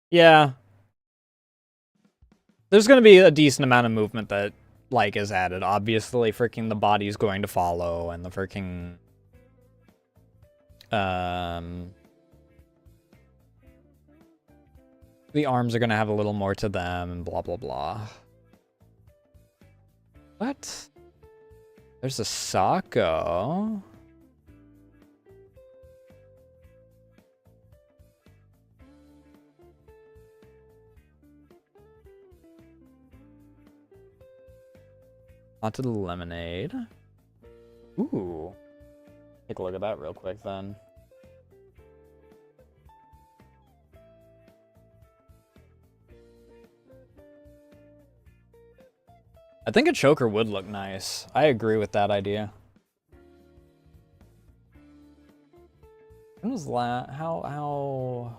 Yeah. There's gonna be a decent amount of movement that, like, is added. Obviously, freaking the body's going to follow, and the freaking... the arms are gonna have a little more to them, and blah, blah, blah. What? There's a Sako. Onto the lemonade. Ooh. Take a look at that real quick then. I think a choker would look nice. I agree with that idea. When was how...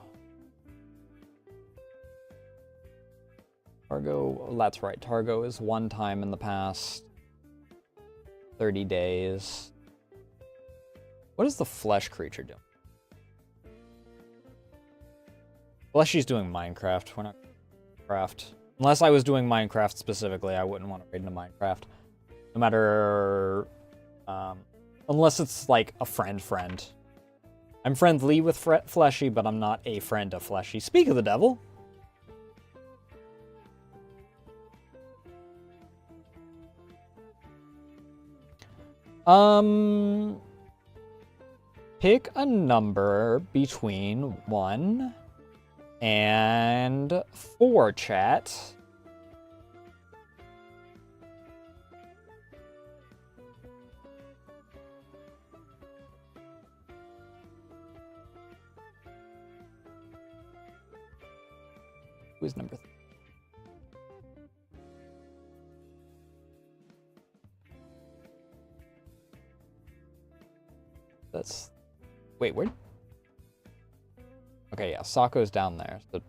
Targo, that's right, Targo is one time in the past 30 days. What is the flesh creature doing? Unless she's doing Minecraft. We're not Minecraft. Unless I was doing Minecraft specifically, I wouldn't want to raid into Minecraft. No matter Unless it's like a friend. I'm friendly with Fleshy, but I'm not a friend of Fleshy. Speak of the devil. Pick a number between 1 and 4, chat. Who's number 3? That's... Wait, where? Okay, yeah, Sako's down there. So...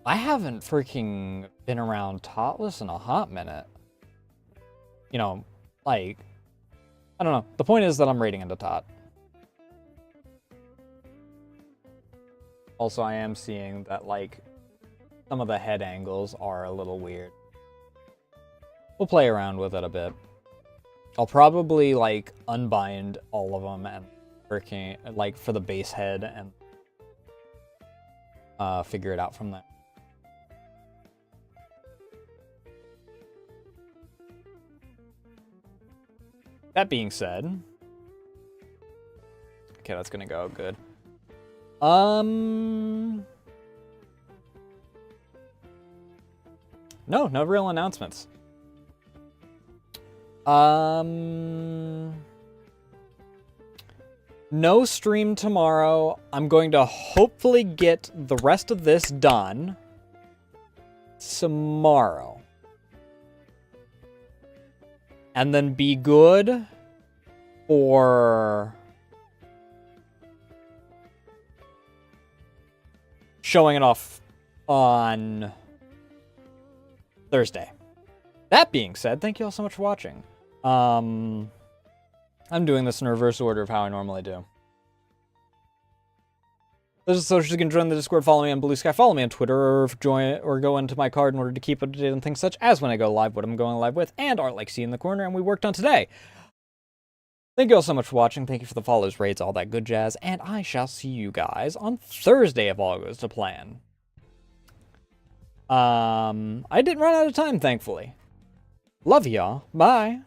I haven't freaking been around Totless in a hot minute. You know, like... I don't know. The point is that I'm raiding into Tot. Also, I am seeing that, like, some of the head angles are a little weird. We'll play around with it a bit. I'll probably, like, unbind all of them and freaking, like, for the base head and figure it out from there. That being said... Okay, that's gonna go good. No real announcements. No stream tomorrow. I'm going to hopefully get the rest of this done tomorrow. And then be good for showing it off on Thursday. That being said, thank you all so much for watching. I'm doing this in reverse order of how I normally do. Those are the socials. You can join the Discord, follow me on Blue Sky, follow me on Twitter, or go into my card in order to keep up to date on things such as when I go live, what I'm going live with, and Art Like C in the corner, and we worked on today. Thank you all so much for watching. Thank you for the follows, raids, all that good jazz, and I shall see you guys on Thursday if all goes to plan. I didn't run out of time, thankfully. Love y'all. Bye.